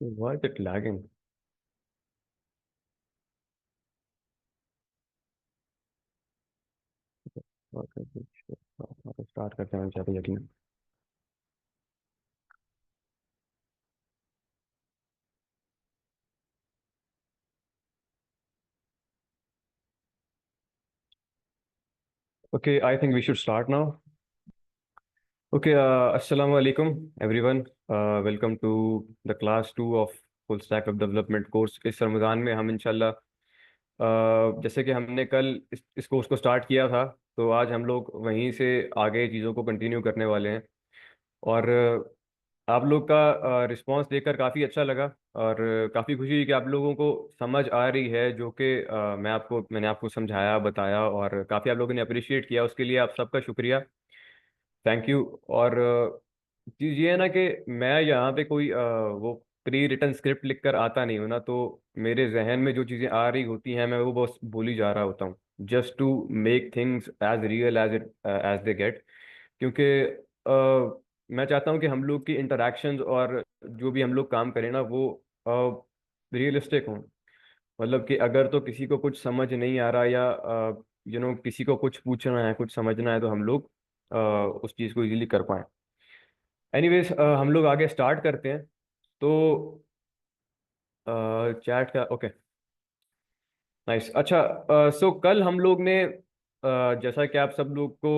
Why is it lagging? Start करते हैं चाहते यकीन। Okay, I think we should start now. Okay, assalamu alaikum everyone. Welcome to the class 2 of full stack web development course. इस रमज़ान में हम इंशाल्लाह जैसे कि हमने कल इस कोर्स को स्टार्ट किया था, तो आज हम लोग वहीं से आगे चीज़ों को कंटिन्यू करने वाले हैं। और आप लोग का रिस्पांस देखकर काफ़ी अच्छा लगा और काफ़ी खुशी हुई कि आप लोगों को समझ आ रही है, जो कि मैंने आपको समझाया बताया, और काफ़ी आप लोगों ने अप्रिशिएट किया, उसके लिए आप सबका शुक्रिया, थैंक यू। और चीज़ ये है ना कि मैं यहाँ पे कोई वो प्री रिटन स्क्रिप्ट लिख कर आता नहीं हूँ ना, तो मेरे जहन में जो चीज़ें आ रही होती हैं मैं वो बस बोली जा रहा होता हूँ, just to make things as real as they get. क्योंकि मैं चाहता हूँ कि हम लोग की इंटरेक्शंस और जो भी हम लोग काम करें ना वो रियलिस्टिक हों। मतलब कि अगर तो किसी को कुछ समझ नहीं आ रहा, या किसी को कुछ पूछना है कुछ समझना है, तो हम लोग उस चीज़ को इजीली कर पाएं। एनीवेज, हम लोग आगे स्टार्ट करते हैं। तो चैट का ओके, नाइस, अच्छा। सो कल हम लोग ने जैसा कि आप सब लोग को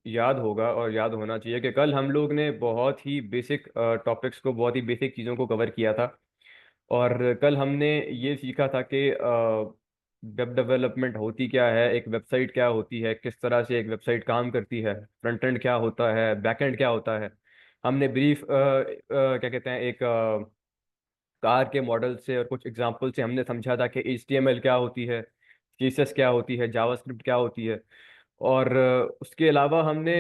याद होगा और याद होना चाहिए कि कल हम लोग ने बहुत ही बेसिक टॉपिक्स को, बहुत ही बेसिक चीज़ों को कवर किया था। और कल हमने ये सीखा था कि वेब डेवलपमेंट होती क्या है, एक वेबसाइट क्या होती है, किस तरह से एक वेबसाइट काम करती है, फ्रंट एंड क्या होता है, बैक एंड क्या होता है। हमने ब्रीफ क्या कहते हैं, एक कार के मॉडल से और कुछ एग्जांपल से हमने समझा था कि HTML क्या होती है, CSS क्या होती है, जावास्क्रिप्ट क्या होती है। और उसके अलावा हमने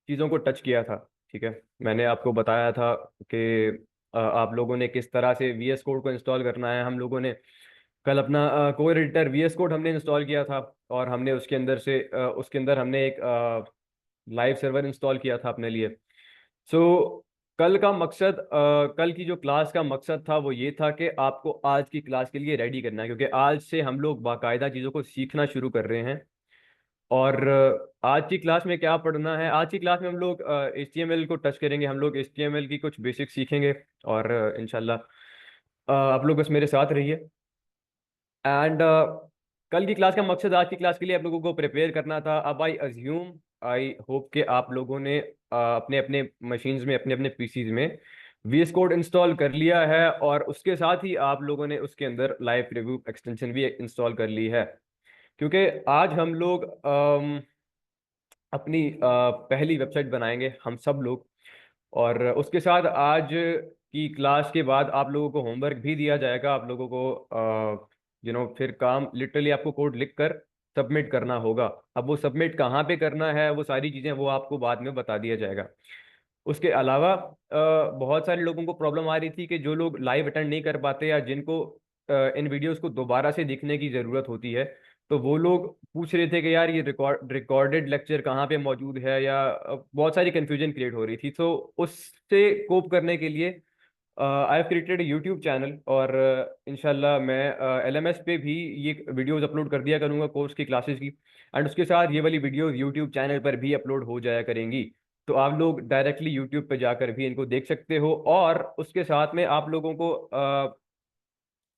चीज़ों को टच किया था। ठीक है, मैंने आपको बताया था कि आप लोगों ने किस तरह से VS कोड को इंस्टॉल करना है। हम लोगों ने कल अपना कोर एडिटर VS कोड हमने इंस्टॉल किया था, और हमने उसके अंदर हमने एक लाइव सर्वर इंस्टॉल किया था अपने लिए। सो कल की जो क्लास का मकसद था वो ये था कि आपको आज की क्लास के लिए रेडी करना है, क्योंकि आज से हम लोग बाकायदा चीज़ों को सीखना शुरू कर रहे हैं। और आज की क्लास में क्या पढ़ना है, आज की क्लास में हम लोग HTML को टच करेंगे, हम लोग HTML की कुछ बेसिक सीखेंगे। और इंशाल्लाह आप लोग बस मेरे साथ रहिए। एंड कल की क्लास का मकसद आज की क्लास के लिए आप लोगों को प्रिपेयर करना था। अब आई होप कि आप लोगों ने अपने अपने मशीन्स में, अपने अपने PCs में VS कोड इंस्टॉल कर लिया है, और उसके साथ ही आप लोगों ने उसके अंदर लाइव रिव्यू एक्सटेंशन भी इंस्टॉल कर ली है। क्योंकि आज हम लोग अपनी पहली वेबसाइट बनाएंगे हम सब लोग। और उसके साथ आज की क्लास के बाद आप लोगों को होमवर्क भी दिया जाएगा। आप लोगों को फिर काम लिटरली आपको कोड लिख कर सबमिट करना होगा। अब वो सबमिट कहाँ पे करना है, वो सारी चीज़ें वो आपको बाद में बता दिया जाएगा। उसके अलावा बहुत सारे लोगों को प्रॉब्लम आ रही थी कि जो लोग लाइव अटेंड नहीं कर पाते, या जिनको इन वीडियोस को दोबारा से देखने की ज़रूरत होती है, तो वो लोग पूछ रहे थे कि यार ये रिकॉर्डेड लेक्चर कहाँ पे मौजूद है, या बहुत सारी कन्फ्यूजन क्रिएट हो रही थी। तो उससे कोप करने के लिए I have created YouTube channel, और इंशाल्लाह मैं LMS पे भी ये वीडियोस अपलोड कर दिया करूँगा कोर्स की क्लासेस की। एंड उसके साथ ये वाली वीडियोस यूट्यूब चैनल पर भी अपलोड हो जाया करेंगी। तो आप लोग डायरेक्टली यूट्यूब पे जाकर भी इनको देख सकते हो। और उसके साथ में आप लोगों को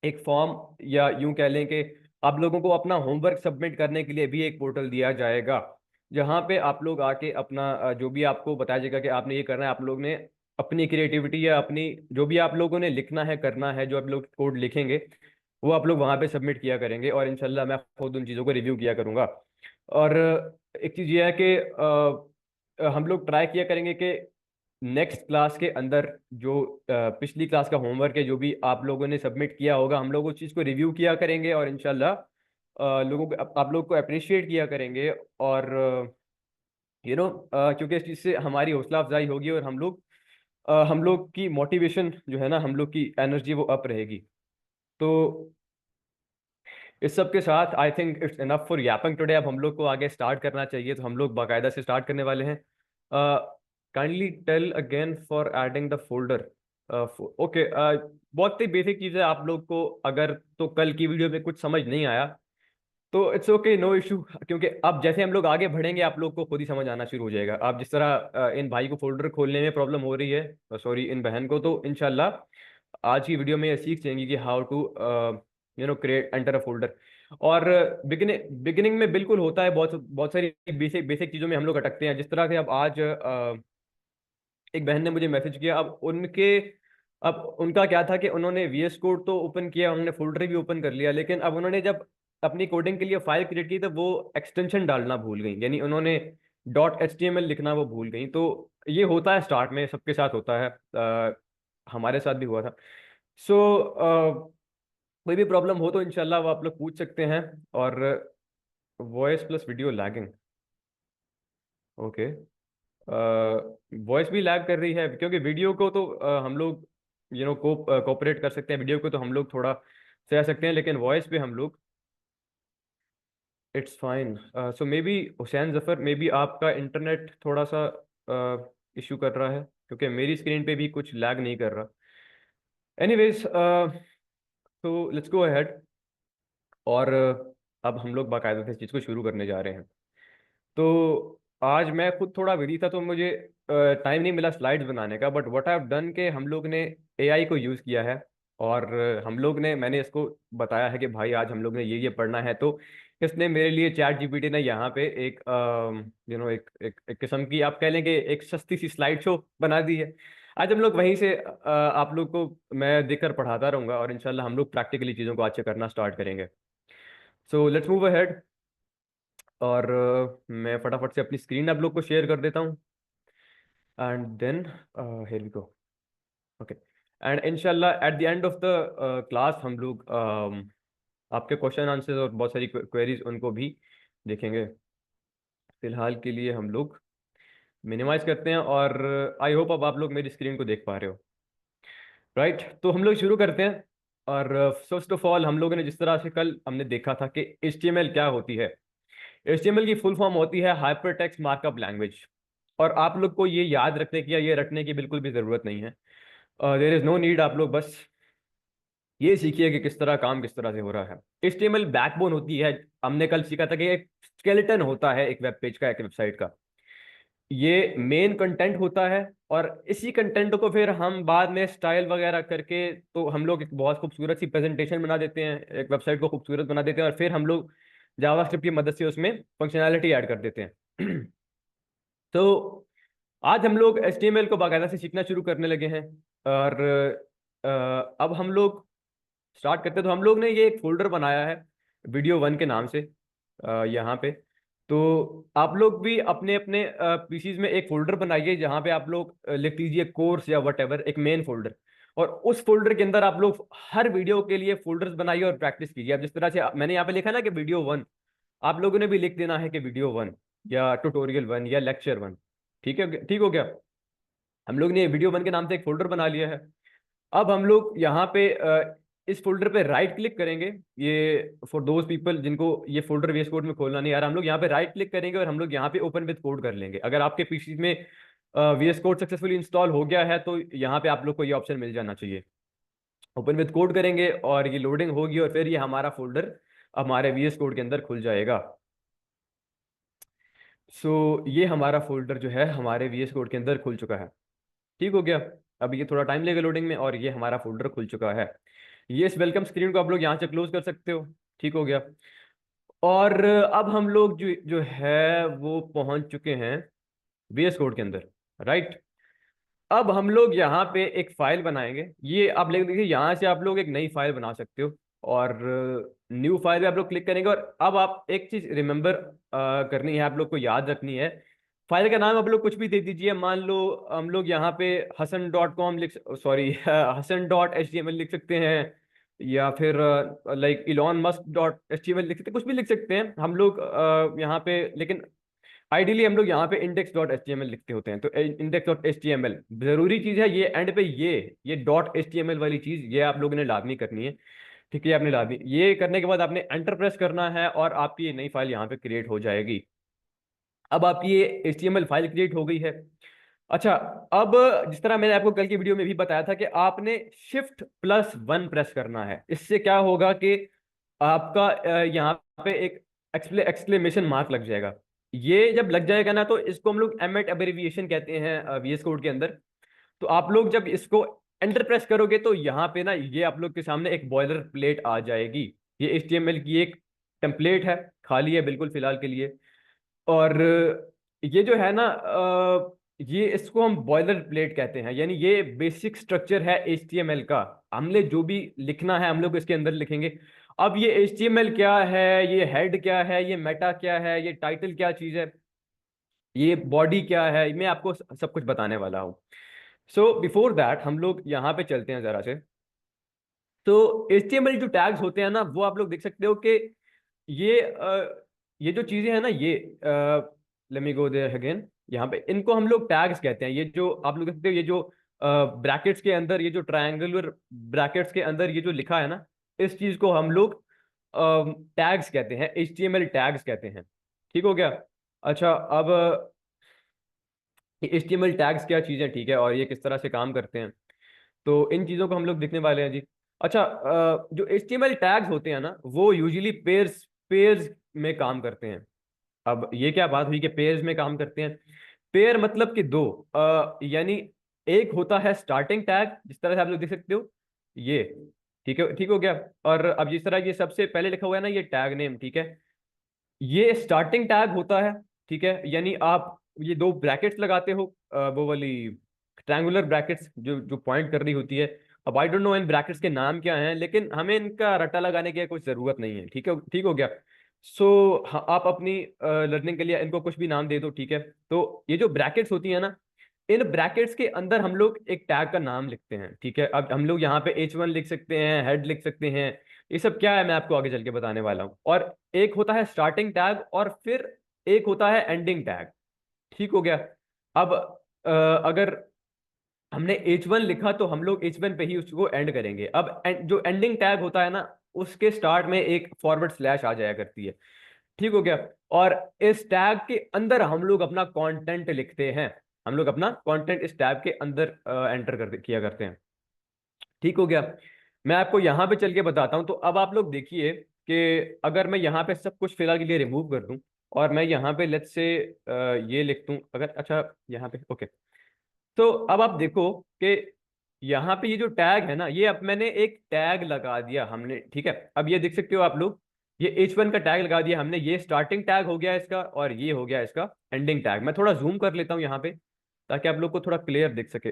एक फॉर्म, या यूं कह लें कि आप लोगों को अपना होमवर्क सबमिट करने के लिए भी एक पोर्टल दिया जाएगा, जहां पे आप लोग आके अपना जो भी आपको बताया जाएगा कि आपने ये करना है, आप लोग ने अपनी क्रिएटिविटी या अपनी जो भी आप लोगों ने लिखना है करना है, जो आप लोग कोड लिखेंगे वो आप लोग वहां पे सबमिट किया करेंगे, और इंशाल्लाह मैं खुद उन चीज़ों को रिव्यू किया करूंगा। और एक चीज़ ये है कि हम लोग ट्राई किया करेंगे कि नेक्स्ट क्लास के अंदर जो पिछली क्लास का होमवर्क है, जो भी आप लोगों ने सबमिट किया होगा, हम लोग उस चीज़ को रिव्यू किया करेंगे, और इंशाल्लाह लोगों को आप लोग को अप्रिशिएट किया करेंगे। और क्योंकि इस चीज़ से हमारी हौसला अफजाई होगी, और हम लोग की मोटिवेशन जो है ना, हम लोग की एनर्जी वो अप रहेगी। तो इस सब के साथ I think it's enough for Yaping today. अब हम लोग को आगे स्टार्ट करना चाहिए, तो हम लोग बाकायदा से स्टार्ट करने वाले हैं। Kindly tell again for adding the folder. Okay, बहुत ही बेसिक चीज़ है। आप लोग को अगर तो कल की वीडियो में कुछ समझ नहीं आया तो इट्स ओके, नो इशू, क्योंकि अब जैसे हम लोग आगे बढ़ेंगे आप लोग को खुद ही समझ आना शुरू हो जाएगा। आप जिस तरह इन भाई को फोल्डर खोलने में प्रॉब्लम हो रही है, सॉरी इन बहन को, तो इंशाल्लाह आज की वीडियो में ये सीख जाएंगे कि how to create enter a folder. और बिगिनिंग में बिल्कुल होता है, बहुत बहुत सारी बेसिक बेसिक चीज़ों में हम लोग अटकते हैं। जिस तरह से अब आज एक बहन ने मुझे मैसेज किया, अब उनका क्या था कि उन्होंने वीएस कोड तो ओपन किया, उन्होंने फोल्डर भी ओपन कर लिया, लेकिन अब उन्होंने जब अपनी कोडिंग के लिए फाइल क्रिएट की तो वो एक्सटेंशन डालना भूल गई, यानी उन्होंने .html लिखना वो भूल गई। तो ये होता है, स्टार्ट में सबके साथ होता है, हमारे साथ भी हुआ था। सो कोई भी प्रॉब्लम हो तो इंशाल्लाह वो आप लोग पूछ सकते हैं। और voice plus video lagging, okay, voice भी लैग कर रही है, क्योंकि वीडियो को तो हम लोग कोऑपरेट कर सकते हैं, वीडियो को तो हम लोग थोड़ा सह सकते हैं, लेकिन वॉइस पे हम लोग it's fine. So may be Hussain Zafar, may be आपका इंटरनेट थोड़ा सा इशू कर रहा है, क्योंकि मेरी स्क्रीन पे भी कुछ लैग नहीं कर रहा। एनीवेज, तो लेट्स गो अहेड। और अब हम लोग बाकायदा से इस चीज़ को शुरू करने जा रहे हैं। तो आज मैं खुद थोड़ा बिजी था तो मुझे टाइम नहीं मिला स्लाइड्स बनाने का, but what I have done के हम लोग ने एआई को यूज़ किया है। और मैंने इसको बताया है कि भाई आज हम लोग ने ये पढ़ना है, तो इसने मेरे लिए चैट जीपीटी ने यहाँ पे एक एक किस्म की, आप कह लेंगे, एक सस्ती सी स्लाइड शो बना दी है। आज हम लोग वहीं से आप लोग को मैं देखकर पढ़ाता रहूंगा, और इंशाल्लाह हम लोग प्रैक्टिकली चीज़ों को आज से करना स्टार्ट करेंगे। So let's move ahead. और मैं फटाफट से अपनी स्क्रीन आप लोग को शेयर कर देता हूँ, and then here we go. Okay, and इंशाल्लाह at the end of the class हम लोग आपके क्वेश्चन आंसर्स और बहुत सारी क्वेरीज उनको भी देखेंगे। फिलहाल के लिए हम लोग मिनिमाइज करते हैं, और आई होप अब आप लोग मेरी स्क्रीन को देख पा रहे हो। राइट, तो हम लोग शुरू करते हैं। और फर्स्ट ऑफ ऑल, हम लोगों ने जिस तरह से कल हमने देखा था कि HTML क्या होती है। HTML की फुल फॉर्म होती है हाइपर टेक्स्ट मार्कअप लैंग्वेज। और आप लोग को ये याद रखने की या ये रटने की बिल्कुल भी ज़रूरत नहीं है, देयर इज़ नो नीड। आप लोग बस ये सीखिए कि किस तरह से हो रहा है। HTML बैकबोन होती है। हमने कल सीखा था कि एक स्केलेटन होता है एक वेब पेज का, एक वेबसाइट का। ये मेन कंटेंट होता है, और इसी कंटेंट को फिर हम बाद में स्टाइल वगैरह करके तो हम लोग एक बहुत खूबसूरत सी प्रेजेंटेशन बना देते हैं, एक वेबसाइट को खूबसूरत बना देते हैं, और फिर हम लोग जावास्क्रिप्ट की मदद से उसमें फंक्शनैलिटी ऐड कर देते हैं। तो आज हम लोग HTML को बाकायदा से सीखना शुरू करने लगे हैं। और अब हम लोग स्टार्ट करते हैं। तो हम लोग ने ये एक फोल्डर बनाया है वीडियो 1 के नाम से, यहाँ पे। तो आप लोग भी अपने अपने पीसीज में एक फोल्डर बनाइए, जहाँ पे आप लोग लिख दीजिए कोर्स या वट एवर, एक मेन फोल्डर। और उस फोल्डर के अंदर आप लोग हर वीडियो के लिए फोल्डर्स बनाइए और प्रैक्टिस कीजिए। अब जिस तरह से मैंने यहाँ पे लिखा ना कि वीडियो 1, आप लोगों ने भी लिख देना है कि वीडियो 1 या ट्यूटोरियल 1 या लेक्चर 1। ठीक है, ठीक हो गया। हम लोग ने वीडियो 1 के नाम से एक फोल्डर बना लिया है। अब हम लोग यहाँ पे इस फोल्डर पे राइट क्लिक करेंगे। ये फॉर दोज पीपल जिनको ये फोल्डर वीएस कोड में खोलना नहीं आ रहा, हम लोग यहाँ पे राइट क्लिक करेंगे और हम लोग यहाँ पे ओपन विद कोड कर लेंगे। अगर आपके पीसी में वीएस कोड सक्सेसफुली इंस्टॉल हो गया है तो यहाँ पे आप लोग को ये ऑप्शन मिल जाना चाहिए। ओपन विद कोड करेंगे और ये लोडिंग होगी, और फिर ये हमारा फोल्डर हमारे वीएस कोड के अंदर खुल जाएगा। सो ये हमारा फोल्डर जो है हमारे वीएस कोड के अंदर खुल चुका है। ठीक हो गया। अब ये थोड़ा टाइम लेगा लोडिंग में, और ये हमारा फोल्डर खुल चुका है। ये इस वेलकम स्क्रीन को आप लोग यहाँ से क्लोज कर सकते हो। ठीक हो गया। और अब हम लोग जो जो है वो पहुंच चुके हैं वीएस कोड के अंदर। राइट, अब हम लोग यहाँ पे एक फाइल बनाएंगे। ये आप लिख देखिए, यहाँ से आप लोग एक नई फाइल बना सकते हो, और न्यू फाइल पे आप लोग क्लिक करेंगे। और अब आप एक चीज रिमेंबर करनी है, आप लोग को याद रखनी है। फाइल का नाम आप लोग कुछ भी दे दीजिए। मान लो हम लोग यहाँ पे हसन.com लिख, सॉरी हसन.html लिख सकते हैं, या फिर लाइक elon musk.html लिख सकते हैं, कुछ भी लिख सकते हैं हम लोग यहाँ पे। लेकिन आइडियली हम लोग यहाँ पे index.html लिखते होते हैं। तो index.html जरूरी चीज है, ये एंड पे ये .html वाली चीज ये आप लोगों ने लाजमी करनी है। ठीक है, आपने लाजमी ये करने के बाद आपने एंटर प्रेस करना है, और आपकी ये नई फाइल यहाँ पे क्रिएट हो जाएगी। अब आपकी ये HTML फाइल क्रिएट हो गई है। अच्छा, अब जिस तरह मैंने आपको कल की वीडियो में भी बताया था कि आपने Shift+1 प्रेस करना है। इससे क्या होगा कि आपका यहाँ पे एक एक्सक्लेमेशन मार्क लग जाएगा। ये जब लग जाएगा ना, तो इसको हम लोग एम एट एब्रिविएशन कहते हैं वीएस कोड के अंदर। तो आप लोग जब इसको एंटर प्रेस करोगे तो यहाँ पे ना ये आप लोग के सामने एक बॉयलर प्लेट आ जाएगी। ये HTML की एक टेम्पलेट है, खाली है बिल्कुल फिलहाल के लिए। और ये जो है ना, ये इसको हम बॉयलर प्लेट कहते हैं, यानी ये बेसिक स्ट्रक्चर है HTML का। हमने जो भी लिखना है हम लोग इसके अंदर लिखेंगे। अब ये HTML क्या है, ये हेड क्या है, ये मेटा क्या है, ये टाइटल क्या चीज है, ये बॉडी क्या है, मैं आपको सब कुछ बताने वाला हूँ। सो बिफोर दैट हम लोग यहाँ पे चलते हैं जरा से। तो HTML जो टैग्स होते हैं ना, वो आप लोग देख सकते हो कि ये जो चीजें हैं ना, ये let me go there again. यहाँ पे इनको हम लोग टैग्स कहते हैं। ये जो आप लोग देख सकते हो, ये जो ब्रैकेट्स के अंदर, ये जो ट्रायंगुलर ब्रैकेट्स के अंदर ये जो लिखा है ना, इस चीज को हम लोग टैग्स कहते हैं, HTML टैग्स कहते हैं। ठीक हो गया। अच्छा, अब HTML टैग्स क्या चीजें, ठीक है, और ये किस तरह से काम करते हैं, तो इन चीजों को हम लोग देखने वाले हैं जी। अच्छा, जो HTML टैग्स होते हैं ना, वो यूजुअली पेयर्स पेयर्स में काम करते हैं। अब ये क्या बात हुई कि पेयर्स में काम करते हैं? पेयर मतलब कि दो, यानी एक होता है स्टार्टिंग टैग, जिस तरह से आप लोग देख सकते हो ये। ठीक है, ठीक हो गया। और अब जिस तरह ये सबसे पहले लिखा हुआ है ना, ये टैग नेम, ठीक है, ये स्टार्टिंग टैग होता है। ठीक है, यानी आप ये दो ब्रैकेट्स लगाते हो, वो वाली ट्रायंगुलर ब्रैकेट्स जो जो पॉइंट कर रही होती है। अब आई डोंट नो इन ब्रैकेट्स के नाम क्या हैं, लेकिन हमें इनका रट्टा लगाने की कोई जरूरत नहीं है। ठीक है, ठीक हो गया। सो आप अपनी लर्निंग के लिए इनको कुछ भी नाम दे दो, ठीक है। तो ये जो ब्रैकेट्स होती है ना, इन ब्रैकेट्स के अंदर हम लोग एक टैग का नाम लिखते हैं। ठीक है, अब हम लोग यहाँ पे H1 लिख सकते हैं, हेड लिख सकते हैं। ये सब क्या है मैं आपको आगे चल के बताने वाला हूँ। और एक होता है स्टार्टिंग टैग, और फिर एक होता है एंडिंग टैग। ठीक हो गया। अब अगर हमने H1 लिखा तो हम लोग H1 पे ही उसको एंड करेंगे। अब जो एंडिंग टैग होता है ना, उसके स्टार्ट में एक फॉरवर्ड स्लैश आ जाया करती है। ठीक हो गया। और इस टैग के अंदर हम लोग अपना कंटेंट लिखते हैं। हम लोग अपना कंटेंट इस टैग के अंदर एंटर किया करते हैं। ठीक हो गया। मैं आपको यहाँ पे चल के बताता हूँ। तो अब आप लोग देखिए कि अगर मैं यहाँ पे सब कुछ फिलहाल के लिए रिमूव कर दूं, और मैं यहाँ पे लेट्स से ये लिख दूं अगर, अच्छा यहाँ पे ओके। तो अब आप देखो कि यहाँ पे ये जो टैग है ना, ये अब मैंने एक टैग लगा दिया हमने। ठीक है, अब ये देख सकते हो आप लोग, ये H1 का टैग लगा दिया हमने। ये स्टार्टिंग टैग हो गया इसका, और ये हो गया इसका एंडिंग टैग। मैं थोड़ा जूम कर लेता हूँ यहाँ पे, ताकि आप लोग को थोड़ा क्लियर दिख सके।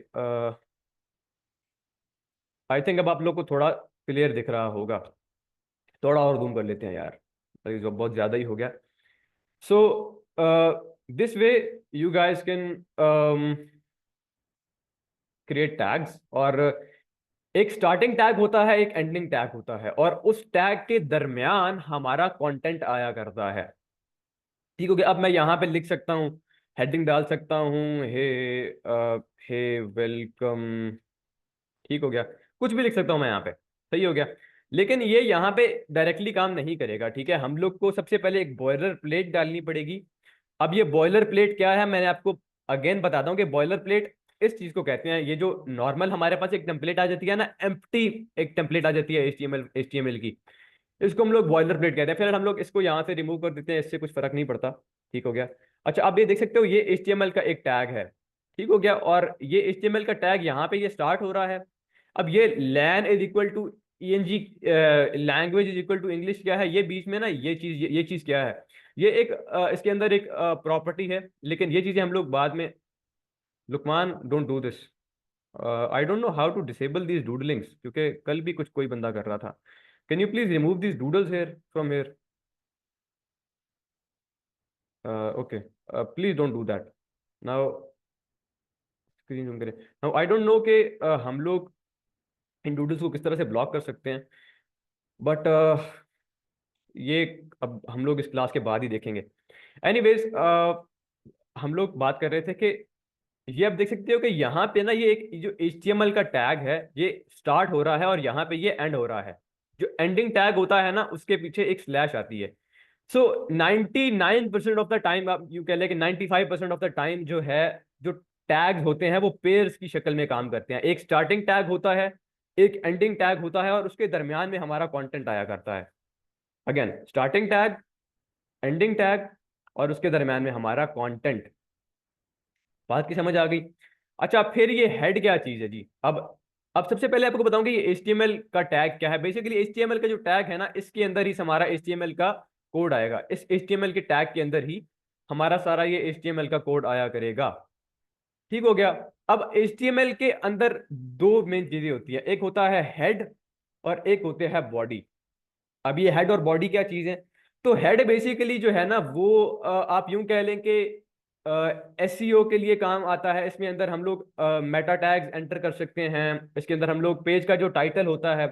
आई थिंक अब आप लोग को थोड़ा क्लियर दिख रहा होगा। थोड़ा और जूम कर लेते हैं यार, अरे जो बहुत ज्यादा ही हो गया। So this way you guys can create tags. और एक स्टार्टिंग टैग होता है, एक एंडिंग टैग होता है, और उस टैग के दरमियान हमारा कंटेंट आया करता है। ठीक हो गया। अब मैं यहाँ पे लिख सकता हूँ, हेडिंग डाल सकता हूँ, हे वेलकम। ठीक हो गया, कुछ भी लिख सकता हूँ मैं यहाँ पे। सही हो गया। लेकिन ये यहाँ पे डायरेक्टली काम नहीं करेगा। ठीक है, हम लोग को सबसे पहले एक बॉयलर प्लेट डालनी पड़ेगी। अब ये बॉयलर प्लेट क्या है, मैंने आपको अगेन बताता हूँ कि बॉयलर प्लेट इस चीज को कहते हैं। ये जो नॉर्मल हमारे पास एक टेम्पलेट आ जाती है ना, एम्प्टी एक टेम्पलेट आ जाती है एचटीएमएल की, इसको हम लोग बॉयलर प्लेट कहते हैं। फिर हम लोग इसको यहाँ से रिमूव कर देते हैं, इससे कुछ फर्क नहीं पड़ता। ठीक हो गया। अच्छा, आप ये देख सकते हो, ये HTML का एक टैग है। ठीक हो गया। और ये HTML का टैग यहाँ पे ये स्टार्ट हो रहा है। अब ये lan is equal to ENG, language is equal to English क्या है, ये बीच में ना ये चीज क्या है, ये एक इसके अंदर एक प्रॉपर्टी है। लेकिन ये चीजें हम लोग बाद में, Luqman don't do this, I don't know how to disable these doodlings, क्योंकि कल भी कुछ कोई बंदा कर रहा था। Can you please remove these doodles here from here? Okay, please don't do that now. Screen zoom करें। नाउ आई डोंट नो कि हम लोग इन डूडल्स को किस तरह से ब्लॉक कर सकते हैं, बट ये अब हम लोग इस क्लास के बाद ही देखेंगे। एनीवेज, हम लोग बात कर रहे थे कि ये आप देख सकते हो कि यहाँ पे ना, ये एक जो HTML का टैग है, ये स्टार्ट हो रहा है और यहाँ पे ये एंड हो रहा है। जो एंडिंग टैग होता है ना, उसके पीछे एक स्लैश आती है। सो 99% ऑफ द टाइम, आप यू कह ले कि 95% ऑफ द टाइम जो है, जो टैग्स होते हैं वो पेयर्स की शक्ल में काम करते हैं। एक स्टार्टिंग टैग होता है, एक एंडिंग टैग होता है, और उसके दरमियान में हमारा कंटेंट आया करता है। Again, starting tag, ending tag, और उसके दरमियान में हमारा कंटेंट। बात की समझ आ गई? अच्छा, फिर ये हेड क्या चीज है जी? अब सबसे पहले आपको बताऊंगी ये HTML का टैग क्या है। बेसिकली HTML का जो टैग है ना, इसके अंदर ही हमारा HTML का कोड आएगा। इस HTML के टैग के अंदर ही हमारा सारा ये HTML का कोड आया करेगा। ठीक हो गया? अब HTML के अंदर दो मेन चीजें होती है, एक होता है हेड और एक होते हैं बॉडी। अब ये हेड और बॉडी क्या चीज है? तो हेड बेसिकली जो है ना वो आप यूं कह लें कि SEO के लिए काम आता है। इसमें अंदर हम लोग मेटा टैग्स एंटर कर सकते हैं। इसके अंदर हम लोग पेज का जो टाइटल होता है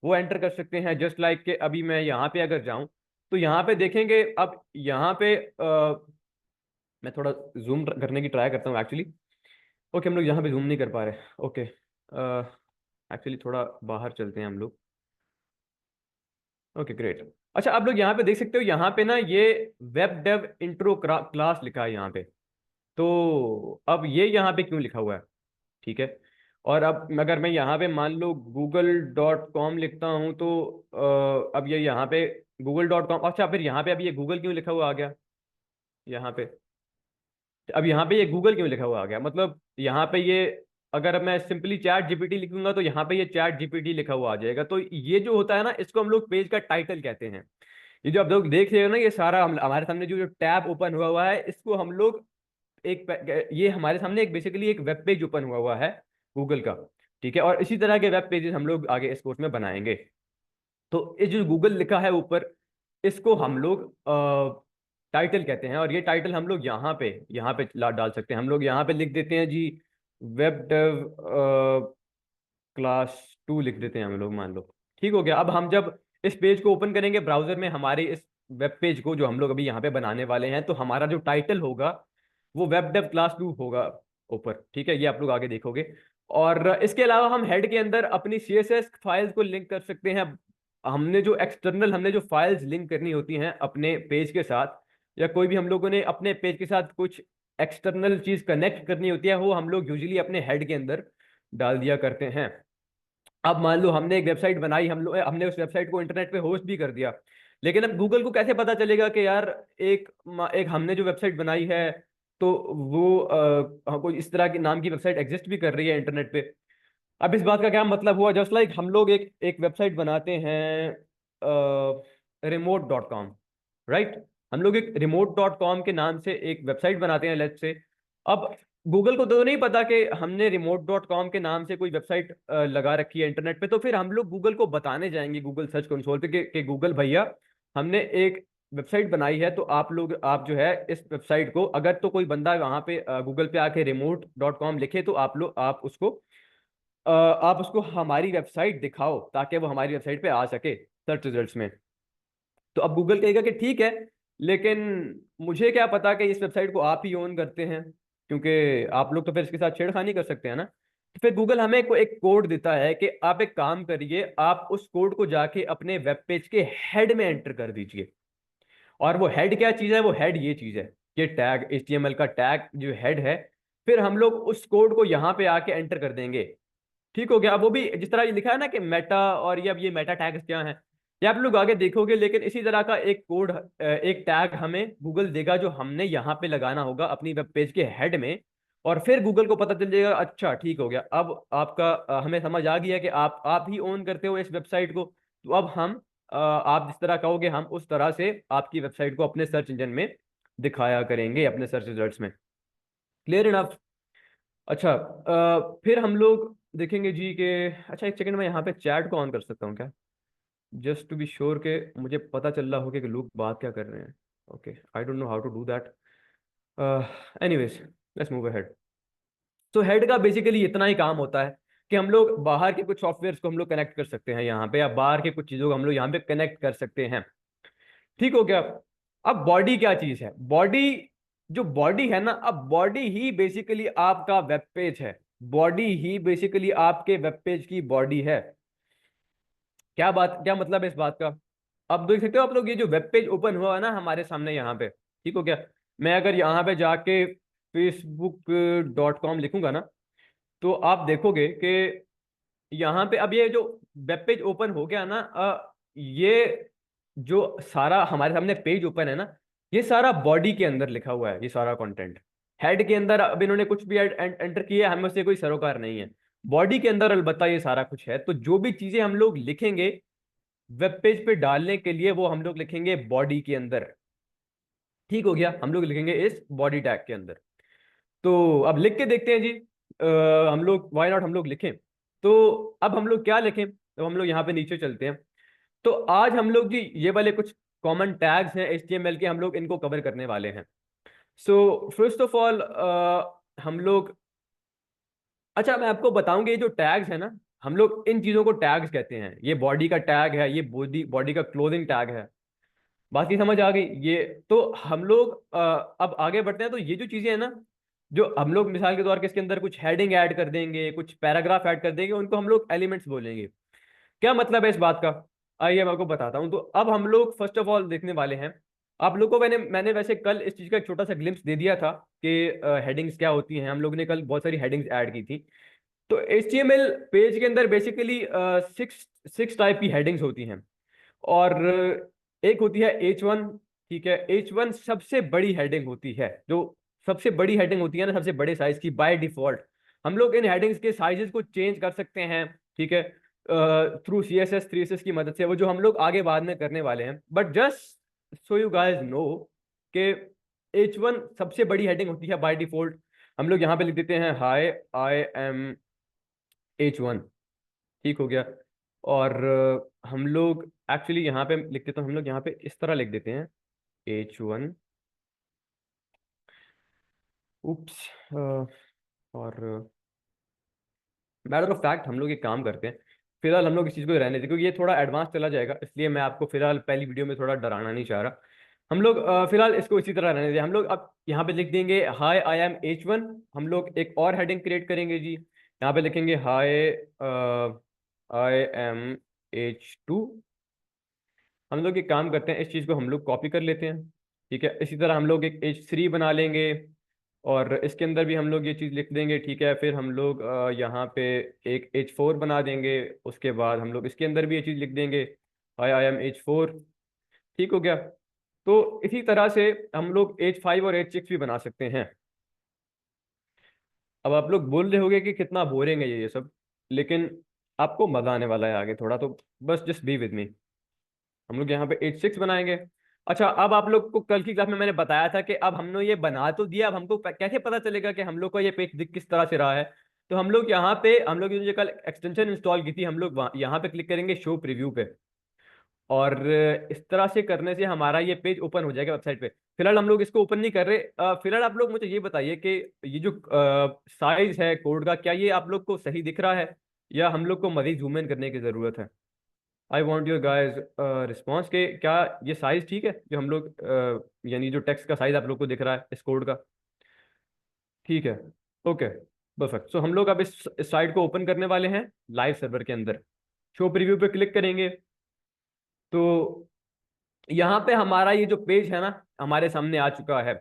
वो एंटर कर सकते हैं। जस्ट लाइक के अभी मैं यहाँ पे अगर जाऊं तो यहाँ पे देखेंगे, अब यहाँ पे मैं थोड़ा जूम करने की ट्राई करता हूँ एक्चुअली। ओके, हम लोग यहाँ पे जूम नहीं कर पा रहे। ओके, एक्चुअली थोड़ा बाहर चलते हैं हम लोग। Okay, great. अच्छा, आप लोग यहाँ पे देख सकते हो, यहाँ पे ना ये वेब डेव इंट्रो क्लास लिखा है यहाँ पे। तो अब ये यहाँ पे क्यों लिखा हुआ है? ठीक है। और अब अगर मैं यहाँ पे मान लो google.com लिखता हूँ तो अब ये यहाँ पे google.com, अच्छा फिर यहाँ पे अब ये गूगल क्यों लिखा हुआ आ गया यहाँ पे? अब यहाँ पे ये गूगल क्यों लिखा हुआ आ गया? मतलब यहाँ पे ये, अगर मैं सिंपली चैट जीपीटी लिखूंगा तो यहाँ पे ये चैट जीपीटी लिखा हुआ आ जाएगा। तो ये जो होता है ना, इसको हम लोग पेज का टाइटल कहते हैं। ये जो आप लोग देख रहे हो ना, ये सारा हमारे सामने जो जो टैब ओपन हुआ हुआ है, इसको हम लोग ये हमारे सामने एक बेसिकली एक वेब पेज ओपन हुआ हुआ है गूगल का। ठीक है, और इसी तरह के वेब पेजेस हम लोग आगे इस कोर्स में बनाएंगे। तो ये जो गूगल लिखा है ऊपर, इसको हम लोग टाइटल कहते हैं। और ये टाइटल हम लोग यहाँ पे डाल सकते हैं। हम लोग यहाँ पे लिख देते हैं जी वेब डेव क्लास 2 लिख देते हैं हम लोग, मान लो। ठीक हो गया? अब हम जब इस पेज को ओपन करेंगे ब्राउजर में, हमारे इस वेब पेज को जो हम लोग अभी यहाँ पे बनाने वाले हैं, तो हमारा जो टाइटल होगा वो वेब डेव क्लास 2 होगा ऊपर। ठीक है, ये आप लोग आगे देखोगे। और इसके अलावा हम हेड के अंदर अपनी CSS फाइल्स को लिंक कर सकते हैं। हमने जो फाइल्स लिंक करनी होती हैं अपने पेज के साथ, या कोई भी हम लोगों ने अपने पेज के साथ कुछ एक्सटर्नल चीज कनेक्ट करनी होती है, वो हम लोग यूजुअली अपने हेड के अंदर डाल दिया करते हैं। अब मान लो हमने एक वेबसाइट बनाई, हमने उस वेबसाइट को इंटरनेट पे होस्ट भी कर दिया, लेकिन अब गूगल को कैसे पता चलेगा कि यार एक हमने जो वेबसाइट बनाई है तो वो कोई इस तरह के नाम की वेबसाइट एग्जिस्ट भी कर रही है इंटरनेट पे? अब इस बात का क्या मतलब हुआ? जस्ट लाइक हम लोग एक एक वेबसाइट बनाते हैं remote.com, राइट? हम लोग एक remote.com के नाम से एक वेबसाइट बनाते हैं, लेट्स से। अब गूगल को तो नहीं पता कि हमने remote.com के नाम से कोई वेबसाइट लगा रखी है इंटरनेट पे। तो फिर हम लोग गूगल को बताने जाएंगे गूगल सर्च कंसोल पे कि गूगल भैया, हमने एक वेबसाइट बनाई है, तो आप जो है इस वेबसाइट को, अगर तो कोई बंदा वहां पे गूगल पे आके remote.com लिखे तो आप उसको हमारी वेबसाइट दिखाओ ताकि वो हमारी वेबसाइट पे आ सके सर्च रिजल्ट्स में। तो अब गूगल कहेगा कि ठीक है, लेकिन मुझे क्या पता कि इस वेबसाइट को आप ही ओन करते हैं, क्योंकि आप लोग तो फिर इसके साथ छेड़खानी कर सकते हैं ना। तो फिर गूगल हमें एक कोड देता है कि आप एक काम करिए, आप उस कोड को जाके अपने वेब पेज के हेड में एंटर कर दीजिए। और वो हेड क्या चीज़ है? वो हेड ये चीज़ है कि टैग, HTML का टैग जो हेड है। फिर हम लोग उस कोड को यहाँ पे आके एंटर कर देंगे। ठीक हो गया? अब वो भी जिस तरह ये लिखा है ना कि मेटा, और ये अब ये मेटा टैग्स क्या है, ये आप लोग आगे देखोगे। लेकिन इसी तरह का एक कोड, एक टैग हमें गूगल देगा जो हमने यहाँ पे लगाना होगा अपनी वेब पेज के हेड में। और फिर गूगल को पता चल जाएगा, अच्छा ठीक हो गया, अब आपका हमें समझ आ गया कि आप ही ओन करते हो इस वेबसाइट को। तो अब आप जिस तरह कहोगे हम उस तरह से आपकी वेबसाइट को अपने सर्च इंजन में दिखाया करेंगे, अपने सर्च रिजल्ट्स में। Clear enough? अच्छा, फिर हम लोग देखेंगे जी कि, अच्छा एक सेकंड, मैं यहाँ पे चैट को ऑन कर सकता हूँ क्या? जस्ट टू बी श्योर के मुझे पता चल रहा होगा कि लोग बात क्या कर रहे हैं। Okay, I don't know how to do that. Anyways, let's move ahead. तो हेड का बेसिकली इतना ही काम होता है कि हम लोग बाहर के कुछ सॉफ्टवेयर को हम लोग कनेक्ट कर सकते हैं यहाँ पे, या बाहर के कुछ चीज़ों को हम लोग यहाँ पे कनेक्ट कर सकते हैं। ठीक हो गया? अब बॉडी क्या चीज़ है? जो बॉडी है ना, अब बॉडी ही बेसिकली आपका वेब पेज है। बॉडी ही बेसिकली आपके वेब पेज की बॉडी है। क्या मतलब है इस बात का? अब देख सकते हो आप लोग, ये जो वेब पेज ओपन हुआ है ना हमारे सामने यहाँ पे, ठीक हो गया? मैं अगर यहाँ पे जाके facebook.com लिखूंगा ना, तो आप देखोगे कि यहाँ पे अब ये जो वेब पेज ओपन हो गया ना, ये जो सारा हमारे सामने पेज ओपन है ना, ये सारा बॉडी के अंदर लिखा हुआ है, ये सारा कंटेंट। हेड के अंदर अब इन्होंने कुछ भी एंटर किया, हमें उससे कोई सरोकार नहीं है। बॉडी के अंदर अलबत्ता ये सारा कुछ है, तो जो भी चीजें हम लोग लिखेंगे वेब पेज पे डालने के लिए, वो हम लोग लिखेंगे बॉडी के अंदर। ठीक हो गया, हम लोग लिखेंगे इस बॉडी टैग के अंदर। तो अब लिख के देखते हैं जी, हम लोग वाई नॉट हम लोग लिखें। तो अब हम लोग क्या लिखें, तो हम लोग यहाँ पे नीचे चलते हैं। तो आज हम लोग जी ये वाले कुछ कॉमन टैग्स हैं HTML के, हम लोग इनको कवर करने वाले हैं। सो फर्स्ट ऑफ ऑल हम लोग, अच्छा मैं आपको बताऊंगी, ये जो टैग्स है ना, हम लोग इन चीजों को टैग्स कहते हैं। ये बॉडी का टैग है, ये बॉडी बॉडी का क्लोथिंग टैग है। बाकी समझ आ गई ये। तो हम लोग अब आगे बढ़ते हैं। तो ये जो चीजें हैं ना, जो हम लोग मिसाल के तौर पे इसके अंदर कुछ हेडिंग ऐड कर देंगे, कुछ पैराग्राफ ऐड कर देंगे, उनको हम लोग एलिमेंट्स बोलेंगे। क्या मतलब है इस बात का, आइए मैं आपको बताता हूँ। तो अब हम लोग फर्स्ट ऑफ ऑल देखने वाले हैं। आप लोगों को मैंने मैंने वैसे कल इस चीज का एक छोटा सा ग्लिम्स दे दिया था कि हेडिंग्स क्या होती हैं। हम लोग ने कल बहुत सारी हेडिंग्स ऐड की थी। तो HTML पेज के अंदर बेसिकली सिक्स सिक्स टाइप की हेडिंग्स होती हैं। और एक होती है H1। ठीक है, H1 सबसे बड़ी हेडिंग होती है, जो सबसे बड़ी हेडिंग होती है ना, सबसे बड़े साइज की बाय डिफॉल्ट। हम लोग इन हेडिंग्स के साइजेस को चेंज कर सकते हैं, ठीक है, थ्रू CSS 3SS की मदद से, वो जो हम लोग आगे बाद में करने वाले हैं। But just so you guys know कि H1 सबसे बड़ी हेडिंग होती है बाय डिफॉल्ट। हम लोग यहाँ पे लिख देते हैं हाय आई एम H1। ठीक हो गया। और हम लोग एक्चुअली यहाँ पे लिख देते हैं, हम लोग यहाँ पे इस तरह लिख देते हैं H1। उप्स। और मैटर ऑफ फैक्ट हम लोग एक काम करते हैं, फिलहाल हम लोग इस चीज़ को रहने दें, क्योंकि ये थोड़ा एडवांस चला जाएगा, इसलिए मैं आपको फिलहाल पहली वीडियो में थोड़ा डराना नहीं चाह रहा। हम लोग फिलहाल इसको इसी तरह रहने दें। हम लोग अब यहाँ पे लिख देंगे हाय आई एम H1। हम लोग एक और हेडिंग क्रिएट करेंगे जी, यहाँ पे लिखेंगे हाय आई एम H2। हम लोग एक काम करते हैं, इस चीज़ को हम लोग कॉपी कर लेते हैं। ठीक है, इसी तरह हम लोग एक H3 बना लेंगे, और इसके अंदर भी हम लोग ये चीज़ लिख देंगे। ठीक है, फिर हम लोग यहाँ पे एक H4 बना देंगे। उसके बाद हम लोग इसके अंदर भी ये चीज़ लिख देंगे आई एम H4। ठीक हो गया। तो इसी तरह से हम लोग H5 और H6 भी बना सकते हैं। अब आप लोग बोल रहे होंगे कि कितना बोरिंग है ये सब, लेकिन आपको मजा आने वाला है आगे थोड़ा, तो बस जस्ट बी विद मी। हम लोग यहाँ पे H6 बनाएंगे। अच्छा, अब आप लोग को कल की क्लास में मैंने बताया था कि अब हमने ये बना तो दिया, अब हमको कैसे पता चलेगा कि हम लोग का ये पेज दिख किस तरह से रहा है। तो हम लोग यहाँ पे, हम लोग ये जो कल एक्सटेंशन इंस्टॉल की थी, हम लोग यहाँ पे क्लिक करेंगे शो प्रीव्यू पे। और इस तरह से करने से हमारा ये पेज ओपन हो जाएगा वेबसाइट पे। फिलहाल हम लोग इसको ओपन नहीं कर रहे। फिलहाल आप लोग मुझे ये बताइए कि ये जो साइज है कोड का, क्या ये आप लोग को सही दिख रहा है, या हम लोग को मजीद जूम इन करने की जरूरत है। I want your guys response के क्या ये साइज ठीक है, जो हम लोग यानी जो टेक्स्ट का साइज आप लोग को दिख रहा है इस कोड का। ठीक है, ओके, परफेक्ट। सो हम लोग अब इस साइट को ओपन करने वाले हैं लाइव सर्वर के अंदर। शो प्रीव्यू पे क्लिक करेंगे, तो यहाँ पे हमारा ये जो पेज है ना, हमारे सामने आ चुका है।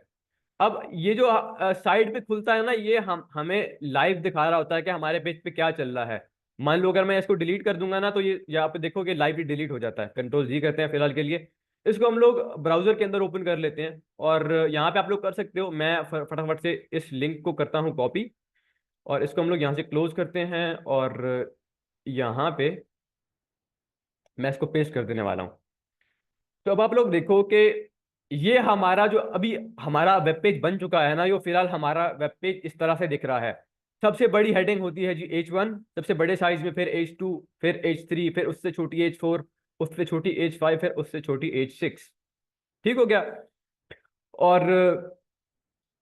अब ये जो साइड पे खुलता है ना, ये हमें लाइव दिखा रहा होता है कि हमारे पेज पे क्या चल रहा है। मान लो अगर मैं इसको डिलीट कर दूंगा ना, तो ये यहाँ पे देखोगे लाइव ही डिलीट हो जाता है। Ctrl+G करते हैं फिलहाल के लिए। इसको हम लोग ब्राउजर के अंदर ओपन कर लेते हैं, और यहाँ पे आप लोग कर सकते हो। मैं फटाफट से इस लिंक को करता हूँ कॉपी, और इसको हम लोग यहाँ से क्लोज करते हैं, और यहाँ पे मैं इसको पेस्ट कर देने वाला हूँ। तो अब आप लोग देखो कि ये हमारा जो अभी हमारा वेब पेज बन चुका है ना, ये फिलहाल हमारा वेब पेज इस तरह से दिख रहा है। सबसे बड़ी हेडिंग होती है जी H1 सबसे बड़े साइज में, फिर H2, फिर H3, फिर उससे छोटी H4, उससे छोटी H5, फिर उससे छोटी H6। ठीक हो गया। और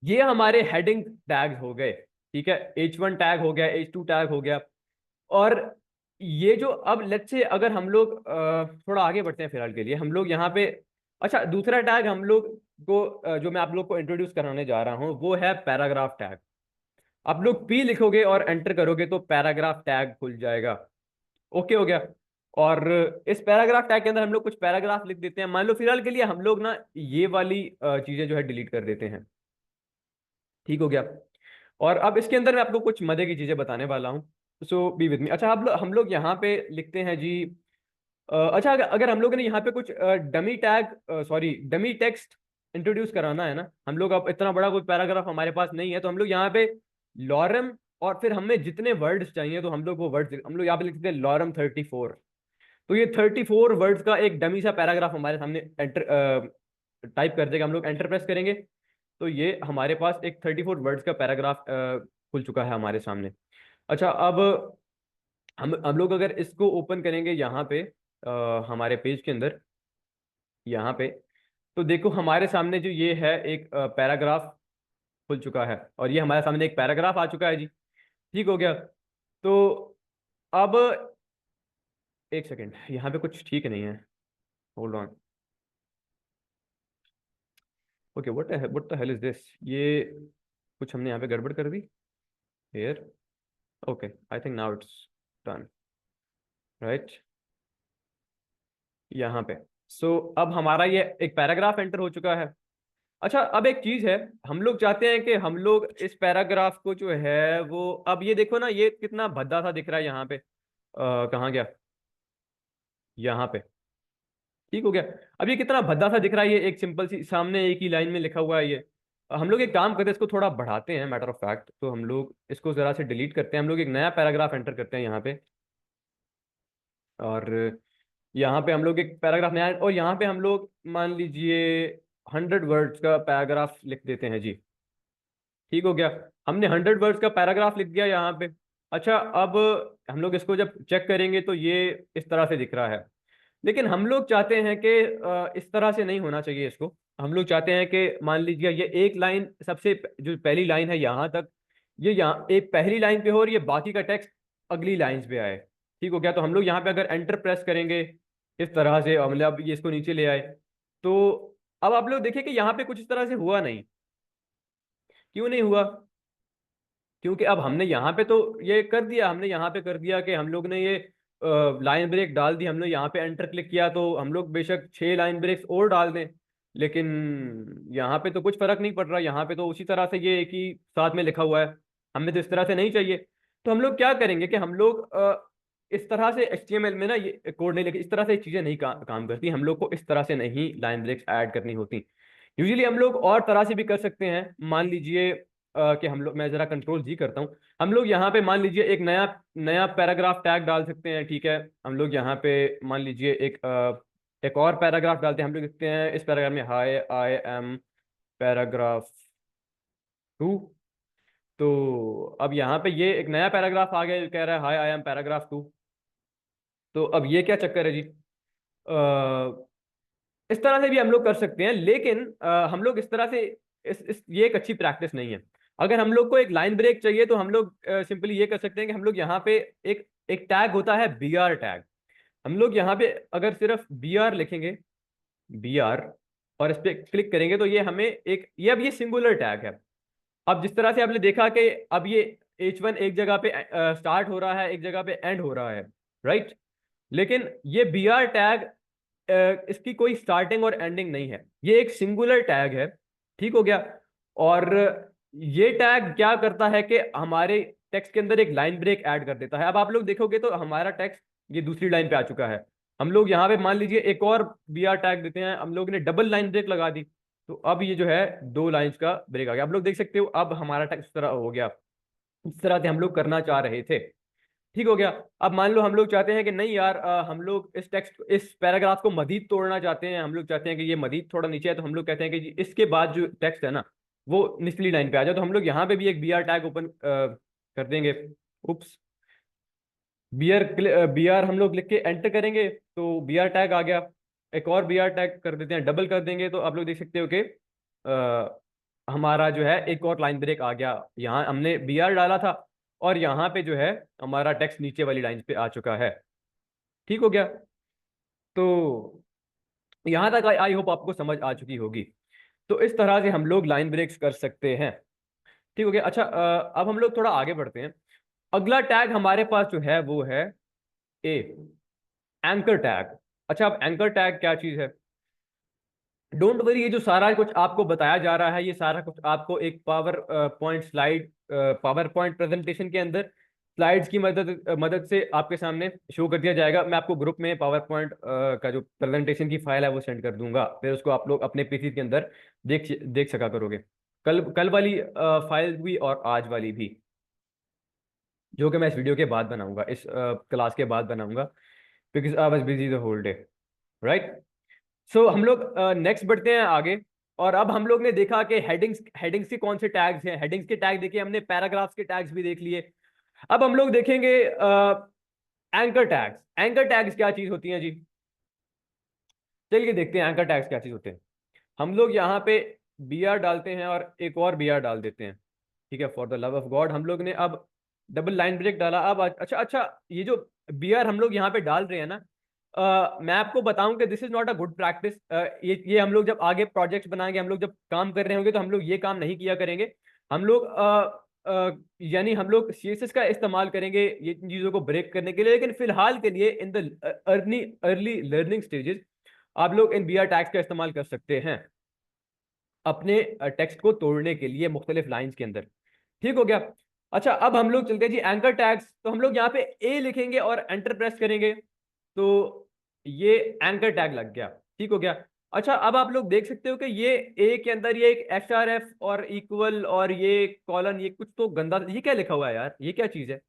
ये हमारे हेडिंग टैग्स हो गए। ठीक है, H1 टैग हो गया, H2 टैग हो गया। और ये जो अब लेट्स से अगर हम लोग थोड़ा आगे बढ़ते हैं फिलहाल के लिए, हम लोग यहाँ पे, अच्छा दूसरा टैग हम लोग को जो मैं आप लोग को इंट्रोड्यूस कराने जा रहा हूँ, वो है पैराग्राफ टैग। आप लोग P लिखोगे और एंटर करोगे तो पैराग्राफ टैग खुल जाएगा। ओके हो गया। और इस पैराग्राफ टैग के अंदर हम लोग कुछ पैराग्राफ लिख देते हैं। मान लो फिलहाल के लिए हम लोग ना ये वाली चीजें जो है डिलीट कर देते हैं। ठीक हो गया। और अब इसके अंदर मैं आपको कुछ मजे की चीजें बताने वाला हूँ, सो बी विद मी। अच्छा, हम लोग यहाँ पे लिखते हैं जी। अच्छा, अगर हम लोग ने यहाँ पे कुछ dummy tag, sorry dummy text introduce कराना है ना, हम लोग अब इतना बड़ा कोई पैराग्राफ हमारे पास नहीं है, तो हम लोग यहाँ पे लॉरम, और फिर हमें जितने वर्ड्स चाहिए तो हम लोग वो वर्ड्स हम लोग यहाँ पे लिखते हैं लॉरम 34। तो ये 34 वर्ड्स का एक डमी सा पैराग्राफ हमारे सामने एंटर टाइप कर देगा। हम लोग एंटर प्रेस करेंगे तो ये हमारे पास एक 34 वर्ड्स का पैराग्राफ खुल चुका है हमारे सामने। अच्छा, अब हम लोग अगर इसको ओपन करेंगे यहाँ पे हमारे पेज के अंदर, यहाँ पे, तो देखो हमारे सामने जो ये है एक पैराग्राफ खुल चुका है, और ये हमारे सामने एक पैराग्राफ आ चुका है जी। ठीक हो गया। तो अब एक सेकेंड, यहाँ पे कुछ ठीक नहीं है, hold on. Okay, what the hell is this, ये कुछ हमने यहाँ पे गड़बड़ कर दी here. Okay, I think now it's done, right, यहाँ पे। सो अब हमारा ये एक पैराग्राफ एंटर हो चुका है। अच्छा, अब एक चीज है, हम लोग चाहते हैं कि हम लोग इस पैराग्राफ को जो है वो, अब ये देखो ना, ये कितना भद्दा सा दिख रहा है यहाँ पे, कहाँ गया, यहाँ पे। ठीक हो गया। अब ये कितना भद्दा सा दिख रहा है, ये एक सिंपल सी सामने एक ही लाइन में लिखा हुआ है ये। हम लोग एक काम करते हैं, इसको थोड़ा बढ़ाते हैं, मैटर ऑफ फैक्ट, तो हम लोग इसको जरा से डिलीट करते हैं, हम लोग एक नया पैराग्राफ एंटर करते हैं यहाँ पे। और यहाँ पे हम लोग एक पैराग्राफ नया, और यहाँ पे हम लोग मान लीजिए 100 वर्ड्स का पैराग्राफ लिख देते हैं जी। ठीक हो गया। हमने 100 वर्ड्स का पैराग्राफ लिख दिया यहाँ पे। अच्छा, अब हम लोग इसको जब चेक करेंगे तो ये इस तरह से दिख रहा है, लेकिन हम लोग चाहते हैं कि इस तरह से नहीं होना चाहिए इसको। हम लोग चाहते हैं कि मान लीजिए ये एक लाइन, सबसे जो पहली लाइन है यहाँ तक, ये यहाँ एक पहली लाइन पे हो और ये बाकी का टेक्स्ट अगली लाइन पे आए। ठीक हो गया। तो हम लोग यहाँ पे अगर एंटर प्रेस करेंगे इस तरह से, मतलब ये इसको नीचे ले आए, तो अब आप लोग देखिए कि यहाँ पे कुछ इस तरह से हुआ नहीं। क्यों नहीं हुआ? क्योंकि अब हमने यहाँ पे तो ये कर दिया, हमने यहाँ पे कर दिया कि हम लोग ने ये लाइन ब्रेक डाल दी, हमने यहाँ पे एंटर क्लिक किया, तो हम लोग बेशक 6 लाइन ब्रेक्स और डाल दें, लेकिन यहाँ पे तो कुछ फर्क नहीं पड़ रहा। यहाँ पे तो उसी तरह से ये एक ही साथ में लिखा हुआ है, हमें तो इस तरह से नहीं चाहिए। तो हम लोग क्या करेंगे कि हम लोग इस तरह से HTML में ना ये कोड नहीं लिखे, इस तरह से चीज़ें नहीं काम करती। हम लोग को इस तरह से नहीं लाइन ब्रेक्स ऐड करनी होती। यूजुअली हम लोग और तरह से भी कर सकते हैं। मान लीजिए कि हम लोग, मैं जरा कंट्रोल G करता हूँ, हम लोग यहाँ पे मान लीजिए एक नया नया पैराग्राफ टैग डाल सकते हैं। ठीक है, हम लोग यहाँ पे मान लीजिए एक और पैराग्राफ डालते हैं। हम लोग लिखते हैं इस पैराग्राफ में, हाय आई एम पैराग्राफ 2। तो अब यहाँ पे ये एक नया पैराग्राफ आ गया जो कह रहा है हाय आई एम पैराग्राफ 2। तो अब ये क्या चक्कर है जी? इस तरह से भी हम लोग कर सकते हैं, लेकिन हम लोग इस तरह से, ये एक अच्छी प्रैक्टिस नहीं है। अगर हम लोग को एक लाइन ब्रेक चाहिए तो हम लोग सिंपली ये कर सकते हैं कि हम लोग यहाँ पे एक एक टैग होता है BR टैग। हम लोग यहाँ पे अगर सिर्फ BR लिखेंगे, BR, और इस पे क्लिक करेंगे तो ये हमें एक, ये अब ये सिंगुलर टैग है। अब जिस तरह से आपने देखा कि अब ये H1 एक जगह पे स्टार्ट हो रहा है, एक जगह पे एंड हो रहा है, राइट। लेकिन ये BR टैग, इसकी कोई स्टार्टिंग और एंडिंग नहीं है, ये एक सिंगुलर टैग है। ठीक हो गया। और ये टैग क्या करता है कि हमारे टेक्स्ट के अंदर एक लाइन ब्रेक ऐड कर देता है। अब आप लोग देखोगे तो हमारा टेक्स्ट ये दूसरी लाइन पे आ चुका है। हम लोग यहाँ पे मान लीजिए एक और BR टैग देते हैं, हम लोग ने डबल लाइन ब्रेक लगा दी, तो अब ये जो है 2 लाइंस का ब्रेक आ गया। आप लोग देख सकते हो अब हमारा टेक्स्ट इस तरह हो गया, इस तरह से हम लोग करना चाह रहे थे। ठीक हो गया। अब मान लो हम लोग चाहते हैं कि नहीं यार, हम लोग इस पैराग्राफ को मजीद तोड़ना चाहते हैं, हम लोग चाहते हैं कि ये मजीद थोड़ा नीचे है, तो हम लोग कहते हैं कि जी इसके बाद जो टेक्स्ट है ना वो निचली लाइन पे आ जाए। तो हम लोग यहाँ पे भी एक BR टैग ओपन कर देंगे। उप्स, BR हम लोग लिख के एंटर करेंगे तो BR टैग आ गया। एक और BR टैग कर देते हैं, डबल कर देंगे, तो आप लोग देख सकते हो कि हमारा जो है एक और लाइन ब्रेक आ गया। यहाँ हमने BR डाला था और यहाँ पे जो है हमारा टेक्स्ट नीचे वाली लाइन पे आ चुका है। ठीक हो गया। तो यहाँ तक आई होप आपको समझ आ चुकी होगी। तो इस तरह से हम लोग लाइन ब्रेक्स कर सकते हैं। ठीक हो गया। अच्छा, अब हम लोग थोड़ा आगे बढ़ते हैं। अगला टैग हमारे पास जो है वो है ए एंकर टैग। अच्छा, अब एंकर टैग क्या चीज है? डोंट वरी, ये जो सारा कुछ आपको बताया जा रहा है, ये सारा कुछ आपको एक पावर पॉइंट प्रेजेंटेशन के अंदर स्लाइड्स की मदद मदद से आपके सामने शो कर दिया जाएगा। मैं आपको ग्रुप में पावर पॉइंट का जो प्रेजेंटेशन की फाइल है वो सेंड कर दूंगा, फिर उसको आप लोग अपने पीसी के अंदर देख देख सका करोगे। कल कल वाली फाइल भी और आज वाली भी, जो कि मैं इस वीडियो के बाद बनाऊंगा, इस क्लास के बाद बनाऊंगा, because I was busy the whole day, right. So हम लोग नेक्स्ट बढ़ते हैं आगे। और अब हम लोग ने देखा कि हेडिंग्स हेडिंग्स के कौन से टैग्स हैं, हेडिंग्स के टैग देखे हमने, पैराग्राफ्स के टैग्स भी देख लिए। अब हम लोग देखेंगे एंकर टैग्स। एंकर टैग्स क्या चीज होती हैं जी? चलिए देखते हैं एंकर टैग्स क्या चीज होते हैं। हम लोग यहाँ पे बी आर डालते हैं और एक और बी आर डाल देते हैं, ठीक है, for the love of God. हम लोग ने अब डबल लाइन ब्रेक डाला। अब अच्छा अच्छा, ये जो बी आर हम लोग यहाँ पे डाल रहे हैं ना, मैं आपको बताऊं कि this is not a good practice. ये हम लोग जब आगे प्रोजेक्ट्स बनाएंगे, हम लोग जब काम कर रहे होंगे, तो हम लोग ये काम नहीं किया करेंगे। हम लोग यानी हम लोग सीएसएस का इस्तेमाल करेंगे ये चीज़ों को ब्रेक करने के लिए, लेकिन फिलहाल के लिए in the early early learning stages आप लोग इन बी आर टैग्स का इस्तेमाल कर सकते हैं अपने टेक्स्ट को तोड़ने के लिए मुख्तलिफ लाइंस के अंदर। ठीक हो गया। अच्छा, अब हम लोग चलते हैं जी एंकर टैग्स। तो हम लोग यहाँ पे ए लिखेंगे और एंटर प्रेस करेंगे, तो ये एंकर टैग लग गया। ठीक हो गया। अच्छा, अब आप लोग देख सकते हो कि ये ए के अंदर ये एक एच आर एफ और इक्वल और ये कॉलन, ये कुछ तो गंदा, ये क्या लिखा हुआ है यार, ये क्या चीज है?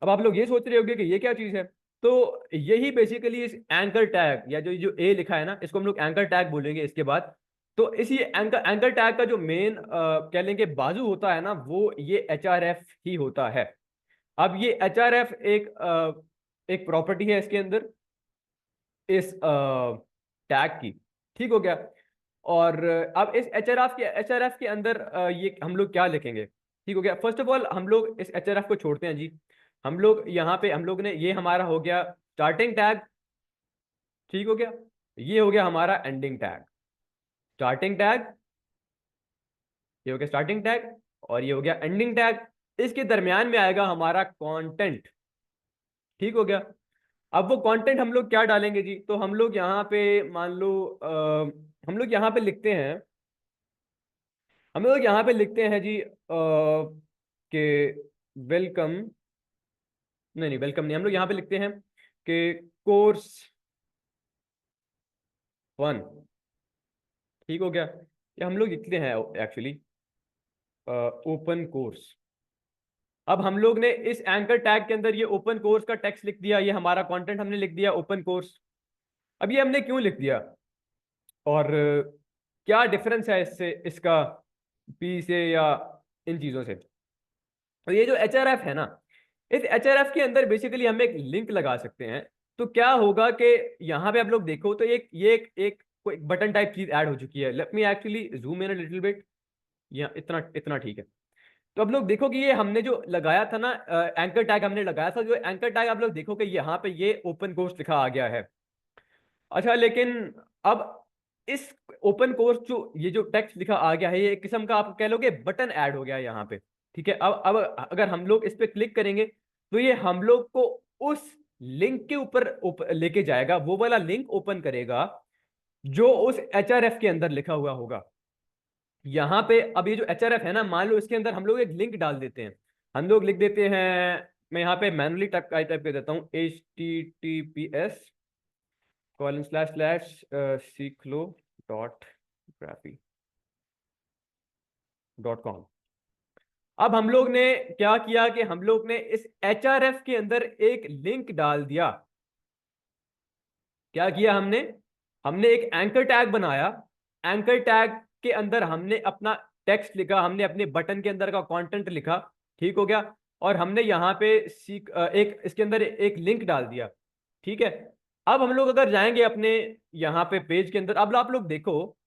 अब आप लोग ये सोच रहे होंगे कि ये क्या चीज है। तो यही बेसिकली इस एंकर टैग या जो जो ए लिखा है ना, इसको हम लोग एंकर टैग बोलेंगे इसके बाद। तो इसी एंकर एंकर टैग का जो मेन कह लेंगे बाजू होता है ना, वो ये एच आर एफ ही होता है। अब ये एच आर एफ एक प्रॉपर्टी है इसके अंदर, इस टैग की। ठीक हो गया। और अब इस एच आर एफ के अंदर ये हम लोग क्या लिखेंगे? ठीक हो गया। फर्स्ट ऑफ ऑल हम लोग इस एच आर एफ को छोड़ते हैं जी। हम लोग यहाँ पे हम लोग ने, ये हमारा हो गया स्टार्टिंग टैग। ठीक हो गया। ये हो गया हमारा एंडिंग टैग। स्टार्टिंग टैग, ये हो गया स्टार्टिंग टैग, और ये हो गया एंडिंग टैग। इसके दरमियान में आएगा हमारा कंटेंट। ठीक हो गया। अब वो कंटेंट हम लोग क्या डालेंगे जी? तो हम लोग यहाँ पे मान लो हम लोग यहाँ पे लिखते हैं, हम लोग यहाँ पे लिखते हैं जी कि वेलकम, नहीं नहीं वेलकम नहीं, हम लोग यहाँ पे लिखते हैं कि कोर्स 1। ठीक हो गया। ये हम लोग लिखते हैं एक्चुअली ओपन कोर्स। अब हम लोग ने इस एंकर टैग के अंदर ये ओपन कोर्स का टेक्स्ट लिख दिया, ये हमारा कंटेंट हमने लिख दिया ओपन कोर्स। अब ये हमने क्यों लिख दिया और क्या डिफरेंस है इससे, इसका पी से या इन चीजों से? तो ये जो एच आर एफ है ना, इस एच आर एफ के अंदर बेसिकली हम एक लिंक लगा सकते हैं। तो क्या होगा कि यहाँ पे आप लोग देखो तो एक कोई बटन टाइप चीज ऐड हो चुकी है। Late me actually zoom in a little bit. यहाँ इतना इतना ठीक है। तो अब लोग देखो कि ये हमने जो लगाया था ना, एंकर टैग हमने लगाया था, जो एंकर टैग आप लोग देखो कि यहाँ पे ये ओपन कोर्स लिखा आ गया है। अच्छा, लेकिन अब इस ओपन कोर्स जो ये जो टेक्स्ट लिखा आ गया है, ये एक किस्म का आप कह लोगे बटन ऐड हो गया है यहाँ पे। ठीक है। अब अगर हम लोग इस पे क्लिक करेंगे, तो ये हम लोग को उस लिंक के ऊपर लेके जाएगा, वो वाला लिंक ओपन करेगा जो उस एच आर एफ के अंदर लिखा हुआ होगा। यहाँ पे अब ये जो एच आर एफ है ना, मान लो इसके अंदर हम लोग एक लिंक डाल देते हैं। हम लोग लिख देते हैं, मैं यहाँ पे मैनुअली टाइप कर देता हूँ, https://ciclo.graphy.com। अब हम लोग ने क्या किया कि हम लोग ने इस एच आर एफ के अंदर एक लिंक डाल दिया। क्या किया हमने? हमने एक एंकर टैग बनाया। एंकर टैग के अंदर हमने अपना टेक्स्ट लिखा, हमने अपने बटन के अंदर का कंटेंट लिखा। ठीक हो गया। और हमने यहाँ पे एक इसके अंदर एक लिंक डाल दिया। ठीक है। अब हम लोग अगर जाएंगे अपने यहाँ पे पेज के अंदर, अब आप लोग देखो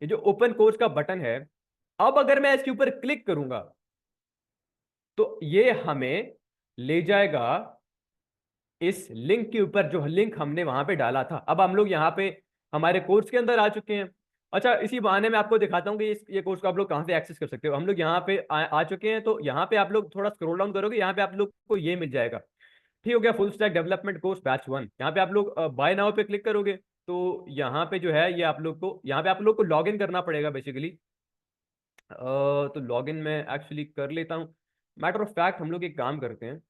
ये जो ओपन कोर्स का बटन है, अब अगर मैं इसके ऊपर क्लिक करूंगा तो ये हमें ले जाएगा इस लिंक के ऊपर, जो लिंक हमने वहां पे डाला था। अब हम लोग यहाँ पे हमारे कोर्स के अंदर आ चुके हैं। अच्छा, इसी बहाने में आपको दिखाता हूँ कि ये कोर्स को आप लोग कहाँ से एक्सेस कर सकते हो। हम लोग यहाँ पे आ चुके हैं। तो यहाँ पे आप लोग थोड़ा स्क्रॉल डाउन करोगे, यहाँ पे आप लोग को ये मिल जाएगा। ठीक हो गया, full stack development course batch 1। यहाँ पे आप लोग बाय नाउ पे क्लिक करोगे, तो यहाँ पे जो है ये आप लोग को, यहाँ पे आप लोग को लॉग इन करना पड़ेगा बेसिकली। तो लॉग इन मैं एक्चुअली कर लेता हूँ। मैटर ऑफ फैक्ट हम लोग एक काम करते हैं,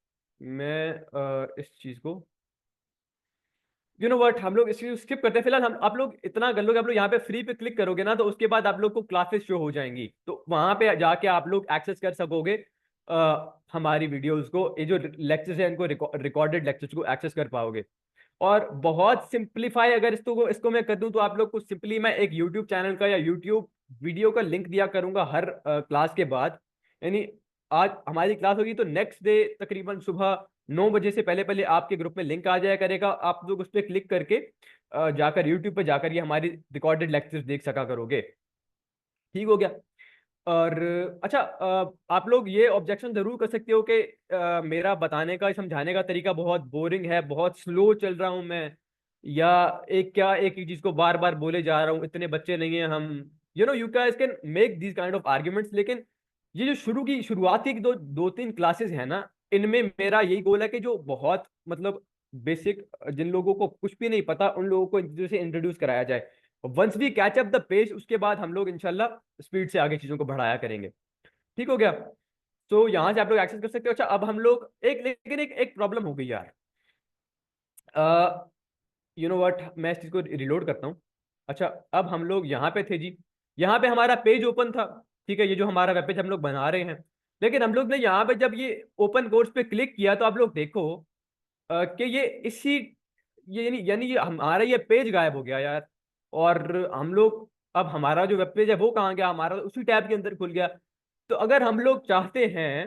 मैं इस चीज़ को, यू नो व्हाट, हम लोग इस चीज़ स्किप करते हैं फिलहाल। हम आप लोग इतना कर लोगे, आप लोग यहाँ पे फ्री पे क्लिक करोगे ना, तो उसके बाद आप लोग को क्लासेस शो हो जाएंगी, तो वहां पे जाके आप लोग एक्सेस कर सकोगे हमारी वीडियोस को। ये जो लेक्चर्स है इनको, रिकॉर्डेड लेक्चर्स को एक्सेस कर पाओगे। और बहुत सिंप्लीफाई अगर इसको मैं कर दूं, तो आप लोग को सिंपली मैं एक यूट्यूब चैनल का या यूट्यूब वीडियो का लिंक दिया करूंगा हर क्लास के बाद। यानी आज हमारी क्लास होगी तो नेक्स्ट डे तकरीबन सुबह 9 बजे से पहले पहले आपके ग्रुप में लिंक आ जाया करेगा, आप लोग उस पर क्लिक करके जाकर यूट्यूब पे जाकर ये हमारी रिकॉर्डेड लेक्चर्स देख सका करोगे। ठीक हो गया। और अच्छा, आप लोग ये ऑब्जेक्शन जरूर कर सकते हो कि मेरा बताने का समझाने का तरीका बहुत बोरिंग है, बहुत स्लो चल रहा हूं मैं, या एक ही चीज को बार बार बोले जा रहा हूँ, इतने बच्चे नहीं है हम। You guys can make these kind of arguments, लेकिन ये जो शुरुआती दो दो तीन क्लासेस है ना, इनमें मेरा यही गोल है कि जो बहुत मतलब बेसिक, जिन लोगों को कुछ भी नहीं पता उन लोगों को जैसे इंट्रोड्यूस कराया जाए। Once we catch up the pace, उसके बाद हम लोग इंशाल्लाह स्पीड से आगे चीजों को बढ़ाया करेंगे। ठीक हो गया। तो यहाँ से आप लोग एक्सेस कर सकते हो। अच्छा, अब हम लोग लेकिन एक प्रॉब्लम हो गई यार। यू नो व्हाट, मैं इस चीज को रिलोड करता हूँ। अच्छा, अब हम लोग यहाँ पे थे जी, यहाँ पे हमारा पेज ओपन था। ठीक है, ये जो हमारा वेब पेज हम लोग बना रहे हैं, लेकिन हम लोग ने यहाँ पे जब ये ओपन कोर्स पे क्लिक किया, तो आप लोग देखो कि यानी ये हमारा ये पेज गायब हो गया यार। और हम लोग, अब हमारा जो वेब पेज है वो कहाँ गया, हमारा उसी टैब के अंदर खुल गया। तो अगर हम लोग चाहते हैं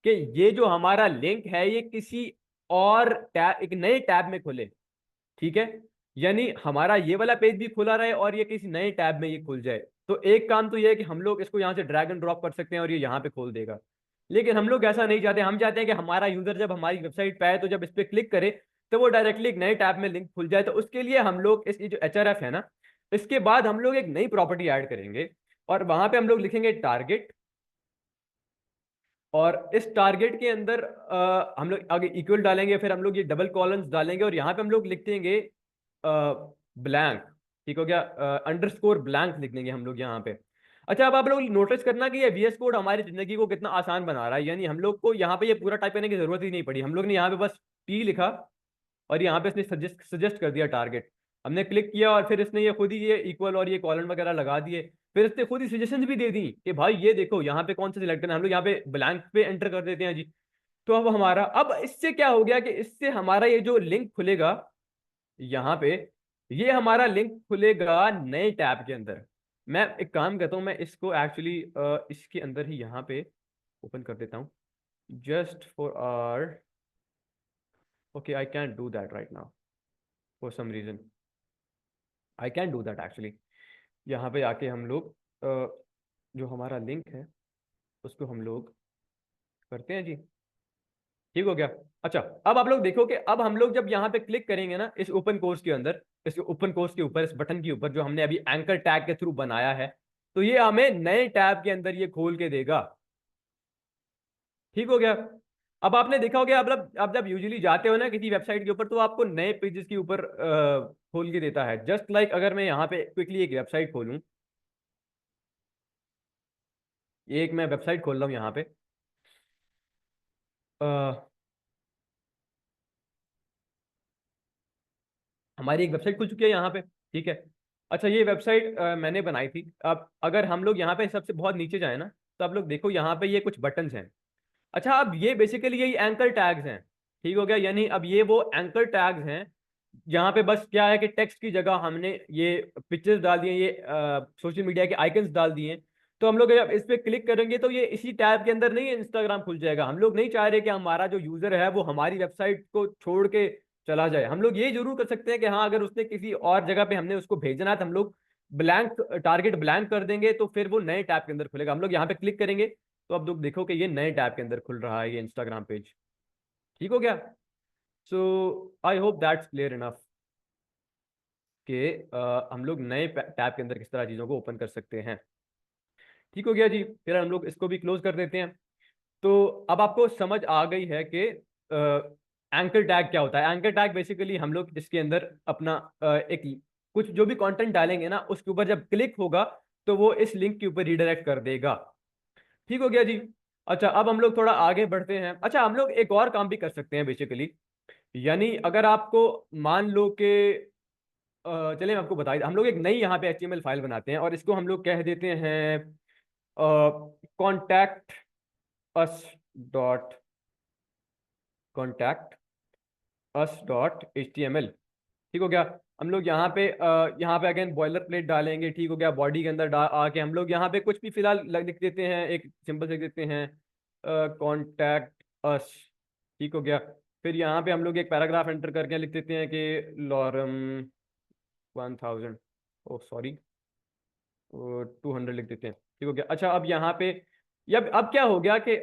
कि ये जो हमारा लिंक है ये किसी और टैब, एक नए टैब में खुले, ठीक है, यानी हमारा ये वाला पेज भी खुला रहे और ये किसी नए टैब में ये खुल जाए, तो एक काम तो ये है कि हम लोग इसको यहाँ से ड्रैग एंड ड्रॉप कर सकते हैं और ये यहाँ पे खोल देगा। लेकिन हम लोग ऐसा नहीं चाहते, हम चाहते हैं कि हमारा यूजर जब हमारी वेबसाइट पे आए तो जब इस पे क्लिक करे तो वो डायरेक्टली एक नए टैब में लिंक खुल जाए। तो उसके लिए हम लोग इस ये जो एच है ना, इसके बाद हम लोग एक नई प्रॉपर्टी ऐड करेंगे और वहां पे हम लोग लिखेंगे टारगेट। और इस टारगेट के अंदर हम लोग आगे इक्वल डालेंगे, फिर हम लोग ये डबल कॉलम्स डालेंगे और यहाँ पे हम लोग लिख देंगे ब्लैंक। ठीक हो गया, अंडरस्कोर ब्लैंक लिख देंगे हम लोग यहाँ पे। अच्छा, अब आप लोग नोटिस करना कि ये वीएस कोड हमारी जिंदगी को कितना आसान बना रहा है। यानी हम लोग को यहाँ पे ये पूरा टाइप करने की जरूरत ही नहीं पड़ी, हम लोग ने यहाँ पे बस टी लिखा और यहाँ पे इसने सजेस्ट कर दिया टारगेट। हमने क्लिक किया और फिर इसने ये खुद ही ये इक्वल और ये कॉलन वगैरह लगा दिए। फिर इसने खुद ही सजेशन भी दे दी कि भाई ये देखो यहाँ पे कौन सा सिलेक्ट करना है, हम लोग यहाँ पे ब्लैंक पे एंटर कर देते हैं जी। तो अब हमारा, अब इससे क्या हो गया कि इससे हमारा ये जो लिंक खुलेगा यहाँ पे, ये हमारा लिंक खुलेगा नए टैब के अंदर। मैं एक काम करता हूँ, मैं इसको एक्चुअली इसके अंदर ही यहाँ पे ओपन कर देता हूँ, just for R, okay I can do that right now for some reason, I can do that actually. यहाँ पे आके हम लोग जो हमारा लिंक है उसको हम लोग करते हैं जी। ठीक हो गया। अच्छा, अब आप लोग देखो कि अब हम लोग जब यहाँ पे क्लिक करेंगे ना इस ओपन कोर्स के अंदर, इस ओपन कोर्स के ऊपर, इस बटन के ऊपर जो हमने अभी एंकर टैग के थ्रू बनाया है, तो ये हमें नए टैब के अंदर ये खोल के देगा। ठीक हो गया। अब आपने देखा होगा, अब आप जब यूजुअली जाते हो ना किसी वेबसाइट के ऊपर, तो आपको नए पेजेस के ऊपर खोल के देता है। जस्ट लाइक अगर मैं यहाँ पे क्विकली एक वेबसाइट खोलूँ, ये एक मैं वेबसाइट खोल रहा हूँ यहाँ पे, हमारी एक वेबसाइट खुल चुकी है यहाँ पे। ठीक है। अच्छा, ये वेबसाइट मैंने बनाई थी। अब अगर हम लोग यहाँ पे सबसे बहुत नीचे जाए ना, तो आप लोग देखो यहाँ पे ये कुछ बटन्स हैं। अच्छा, अब ये बेसिकली यही एंकर टैग्स हैं। ठीक हो गया, यानी अब ये वो एंकर टैग्स हैं जहाँ पे बस क्या है कि टेक्स्ट की जगह हमने ये पिक्चर्स डाल दिए, ये सोशल मीडिया के आइकन्स डाल दिए। तो हम लोग जब इस पे क्लिक करेंगे तो ये इसी टैब के अंदर नहीं इंस्टाग्राम खुल जाएगा। हम लोग नहीं चाह रहे कि हमारा जो यूजर है वो हमारी वेबसाइट को छोड़ के चला जाए। हम लोग ये जरूर कर सकते हैं कि हाँ, अगर उसने किसी और जगह पे हमने उसको भेजना है तो हम लोग ब्लैंक टारगेट ब्लैंक कर देंगे, तो फिर वो नए टैब के अंदर खुलेगा। हम लोग यहाँ पे क्लिक करेंगे तो अब लोग देखो कि ये नए टैब के अंदर खुल रहा है ये इंस्टाग्राम पेज। ठीक हो गया। So I hope that's clear enough कि हम लोग नए टैब के अंदर किस तरह चीज़ों को ओपन कर सकते हैं। ठीक हो गया जी, फिर हम लोग इसको भी क्लोज कर देते हैं। तो अब आपको समझ आ गई है कि एंकर टैग क्या होता है? एंकर टैग बेसिकली हम लोग इसके अंदर अपना एक कुछ जो भी कंटेंट डालेंगे ना, उसके ऊपर जब क्लिक होगा तो वो इस लिंक के ऊपर रिडायरेक्ट कर देगा। ठीक हो गया जी। अच्छा, अब हम लोग थोड़ा आगे बढ़ते हैं। अच्छा, हम लोग एक और काम भी कर सकते हैं बेसिकली, यानी अगर आपको मान लो कि चलिए मैं आपको बता हम लोग एक नई यहाँ पे HTML फाइल बनाते हैं और इसको हम लोग कह देते हैं contact us dot contact us dot HTML। ठीक हो गया। हम लोग यहाँ पे अगेन बॉयलर प्लेट डालेंगे। ठीक हो गया। बॉडी के अंदर आके हम लोग यहाँ पे कुछ भी फिलहाल लिख देते हैं, एक सिंपल से लिख देते हैं कॉन्टैक्ट अस। ठीक हो गया। फिर यहाँ पे हम लोग एक पैराग्राफ एंटर करके लिख देते हैं कि लॉरम 1000, ओ सॉरी 200 लिख देते हैं। ठीक हो गया। अच्छा, अब यहाँ पे अब क्या हो गया कि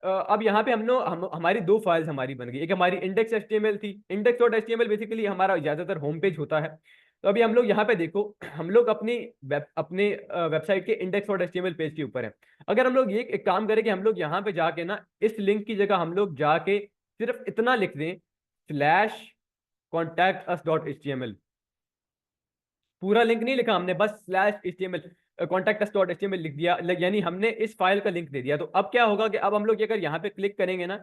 अब यहाँ पे हमारी दो फाइल्स हमारी बन गई। एक हमारी इंडेक्स HTML थी। इंडेक्स डॉट HTML बेसिकली हमारा ज्यादातर होम पेज होता है। तो अभी हम लोग यहाँ पे देखो, हम लोग अपने वेबसाइट के इंडेक्स डॉट HTML पेज के ऊपर है। अगर हम लोग ये एक काम करें कि हम लोग यहाँ पे जाके ना इस लिंक की जगह हम लोग जाके सिर्फ इतना लिख दें, slash contact us dot HTML। पूरा लिंक नहीं लिखा हमने, बस slash HTML contact us dot HTML लिख दिया, यानी हमने इस फाइल का लिंक दे दिया। तो अब क्या होगा कि अब हम लोग अगर यहाँ पे क्लिक करेंगे ना,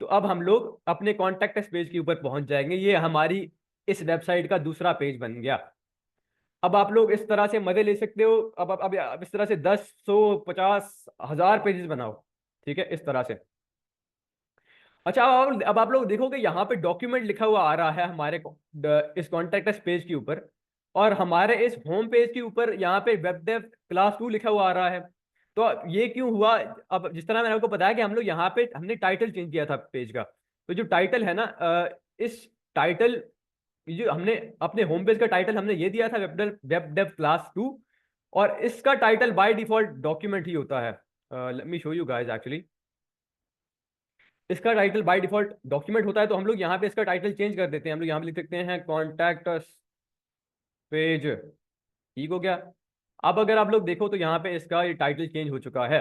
तो अब हम लोग अपने कॉन्टैक्ट अस पेज के ऊपर पहुंच जाएंगे। ये हमारी इस वेबसाइट का दूसरा पेज बन गया। अब आप लोग इस तरह से मजे ले सकते हो। अब इस तरह से 10, 100, 50, 1000 पेजेस बनाओ। ठीक है, इस तरह से। अच्छा, अब आप लोग देखोगे यहाँ पे डॉक्यूमेंट लिखा हुआ आ रहा है हमारे इस कॉन्टैक्ट अस पेज के ऊपर, और हमारे इस होम पेज के ऊपर यहाँ पे वेब डेव क्लास 2 लिखा हुआ आ रहा है। तो ये क्यों हुआ? अब जिस तरह मैंने आपको बताया कि हम लोग यहाँ पे हमने टाइटल चेंज किया था पेज का। तो जो टाइटल है ना, इस टाइटल, जो हमने अपने होम पेज का टाइटल हमने ये दिया था, वेब डेव क्लास 2। और इसका टाइटल बाय डिफॉल्ट डॉक्यूमेंट ही होता है। Let me show you guys actually. इसका टाइटल बाय डिफॉल्ट डॉक्यूमेंट होता है। तो हम लोग यहाँ पे इसका टाइटल चेंज कर देते हैं। हम लोग यहाँ पे लिख सकते हैं कॉन्टैक्ट अस पेज। ठीक हो गया। अब अगर आप लोग देखो तो यहाँ पे इसका ये टाइटल चेंज हो चुका है।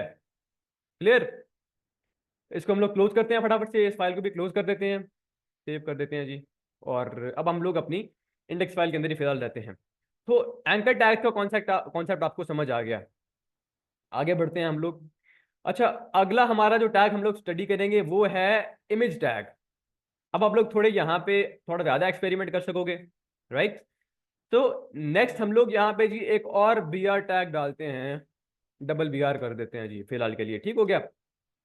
क्लियर? इसको हम लोग क्लोज करते हैं फटाफट से, इस फाइल को भी क्लोज कर देते हैं, सेव कर देते हैं जी। और अब हम लोग अपनी इंडेक्स फाइल के अंदर ही फिलहाल रहते हैं। तो एंकर टैग का कॉन्सेप्ट आपको समझ आ गया। आगे बढ़ते हैं हम लोग। अच्छा, अगला हमारा जो टैग हम लोग स्टडी करेंगे वो है इमेज टैग। अब आप लोग थोड़े यहाँ पे थोड़ा ज्यादा एक्सपेरिमेंट कर सकोगे, राइट? तो नेक्स्ट हम लोग यहाँ पे जी एक और BR टैग डालते हैं, डबल BR कर देते हैं जी फिलहाल के लिए। ठीक हो गया।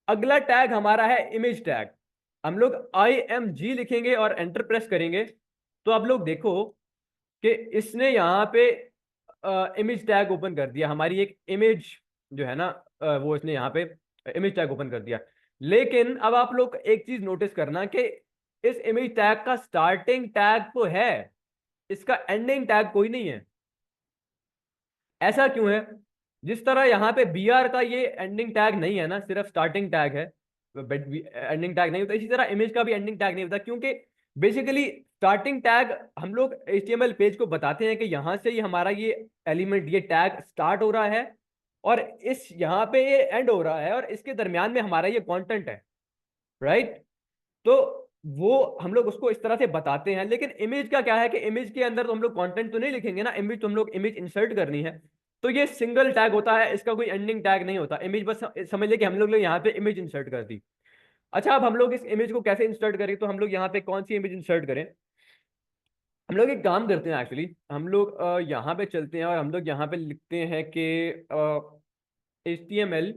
अगला टैग हमारा है इमेज टैग। हम लोग IMG लिखेंगे और एंटर प्रेस करेंगे। तो आप लोग देखो कि इसने यहाँ पे इमेज टैग ओपन कर दिया। हमारी एक इमेज जो है ना, वो इसने यहाँ पे इमेज टैग ओपन कर दिया। लेकिन अब आप लोग एक चीज नोटिस करना कि इस इमेज टैग का स्टार्टिंग टैग तो है, इसका एंडिंग टैग कोई नहीं है। ऐसा क्यों है? जिस तरह यहाँ पे BR का ये एंडिंग टैग नहीं है ना, सिर्फ स्टार्टिंग टैग है, एंडिंग टैग नहीं होता, इसी तरह इमेज का भी एंडिंग टैग नहीं होता। क्योंकि बेसिकली स्टार्टिंग टैग हम लोग HTML पेज को बताते हैं कि यहाँ से ही हमारा ये एलिमेंट, ये टैग स्टार्ट हो रहा है, और इस यहाँ पे ये एंड हो रहा है, और इसके दरमियान में हमारा ये कंटेंट है, राइट? तो वो हम लोग उसको इस तरह से बताते हैं। लेकिन इमेज का क्या है कि इमेज के अंदर तो हम लोग कंटेंट तो नहीं लिखेंगे ना, इमेज तो हम लोग इमेज इंसर्ट करनी है। तो ये सिंगल टैग होता है, इसका कोई एंडिंग टैग नहीं होता। इमेज बस समझ ले कि हम लोग यहाँ पे इमेज इंसर्ट कर दी। अच्छा, अब हम लोग इस इमेज को कैसे इंसर्ट करें? तो हम लोग यहाँ पे कौन सी इमेज इंसर्ट करें? हम लोग एक काम करते हैं एक्चुअली, हम लोग यहाँ पे चलते हैं और हम लोग यहाँ पे लिखते हैं कि HTML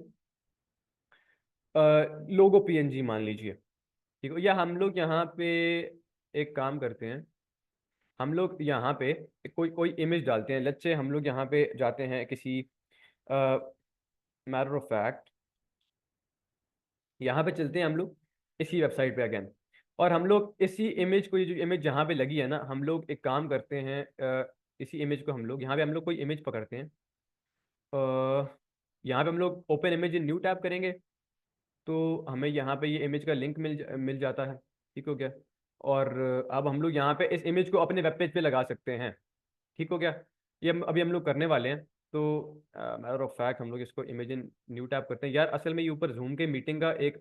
लोगो PNG मान लीजिए। ठीक है, या हम लोग यहाँ पे एक काम करते हैं, हम लोग यहाँ पे कोई कोई इमेज डालते हैं। लेट्स से हम लोग यहाँ पे जाते हैं किसी मैटर ऑफ फैक्ट, यहाँ पे चलते हैं हम लोग इसी वेबसाइट पे अगेन, और हम लोग इसी इमेज को, ये जो इमेज जहाँ पे लगी है ना, हम लोग एक काम करते हैं, इसी इमेज को हम लोग यहाँ पे हम लोग कोई इमेज पकड़ते हैं। यहाँ पे हम लोग open image in new tab करेंगे, तो हमें यहाँ पे ये इमेज का लिंक मिल जाता है। ठीक हो गया। और अब हम लोग यहाँ पे इस इमेज को अपने वेब पेज पे लगा सकते हैं। ठीक हो गया। ये अभी हम लोग करने वाले हैं। तो मैटर ऑफ फैक्ट हम लोग इसको इमेज इन न्यू टैब करते हैं। यार असल में ये ऊपर जूम के मीटिंग का एक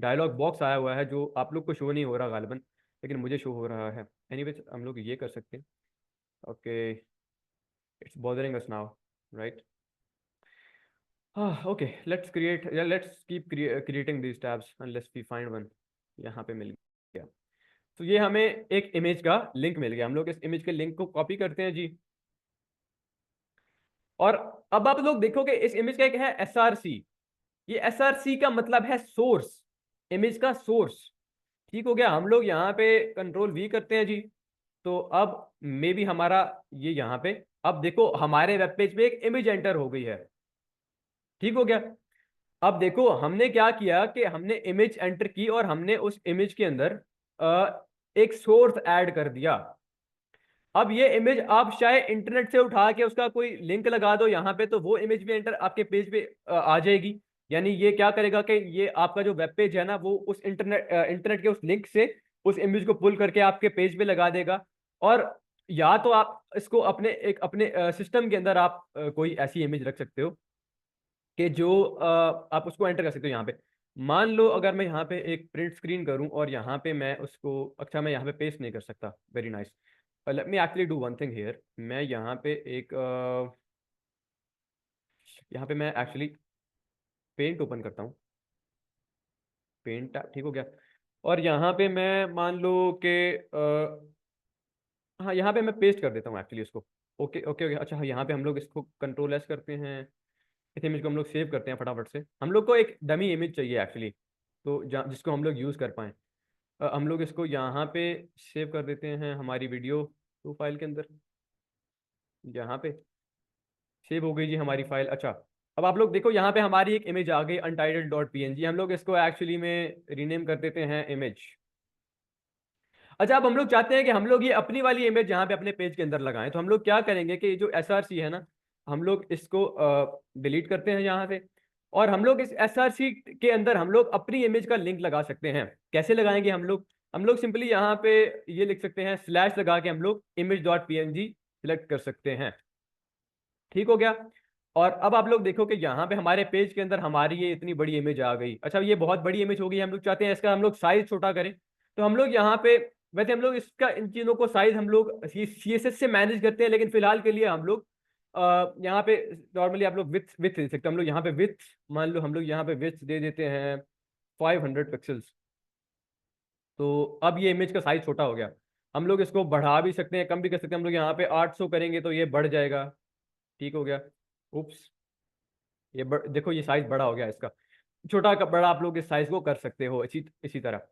डायलॉग बॉक्स आया हुआ है जो आप लोग को शो नहीं हो रहा गालिबन, लेकिन मुझे शो हो रहा है। एनीवेज हम लोग ये कर सकते हैं। Okay, it's bothering us now, right? Okay, let's create, या let's keep creating these tabs unless we find one. यहाँ पे मिल गया। तो ये हमें एक इमेज का लिंक मिल गया, हम लोग इस इमेज के लिंक को कॉपी करते हैं जी। और अब आप लोग देखोगे इस इमेज का एक है एसआरसी। ये एसआरसी का मतलब है सोर्स, इमेज का सोर्स। ठीक हो गया, हम लोग यहाँ पे कंट्रोल वी करते हैं जी। तो अब मे बी हमारा ये यहाँ पे, अब देखो हमारे वेब पेज पे एक इमेज एंटर हो गई है। ठीक हो गया। अब देखो हमने क्या किया कि हमने इमेज एंटर की और हमने उस इमेज के अंदर एक सोर्स ऐड कर दिया। अब ये इमेज आप शायद इंटरनेट से उठा के उसका कोई लिंक लगा दो यहाँ पे, तो वो इमेज भी एंटर आपके पेज पे आ जाएगी। यानी ये क्या करेगा कि ये आपका जो वेब पेज है ना, वो उस इंटरनेट के उस लिंक से उस इमेज को पुल करके आपके पेज पे लगा देगा। और या तो आप इसको अपने सिस्टम के अंदर आप कोई ऐसी इमेज रख सकते हो कि जो आप उसको एंटर कर सकते हो यहाँ पे। मान लो अगर मैं यहाँ पे एक प्रिंट स्क्रीन करूँ और यहाँ पे मैं उसको, अच्छा मैं यहाँ पे पेस्ट नहीं कर सकता, very nice. Late me actually do one thing here. मैं यहाँ पे एक यहाँ पे मैं एक्चुअली पेंट ओपन करता हूँ। पेंट ठीक हो गया। और यहाँ पे मैं मान लो कि हाँ यहाँ पे मैं पेस्ट कर देता हूँ एक्चुअली इसको। ओके ओके ओके, अच्छा हाँ, यहाँ पे हम लोग इसको कंट्रोल एस करते हैं। इस इमेज को हम लोग सेव करते हैं फटाफट से। हम लोग को एक डमी इमेज चाहिए एक्चुअली, तो जिसको हम लोग यूज़ कर पाएँ। हम लोग इसको यहाँ पे सेव कर देते हैं हमारी वीडियो टू फाइल के अंदर। यहाँ पे सेव हो गई जी हमारी फाइल। अच्छा, अब आप लोग देखो यहाँ पे हमारी एक इमेज आ गई untitled.png। हम लोग इसको एक्चुअली में रीनेम कर देते हैं इमेज। अच्छा, अब हम लोग चाहते हैं कि हम लोग ये अपनी वाली इमेज यहाँ पे अपने पेज के अंदर लगाएं, तो हम लोग क्या करेंगे कि जो एसआरसी है ना, हम लोग इसको डिलीट करते हैं यहाँ से। और हम लोग इस एसआरसी के अंदर हम लोग अपनी इमेज का लिंक लगा सकते हैं। कैसे लगाएंगे हम लोग सिंपली यहाँ पे ये लिख सकते हैं, स्लैश लगा के हम लोग image.png सिलेक्ट कर सकते हैं। ठीक हो गया। और अब आप लोग देखो कि यहाँ पे हमारे पेज के अंदर हमारी ये इतनी बड़ी इमेज आ गई। अच्छा, ये बहुत बड़ी इमेज हो गई, हम लोग चाहते हैं इसका हम लोग साइज छोटा करें। तो हम लोग यहाँ पे, वैसे हम लोग इसका इन चीज़ों को साइज हम लोग CSS से मैनेज करते हैं, लेकिन फिलहाल के लिए हम लोग यहाँ पे नॉर्मली आप लोग विथ विथ दे सकते हैं। हम लोग यहाँ पे विथ, मान लो हम लोग यहाँ पे विथ दे देते हैं 500 पिक्सल्स। तो अब ये इमेज का साइज छोटा हो गया। हम लोग इसको बढ़ा भी सकते हैं, कम भी कर सकते हैं। हम लोग यहाँ पे 800 करेंगे तो ये बढ़ जाएगा। ठीक हो गया। उप्स, देखो ये साइज बड़ा हो गया इसका। छोटा का बड़ा आप लोग इस साइज को कर सकते हो इसी इसी तरह।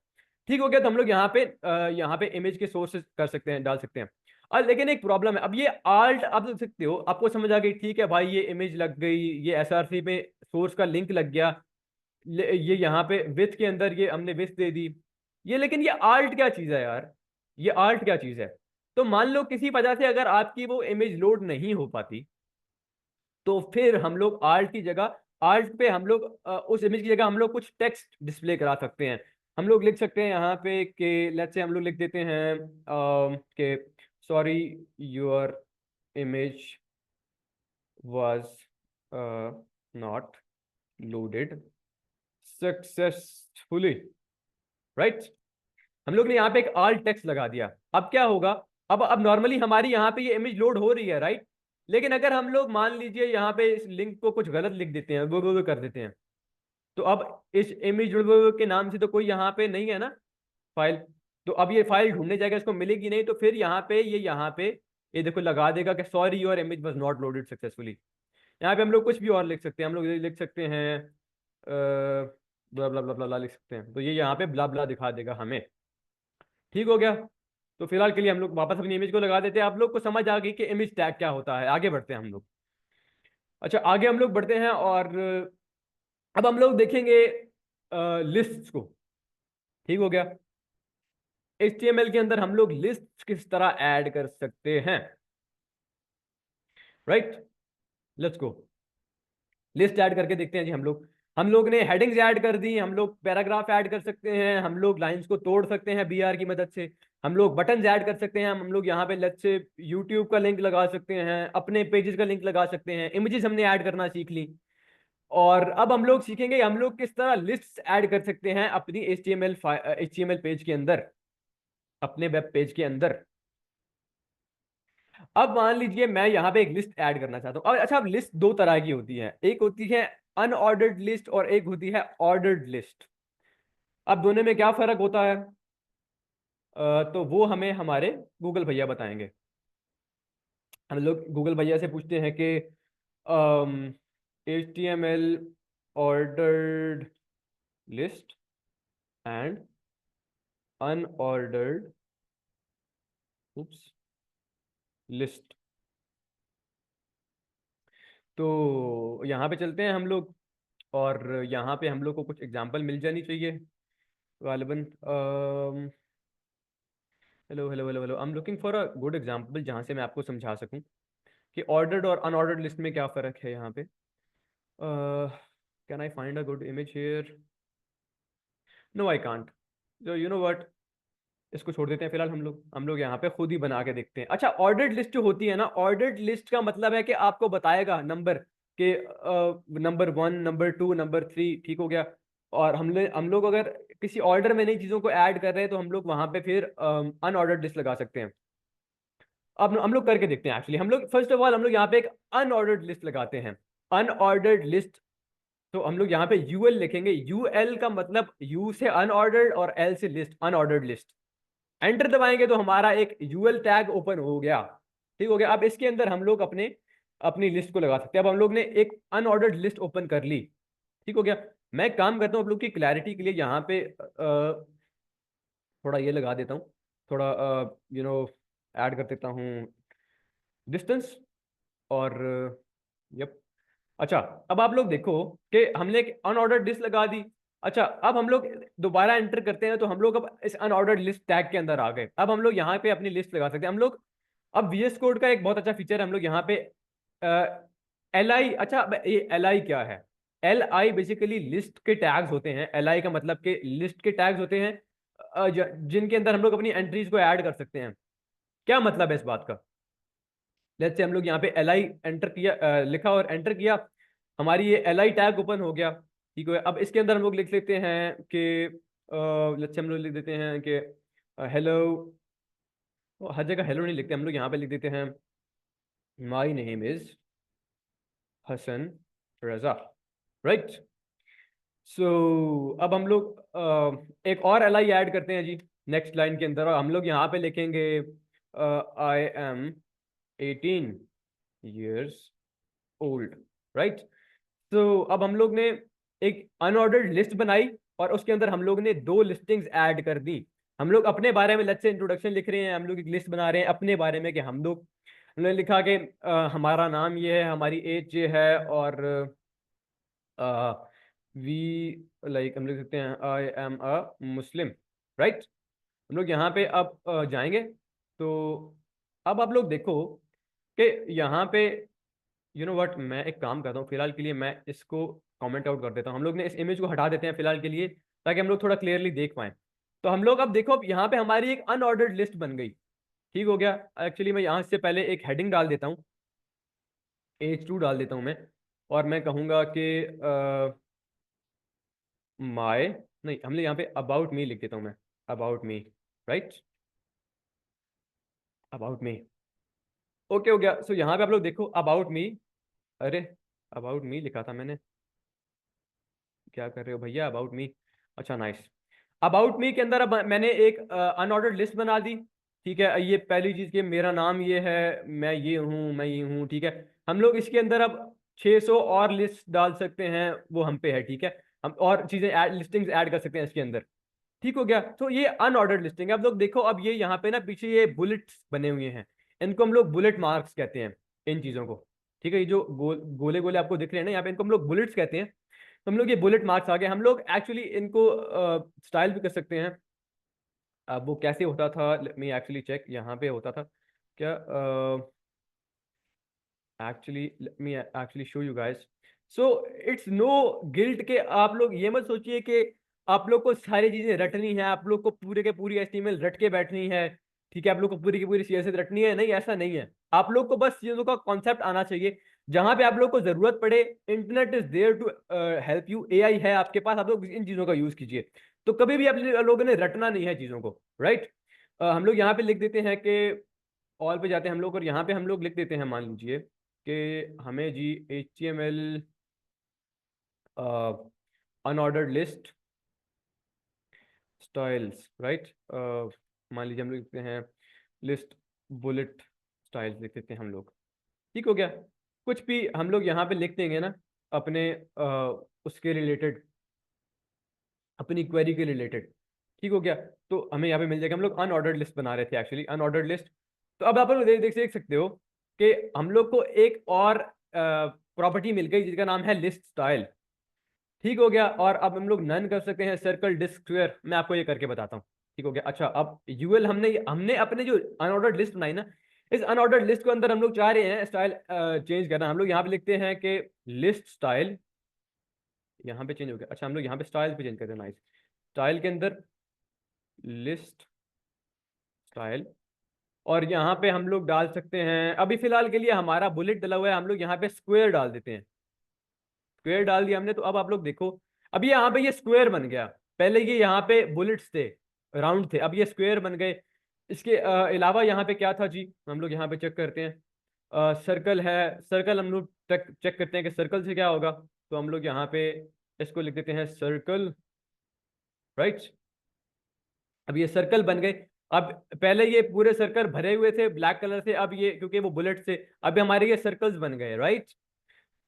ठीक हो गया। तो हम लोग यहाँ पे इमेज के सोर्सेज कर सकते हैं, डाल सकते हैं। और लेकिन एक प्रॉब्लम है, अब ये आल्ट आप देख सकते हो, आपको समझ आ गई, ठीक है भाई, ये इमेज लग गई, ये एसआरसी में सोर्स का लिंक लग गया। ये यहाँ पे विथ के अंदर ये हमने विथ दे दी। ये लेकिन ये आल्ट क्या चीज़ है यार, ये आल्ट क्या चीज़ है? तो मान लो किसी वजह से अगर आपकी वो इमेज लोड नहीं हो पाती, तो फिर हम लोग आल्ट की जगह, आल्ट पे हम लोग उस इमेज की जगह हम लोग कुछ टेक्स्ट डिस्प्ले करा सकते हैं। हम लोग लिख सकते हैं यहाँ पे कि लेट्स से हम लोग लिख देते हैं कि sorry your image was not loaded successfully, right? हम लोग ने यहाँ पे एक आल्ट टेक्स्ट लगा दिया। अब क्या होगा, अब नॉर्मली हमारी यहाँ पे ये इमेज लोड हो रही है, राइट? लेकिन अगर हम लोग मान लीजिए यहाँ पे इस लिंक को कुछ गलत लिख देते हैं, वो कर देते हैं, तो अब इस इमेज के नाम से तो कोई यहाँ पे नहीं है ना फाइल। तो अब ये फाइल ढूंढने जाएगा, इसको मिलेगी नहीं। तो फिर यहाँ पे ये देखो लगा देगा कि sorry your image was not loaded successfully. यहाँ पे हम लोग कुछ भी और लिख सकते हैं। हम लोग ये लिख सकते हैं ब्ला ब्ला ब्ला ब्ला लिख सकते हैं, तो ये यहाँ पे ब्ला ब्ला दिखा देगा हमें। ठीक हो गया। तो फिलहाल के लिए हम लोग वापस अपनी इमेज को लगा देते हैं। आप लोग को समझ आ गई कि इमेज टैग क्या होता है। आगे बढ़ते हैं हम लोग। अच्छा, आगे हम लोग बढ़ते हैं और अब हम लोग देखेंगे लिस्ट को। ठीक हो गया। HTML के अंदर हम लोग लिस्ट किस तरह ऐड कर सकते हैं, right? Let's go. List add करके देखते हैं जी। हम लोग ने हेडिंग्स ऐड कर दी, हम लोग पैराग्राफ ऐड कर सकते हैं, हम लोग लाइंस को तोड़ सकते हैं BR की मदद से, हम लोग बटन्स ऐड कर सकते हैं, हम लोग यहाँ पे लेट्स से यूट्यूब का लिंक लगा सकते हैं, अपने पेजेस का लिंक लगा सकते हैं, इमेजेस हमने ऐड करना सीख ली। और अब हम लोग सीखेंगे हम लोग किस तरह लिस्ट ऐड कर सकते हैं अपनी HTML पेज के अंदर, अपने वेब पेज के अंदर। अब मान लीजिए मैं यहाँ पे एक लिस्ट ऐड करना चाहता हूँ। अब अच्छा, अब लिस्ट दो तरह की होती है, एक होती है अनऑर्डर्ड लिस्ट और एक होती है ऑर्डर्ड लिस्ट। अब दोनों में क्या फर्क होता है? तो वो हमें हमारे गूगल भैया बताएंगे। हम लोग गूगल भैया से पूछते हैं कि HTML ordered list and unordered list. तो यहाँ पे चलते हैं हम लोग, और यहाँ पे हम लोग को कुछ एग्जांपल मिल जानी चाहिए गालिबन। Hello hello hello hello, I am looking for a good example जहाँ से मैं आपको समझा सकूँ कि ऑर्डर्ड और अनऑर्डर्ड लिस्ट में क्या फ़र्क है यहाँ पे। Can I find a good image here? No I can't. जो यू नो व्हाट, इसको छोड़ देते हैं फिलहाल। हम लोग यहाँ पे खुद ही बना के देखते हैं। अच्छा, ऑर्डर्ड लिस्ट जो होती है ना, ऑर्डर्ड लिस्ट का मतलब है कि आपको बताएगा नंबर के, नंबर 1, नंबर 2, नंबर 3, ठीक हो गया। और हम लोग अगर किसी ऑर्डर में नई चीज़ों को ऐड कर रहे हैं तो हम लोग वहाँ पे फिर अनऑर्डर्ड लिस्ट लगा सकते हैं। अब हम लोग करके देखते हैं। एक्चुअली हम लोग फर्स्ट ऑफ ऑल हम लोग यहाँ पे एक अनऑर्डर्ड लिस्ट लगाते हैं। अनऑर्डर्ड लिस्ट, तो हम लोग यहाँ पे यूएल लिखेंगे। यूएल का मतलब यू से अनऑर्डर्ड और एल से लिस्ट, अनऑर्डर्ड लिस्ट। एंटर दबाएंगे तो हमारा एक यूएल टैग ओपन हो गया, ठीक हो गया। अब इसके अंदर हम लोग अपनी लिस्ट को लगा सकते हैं। अब हम लोग ने एक अनऑर्डर्ड लिस्ट ओपन कर ली, ठीक हो गया। मैं एक काम करता हूँ आप लोग की क्लैरिटी के लिए यहाँ पे थोड़ा ये लगा देता हूँ, थोड़ा ऐड कर देता हूँ डिस्टेंस, और यप। अच्छा, अब आप लोग देखो कि हमने एक अनऑर्डर्ड लिस्ट लगा दी। अच्छा, अब हम लोग दोबारा एंटर करते हैं तो हम लोग अब इस अनऑर्डर्ड लिस्ट टैग के अंदर आ गए। अब हम लोग यहाँ पे अपनी लिस्ट लगा सकते हैं हम लोग। अब VS कोड का एक बहुत अच्छा फीचर है, हम लोग यहाँ पे LI। अच्छा, अब ये LI क्या है? LI बेसिकली लिस्ट के टैग्स होते हैं। LI का मतलब कि लिस्ट के टैग्स होते हैं जिनके अंदर हम लोग अपनी एंट्रीज को ऐड कर सकते हैं। क्या मतलब है इस बात का? लेट्स से हम लोग यहाँ पे LI एंटर किया, लिखा और एंटर किया, हमारी ये LI टैग ओपन हो गया, ठीक है। अब इसके अंदर हम लोग लिख लेते हैं कि लेट्स से हम लोग लिख देते हैं कि हेलो। हर जगह हेलो नहीं लिखते हम लोग, यहाँ पे लिख देते हैं my name is Hasan Raza, right. So अब हम लोग एक और LI ऐड करते हैं जी नेक्स्ट लाइन के अंदर, और हम लोग यहाँ पे लिखेंगे I am 18 years old, right. तो अब हम लोग ने एक अनऑर्डर्ड लिस्ट बनाई और उसके अंदर हम लोग ने दो लिस्टिंग्स ऐड कर दी। हम लोग अपने बारे में लेट्स से इंट्रोडक्शन लिख रहे हैं, हम लोग एक लिस्ट बना रहे हैं अपने बारे में कि हमने लिखा कि हमारा नाम ये है, हमारी एज ये है, और वी लाइक हम लिख सकते हैं I am a Muslim, right. हम लोग यहाँ पे अब जाएंगे। तो अब आप लोग देखो कि यहाँ पे यू नो व्हाट, मैं एक काम करता हूँ फिलहाल के लिए, मैं इसको कमेंट आउट कर देता हूँ। हम लोग ने इस इमेज को हटा देते हैं फिलहाल के लिए, ताकि हम लोग थोड़ा क्लियरली देख पाएं। तो हम लोग अब देखो, अब यहाँ पे हमारी एक अनऑर्डर्ड लिस्ट बन गई, ठीक हो गया। एक्चुअली मैं यहाँ से पहले एक हेडिंग डाल देता हूँ, H2 डाल देता हूँ मैं, और मैं कहूँगा कि माय, नहीं, हमने यहाँ पे अबाउट मी लिख देता हूँ मैं, about me, right, about me. Okay हो गया। सो यहाँ पे आप लोग देखो अबाउट मी, अरे अबाउट मी लिखा था मैंने, क्या कर रहे हो भैया, अबाउट मी। अच्छा, नाइस। अबाउट मी के अंदर अब मैंने एक अनऑर्डर्ड लिस्ट बना दी, ठीक है। ये पहली चीज कि मेरा नाम ये है, मैं ये हूँ, ठीक है। हम लोग इसके अंदर अब 600 और लिस्ट डाल सकते हैं, वो हम पे है, ठीक है। हम और चीजें लिस्टिंग्स ऐड कर सकते हैं इसके अंदर, ठीक हो गया। तो ये अनऑर्डर्ड लिस्टिंग है। अब लोग देखो, अब ये यहाँ पे ना पीछे ये बुलेट्स बने हुए हैं, इनको हम लोग बुलेट मार्क्स कहते हैं, इन चीजों को, ठीक है। ये जो गोले गोले आपको दिख रहे हैं ना यहाँ पे, इनको हम लोग बुलेट्स कहते हैं। तो हम लोग ये बुलेट मार्क्स आ गए, हम लोग एक्चुअली इनको स्टाइल भी कर सकते हैं। अब वो कैसे होता था, लेट मी एक्चुअली चेक, यहाँ पे होता था क्या? Actually let me actually show you guys. So it's no guilt के आप लोग ये मत सोचिए कि आप लोग को सारी चीजें रटनी है, आप लोग को पूरे के पूरी HTML रट के बैठनी है, ठीक है। आप लोग को पूरी की पूरी CSS रटनी है, नहीं, ऐसा नहीं है। आप लोग को बस चीजों का कॉन्सेप्ट आना चाहिए। जहां पे आप लोग को जरूरत पड़े, internet is there to help you, AI है आपके पास, आप लोग इन चीजों का यूज कीजिए। तो कभी भी आप लोगों ने रटना नहीं है चीजों को, राइट। हम लोग यहाँ पे लिख देते हैं कि ऑल पे जाते हैं हम लोग, और यहाँ पे हम लोग लिख देते हैं, मान लीजिए कि हमें जी HTML unordered list styles, right. मान लीजिए हम लोग लिखते हैं लिस्ट बुलेट स्टाइल्स लिख देते हैं हम लोग। ठीक हो गया। कुछ भी हम लोग यहाँ पे लिख देंगे ना अपने उसके रिलेटेड, अपनी क्वेरी के रिलेटेड। ठीक हो गया। तो हमें यहाँ पे मिल जाएगा, हम लोग अनऑर्डर्ड लिस्ट बना रहे थे एक्चुअली, अनऑर्डर्ड लिस्ट। तो अब आप लोग देख सकते हो कि हम लोग को एक और प्रॉपर्टी मिल गई जिसका नाम है लिस्ट स्टाइल। ठीक हो गया। और अब हम लोग नन कर सकते हैं सर्कल डिस्क स्क्वायर, मैं आपको ये करके बताता हूँ। ठीक हो गया। अच्छा, अब यूएल हमने हमने अपने जो अनऑर्डर्ड लिस्ट बनाई ना, इस अनऑर्डर्ड लिस्ट के अंदर हम लोग चाह रहे हैं स्टाइल चेंज करना। हम लोग यहाँ पे लिखते हैं कि लिस्ट स्टाइल, यहाँ पे चेंज हो गया। अच्छा, हम लोग यहाँ पे स्टाइल पे चेंज करते हैं, नाइस। स्टाइल के अंदर लिस्ट स्टाइल, और यहाँ पे हम लोग डाल सकते हैं, अभी फिलहाल के लिए हमारा बुलेट डला हुआ है, हम लोग यहाँ पे स्क्वायर डाल देते हैं। स्क्वायर डाल दिया हमने, तो अब आप लोग देखो, अब ये यहाँ पे ये स्क्वायर बन गया। पहले ये यहाँ पे बुलेट्स थे, राउंड थे, अब ये स्क्वायर बन गए। इसके अलावा यहाँ पे क्या था जी, हम लोग यहाँ पे चेक करते हैं। सर्कल है, सर्कल हम लोग चेक करते हैं कि सर्कल से क्या होगा। तो हम लोग यहाँ पे इसको लिख देते हैं सर्कल, राइट। अब ये सर्कल बन गए। अब पहले ये पूरे सर्कल भरे हुए थे ब्लैक कलर से, अब ये क्योंकि वो बुलेट से, अब हमारे ये सर्कल्स बन गए, राइट।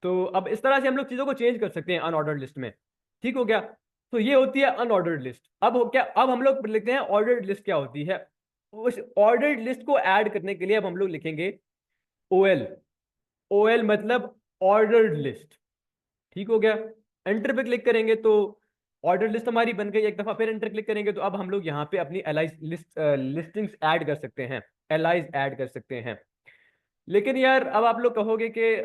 तो अब इस तरह से हम लोग चीजों को चेंज कर सकते हैं अनऑर्डर्ड लिस्ट में। ठीक हो गया। तो ये होती है अनऑर्डर्ड लिस्ट। अब क्या, अब हम लोग लिखते हैं ऑर्डर्ड लिस्ट क्या होती है। उस ऑर्डर्ड लिस्ट को ऐड करने के लिए अब हम लोग लिखेंगे ओएल। ओएल मतलब ऑर्डर्ड लिस्ट। ठीक हो गया। एंटर पे क्लिक करेंगे तो ऑर्डर लिस्ट हमारी बन गई। एक दफा फिर एंटर क्लिक करेंगे तो अब हम लोग यहाँ पे अपनी एलाइज लिस्ट लिस्टिंग्स ऐड कर सकते हैं, एलाइज ऐड कर सकते हैं। लेकिन यार अब आप लोग कहोगे कि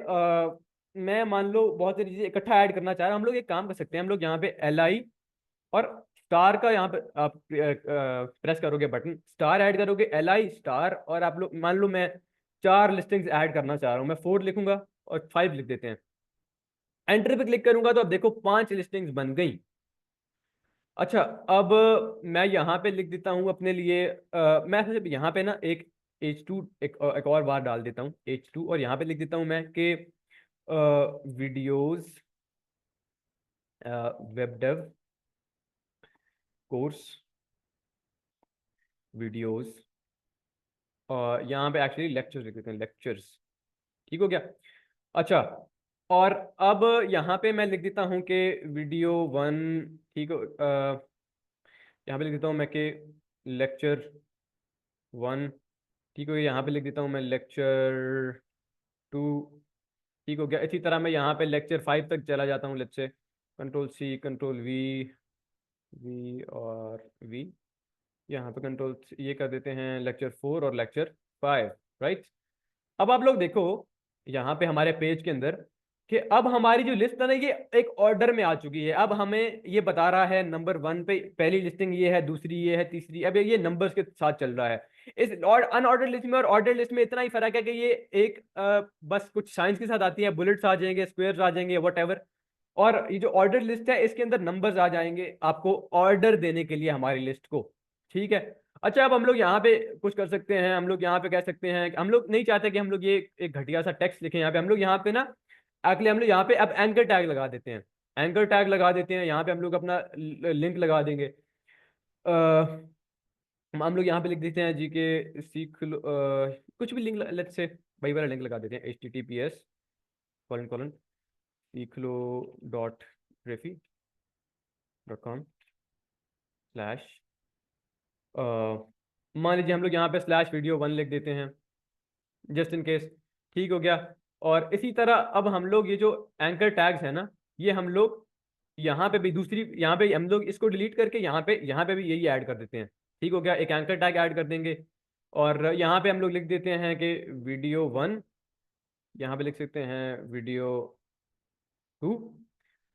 मैं मान लो बहुत सारी चीजें इकट्ठा ऐड करना चाह रहा हूं। हम लोग एक काम कर सकते हैं, हम लोग यहाँ पे LI और स्टार का यहाँ पे आप प्रेस करोगे बटन, स्टार ऐड करोगे, LI स्टार, और आप लोग मान लो मैं 4 लिस्टिंग्स ऐड करना चाह रहा हूँ, मैं 4 लिखूंगा और 5 लिख देते हैं। एंटर पे क्लिक करूंगा तो अब देखो 5 लिस्टिंग्स बन गई। अच्छा, अब मैं यहाँ पे लिख देता हूँ अपने लिए, मैं सिर्फ यहाँ पे ना एक H2 एक और बार डाल देता हूँ H2, और यहाँ पे लिख देता हूँ मैं कि videos web dev course videos, और यहाँ पे एक्चुअली लेक्चर्स लिख देते हैं, लेक्चर्स। ठीक हो गया। अच्छा, और अब यहाँ पे मैं लिख देता हूँ कि वीडियो 1, ठीक हो, यहाँ पे लिख देता हूँ मैं कि लेक्चर 1। ठीक हो गया। यहाँ पे लिख देता हूँ मैं लेक्चर 2। ठीक हो गया। इसी तरह मैं यहाँ पे लेक्चर 5 तक चला जाता हूँ, let's say control C control V और V। यहाँ पे कंट्रोल ये कर देते हैं लेक्चर 4 और लेक्चर 5, राइट। अब आप लोग देखो यहाँ पे हमारे पेज के अंदर कि अब हमारी जो लिस्ट है ना, ये एक ऑर्डर में आ चुकी है। अब हमें ये बता रहा है नंबर 1 पे पहली लिस्टिंग ये है, दूसरी ये है, तीसरी, अब ये नंबर्स के साथ चल रहा है। इस अनऑर्डर लिस्ट में और ऑर्डर लिस्ट में इतना ही फर्क है कि ये एक बस कुछ साइंस के साथ आती है, बुलेट्स आ जाएंगे, स्क्वायर्स आ जाएंगे, वट एवर। और ये जो ऑर्डर लिस्ट है इसके अंदर नंबर्स आ जाएंगे आपको ऑर्डर देने के लिए हमारी लिस्ट को। ठीक है। अच्छा, अब हम लोग यहाँ पे कुछ कर सकते हैं, हम लोग यहाँ पे कह सकते हैं कि हम लोग नहीं चाहते कि हम लोग ये एक घटिया सा टेक्स्ट लिखें यहाँ पे। हम लोग यहाँ पे ना एक्चुअली हम लोग यहाँ पे अब एंकर टैग लगा देते हैं, एंकर टैग लगा देते हैं। यहाँ पे हम लोग अपना लिंक लगा देंगे। हम लोग यहाँ पे लिख देते हैं जी के सीख लो, कुछ भी लिंक, लेट्स से वही वाला लिंक लगा देते हैं, https:// सीख लो .refi.com/ मान लीजिए हम लोग यहाँ पे /video1 लिख देते हैं, जस्ट इन केस। ठीक हो गया। और इसी तरह अब हम लोग ये जो एंकर टैग्स है ना, ये हम लोग यहाँ पे भी दूसरी, यहाँ पे हम लोग इसको डिलीट करके यहाँ पे भी यही ऐड कर देते हैं। ठीक हो गया। एक एंकर टैग ऐड कर देंगे, और यहाँ पे हम लोग लिख देते हैं कि वीडियो 1, यहाँ पे लिख सकते हैं वीडियो 2,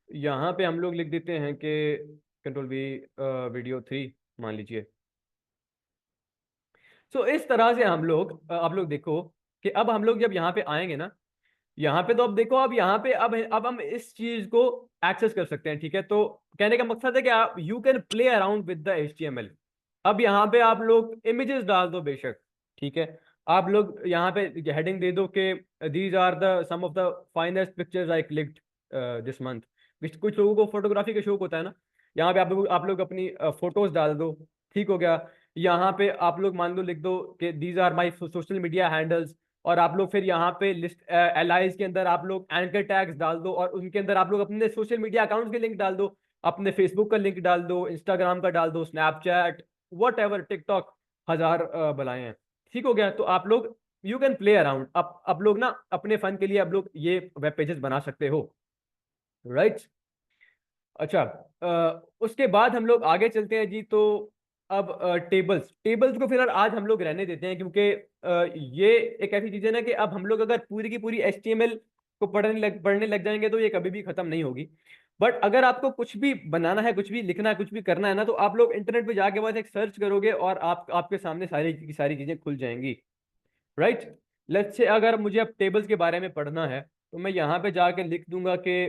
यहाँ पे हम लोग लिख देते हैं कि कंट्रोल V वीडियो 3 मान लीजिए। सो इस तरह से हम लोग आप लोग देखो कि अब हम लोग जब यहाँ पे आएंगे ना, यहाँ पे तो अब देखो, अब यहाँ पे अब हम इस चीज को एक्सेस कर सकते हैं, ठीक है। तो कहने का मकसद है कि आप you can play around with the HTML। अब यहाँ पे आप लोग इमेजेस डाल दो बेशक, ठीक है। आप लोग यहाँ पे हेडिंग दे दो कि these are the some of the finest pictures I clicked this month. कुछ लोगों को फोटोग्राफी का शौक होता है ना, यहाँ पे आप लोग अपनी फोटोज डाल दो, ठीक हो गया। यहाँ पे आप लोग मान लो लिख दो कि these are my social media handles, और आप लोग फिर यहाँ पे लिस्ट एलाइज के अंदर आप लोग एंकर टैग्स डाल दो, और उनके अंदर आप लोग अपने सोशल मीडिया अकाउंट्स के लिंक डाल दो, अपने फेसबुक का लिंक डाल दो, इंस्टाग्राम का डाल दो, स्नैपचैट, वट एवर, टिकटॉक, हजार बलाएं हैं, ठीक हो गया। तो आप लोग यू कैन प्ले अराउंड, आप लोग ना अपने फन के लिए आप लोग ये वेब पेजेस बना सकते हो, राइट। अच्छा, उसके बाद हम लोग आगे चलते हैं जी। तो अब टेबल्स टेबल्स को फिर आज हम लोग रहने देते हैं, क्योंकि ये एक ऐसी चीज है ना कि अब हम लोग अगर पूरी की पूरी HTML को पढ़ने लग जाएंगे तो ये कभी भी खत्म नहीं होगी। बट अगर आपको कुछ भी बनाना है, कुछ भी लिखना है, कुछ भी करना है ना, तो आप लोग इंटरनेट पे जाके बस एक सर्च करोगे और आपके सामने सारी की सारी चीजें खुल जाएंगी, राइट। लेट्स से अगर मुझे अब टेबल्स के बारे में पढ़ना है, तो मैं यहाँ पे जाके लिख दूंगा कि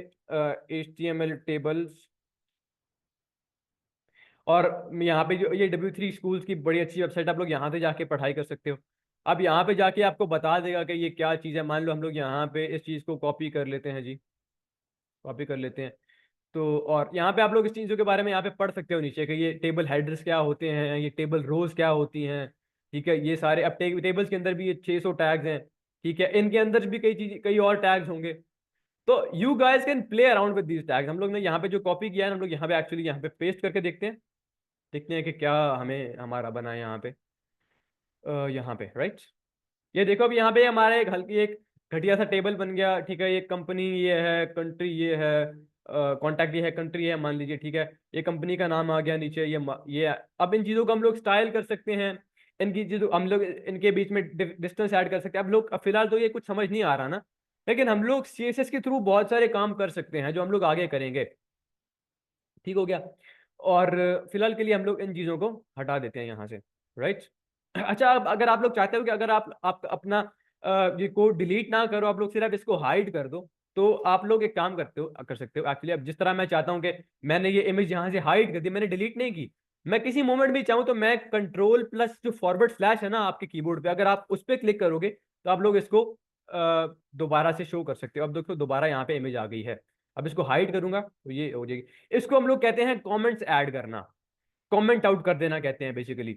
HTML टेबल्स, और यहाँ पे जो ये W3 स्कूल्स की बड़ी अच्छी वेबसाइट, आप लोग यहाँ से जाके पढ़ाई कर सकते हो। अब यहाँ पे जाके आपको बता देगा कि ये क्या चीज़ है। मान लो हम लोग यहाँ पे इस चीज़ को कॉपी कर लेते हैं जी, कॉपी कर लेते हैं। तो और यहाँ पे आप लोग इस चीज़ों के बारे में यहाँ पे पढ़ सकते हो नीचे कि ये टेबल हेडर्स क्या होते हैं, ये टेबल रोज क्या होती हैं, ठीक है। ये सारे अब टेबल्स के अंदर भी ये 600 टैग्स हैं, ठीक है। इनके अंदर भी कई और टैग्स होंगे। तो you guys can play around with these tags. हम लोग ने यहाँ पे जो कॉपी किया है, हम लोग यहाँ पे एक्चुअली यहाँ पे पेस्ट करके देखते हैं कि क्या हमें हमारा बना है यहाँ पे, यहाँ पे, राइट। ये देखो, अब यहाँ पे हमारा एक घटिया सा टेबल बन गया, ठीक है। ये कंपनी ये है, कंट्री ये है, कॉन्टैक्ट ये है, कंट्री है मान लीजिए, ठीक है। ये कंपनी का नाम आ गया नीचे, ये अब इन चीज़ों को हम लोग स्टाइल कर सकते हैं, इनकी चीज़ों हम लोग इनके बीच में डिस्टेंस ऐड कर सकते हैं। अब लोग फिलहाल तो ये कुछ समझ नहीं आ रहा ना, लेकिन हम लोग CSS के थ्रू बहुत सारे काम कर सकते हैं जो हम लोग आगे करेंगे, ठीक हो गया। और फिलहाल के लिए हम लोग इन चीज़ों को हटा देते हैं यहाँ से, राइट। अच्छा, अब अगर आप लोग चाहते हो कि अगर आप अपना ये कोड डिलीट ना करो, आप लोग सिर्फ इसको हाइड कर दो, तो आप लोग एक काम कर सकते हो एक्चुअली। अब जिस तरह मैं चाहता हूँ कि मैंने ये इमेज यहाँ से हाइड कर दी, मैंने डिलीट नहीं की, मैं किसी मोमेंट भी चाहूँ तो मैं कंट्रोल प्लस जो फॉरवर्ड स्लैश है ना आपके कीबोर्ड पे, अगर आप उस पर क्लिक करोगे तो आप लोग इसको दोबारा से शो कर सकते हो। अब देखो दोबारा यहाँ पे इमेज आ गई है। अब इसको हाइड करूंगा तो ये हो जाएगी। इसको हम लोग कहते हैं कमेंट्स ऐड करना, कमेंट आउट कर देना कहते हैं बेसिकली।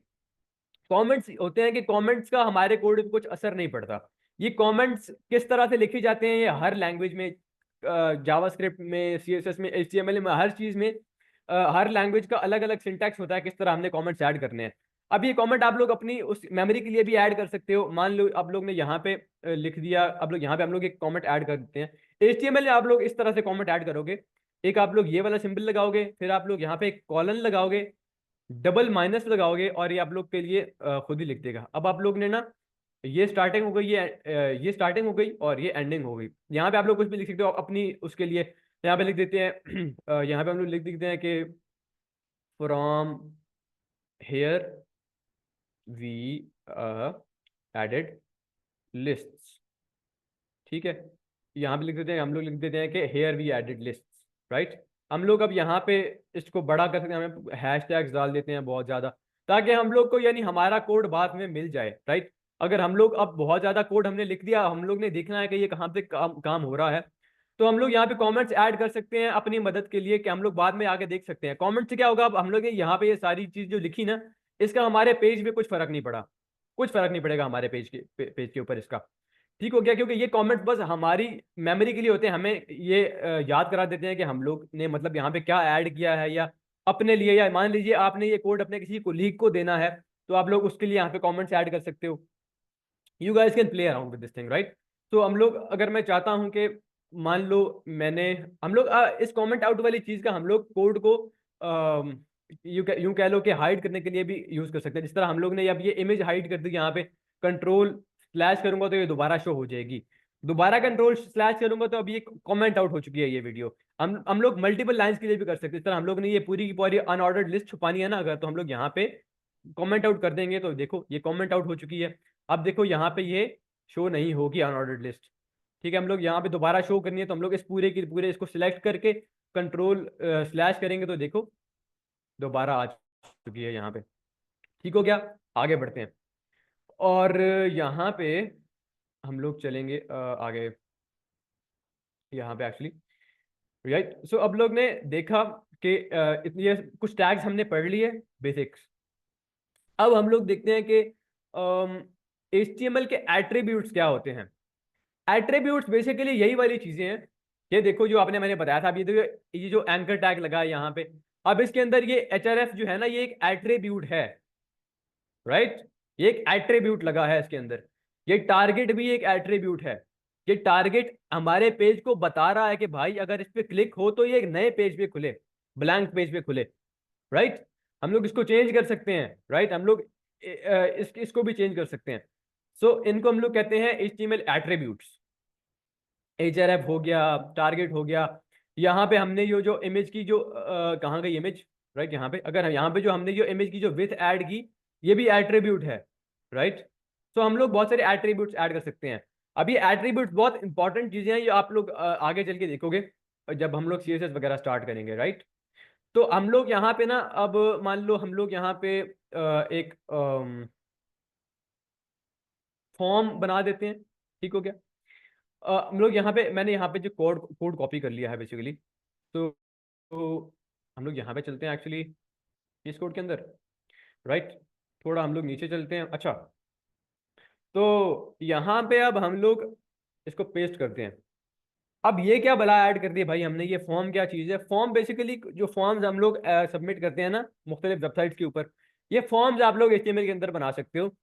कमेंट्स होते हैं कि कमेंट्स का हमारे कोड पे कुछ असर नहीं पड़ता। ये कमेंट्स किस तरह से लिखे जाते हैं, ये हर लैंग्वेज में, जावास्क्रिप्ट में, CSS में, HTML में, हर चीज में, हर लैंग्वेज का अलग अलग सिंटैक्स होता है किस तरह हमने कमेंट्स ऐड करने हैं। अब ये कमेंट आप लोग अपनी उस मेमोरी के लिए भी ऐड कर सकते हो। मान लो आप लोग ने यहाँ पे लिख दिया, अब लोग यहाँ पे हम लोग एक कमेंट ऐड कर देते हैं। HTML में आप लोग इस तरह से कमेंट ऐड करोगे, एक आप लोग ये वाला सिंबल लगाओगे, फिर आप लोग यहाँ पे एक कॉलन लगाओगे, डबल माइनस लगाओगे, और ये आप लोग के लिए खुद ही लिख देगा। अब आप लोग ने ना, ये स्टार्टिंग हो गई, ये स्टार्टिंग हो गई और ये एंडिंग हो गई। यहाँ पे आप लोग कुछ भी लिख सकते हो अपनी उसके लिए। यहाँ पे लिख देते हैं यहाँ पे हम लोग लिख देते हैं कि from here we added lists, ठीक है। यहाँ पे लिख देते हैं, हम लोग लिख देते हैं कि here we added lists, right. हम लोग अब यहाँ पे इसको बड़ा कर सकते हैं, हमें हैशटैग्स डाल देते हैं बहुत ज़्यादा, ताकि हम लोग को यानी हमारा कोड बाद में मिल जाए, राइट। अगर हम लोग अब बहुत ज़्यादा कोड हमने लिख दिया, हम लोग ने देखना है कि ये कहाँ पे काम हो रहा है, तो हम लोग यहाँ पे कमेंट्स ऐड कर सकते हैं अपनी मदद के लिए, कि हम लोग बाद में आके देख सकते हैं। कमेंट से क्या होगा, अब हम लोग ने यहाँ पे ये सारी चीज़ जो लिखी ना, इसका हमारे पेज पे कुछ फर्क नहीं पड़ा, कुछ फर्क नहीं पड़ेगा हमारे पेज के ऊपर इसका, ठीक हो गया। क्योंकि ये कमेंट्स बस हमारी मेमोरी के लिए होते हैं, हमें ये याद करा देते हैं कि हम लोग ने मतलब यहाँ पे क्या ऐड किया है, या अपने लिए, या मान लीजिए आपने ये कोड अपने किसी कोलीग को देना है, तो आप लोग उसके लिए यहाँ पे कमेंट्स ऐड कर सकते हो। You guys can play around with this thing, right. तो हम लोग, अगर मैं चाहता हूँ कि मान लो मैंने, हम लोग इस कमेंट आउट वाली चीज का हम लोग कोड को यूं कह लो कि हाइड करने के लिए भी यूज कर सकते हैं। जिस तरह हम लोग ने अब ये इमेज हाइड कर दी, यहाँ पे कंट्रोल स्लैश करूंगा तो ये दोबारा शो हो जाएगी, दोबारा कंट्रोल स्लैश करूंगा तो अब ये कमेंट आउट हो चुकी है ये वीडियो। हम लोग मल्टीपल लाइंस के लिए भी कर सकते हैं। इस तरह हम लोग ने ये पूरी की पूरी अनऑर्डर्ड लिस्ट छुपानी है ना अगर, तो हम लोग यहाँ पे कमेंट आउट कर देंगे, तो देखो ये कमेंट आउट हो चुकी है। अब देखो यहाँ पे ये शो नहीं होगी अनऑर्डर्ड लिस्ट, ठीक है, हम लोग यहाँ पे दोबारा शो करनी है तो हम लोग इस पूरे की पूरे इसको सिलेक्ट करके कंट्रोल स्लैश करेंगे तो देखो दोबारा आ चुकी है यहाँ पे। ठीक हो गया, आगे बढ़ते हैं। और यहाँ पे हम लोग चलेंगे आगे, यहाँ पे एक्चुअली राइट। सो अब लोग ने देखा कि ये कुछ टैग्स हमने पढ़ लिए बेसिक्स। अब हम लोग देखते हैं कि HTML के एट्रीब्यूट्स क्या होते हैं। एट्रीब्यूट्स बेसिकली यही वाली चीजें हैं, ये देखो जो आपने मैंने बताया था। अब ये जो एंकर टैग लगा है यहाँ पे, अब इसके अंदर ये href जो है ना, ये एक एट्रीब्यूट है, राइट। ये एक एट्रीब्यूट लगा है इसके अंदर। ये टारगेट भी एक एट्रीब्यूट है। ये टारगेट हमारे पेज को बता रहा है कि भाई अगर इस पे क्लिक हो तो ये एक नए पेज पे खुले, ब्लैंक पेज पे खुले, राइट। हम लोग इसको चेंज कर सकते हैं, राइट। हम लोग इसको भी चेंज कर सकते हैं। सो इनको हम लोग कहते हैं HTML एट्रीब्यूट्स। href हो गया, टारगेट हो गया। यहाँ पे हमने ये जो इमेज की जो कहाँ गई इमेज, राइट। यहाँ पे अगर यहाँ पे जो हमने जो इमेज की जो विथ ऐड की, ये भी एट्रीब्यूट है, राइट। तो हम लोग बहुत सारे एट्रीब्यूट्स ऐड कर सकते हैं। अब ये एट्रीब्यूट्स बहुत इंपॉर्टेंट चीजें हैं, ये आप लोग आगे चल के देखोगे जब हम लोग CSS वगैरह स्टार्ट करेंगे, राइट। तो हम लोग यहाँ पे ना, अब मान लो हम लोग यहाँ पे एक फॉर्म बना देते हैं। ठीक हो गया। हम लोग यहाँ पे, मैंने यहाँ पे जो कोड कोड कॉपी कर लिया है बेसिकली। तो हम लोग यहाँ पे चलते हैं एक्चुअली इस कोड के अंदर, राइट। थोड़ा हम लोग नीचे चलते हैं। अच्छा, तो यहाँ पे अब हम लोग इसको पेस्ट करते हैं। अब ये क्या भला ऐड कर दिया भाई हमने, ये फॉर्म क्या चीज़ है। फॉर्म बेसिकली जो फॉर्म्स हम लोग सबमिट करते हैं ना मुख्तलिफ वेबसाइट्स के ऊपर, ये फॉर्म्स आप लोग HTML के अंदर बना सकते हो,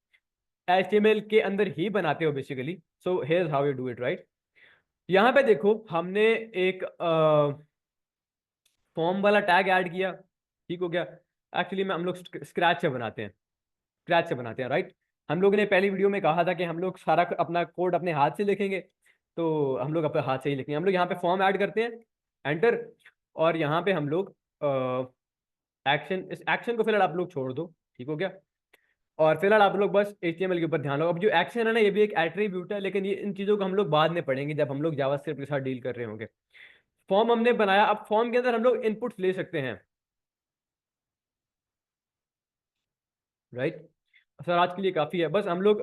HTML के अंदर ही बनाते हो basically. So here how you do it, right. यहाँ पे देखो हमने एक फॉर्म वाला टैग ऐड किया। ठीक हो गया। एक्चुअली में हम लोग स्क्रैच से बनाते हैं, स्क्रैच से बनाते हैं, राइट। हम लोग ने पहली वीडियो में कहा था कि हम लोग सारा अपना कोड अपने हाथ से लिखेंगे, तो हम लोग अपने हाथ से ही लिखेंगे। हम लोग यहाँ पे फॉर्म ऐड करते हैं, एंटर। और यहाँ पे हम लोग एक्शन, इस एक्शन को फिलहाल आप लोग छोड़ दो। ठीक हो गया। और फिलहाल आप लोग बस HTML के ऊपर ध्यान दो। अब जो एक्शन है ना, ये भी एक एट्रीब्यूट है, लेकिन ये इन चीज़ों को हम लोग बाद में पढ़ेंगे जब हम लोग जावास्क्रिप्ट के साथ डील कर रहे होंगे। फॉर्म हमने बनाया, अब फॉर्म के अंदर हम लोग इनपुट्स ले सकते हैं, राइट। सर आज के लिए काफ़ी है, बस हम लोग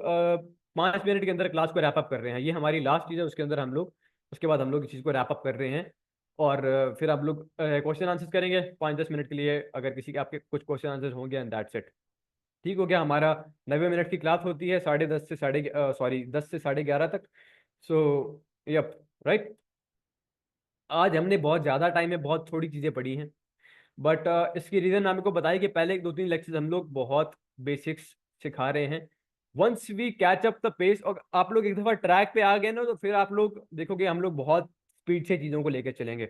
5 मिनट के अंदर क्लास को रैप अप कर रहे हैं। ये हमारी लास्ट चीज़ है, उसके अंदर हम लोग, उसके बाद हम लोग इस चीज़ को रैप अप कर रहे हैं। और फिर आप लोग क्वेश्चन आंसर्स करेंगे 5-10 मिनट के लिए, अगर किसी के आपके कुछ क्वेश्चन आंसर्स होंगे, एंड दैट्स इट। ठीक हो गया। हमारा 90 मिनट की क्लास होती है, 10:30 से 10 से 11:30 तक। So yup, right. आज हमने बहुत ज़्यादा टाइम में बहुत थोड़ी चीज़ें पढ़ी हैं, बट इसकी रीज़न मैंने को बताया कि पहले 2-3 लेक्चर हम लोग बहुत बेसिक्स सिखा रहे हैं। Once we catch up the pace, और आप लोग एक दफ़ा ट्रैक पे आ गए ना, तो फिर आप लोग देखोगे हम लोग बहुत स्पीड से चीज़ों को लेकर चलेंगे।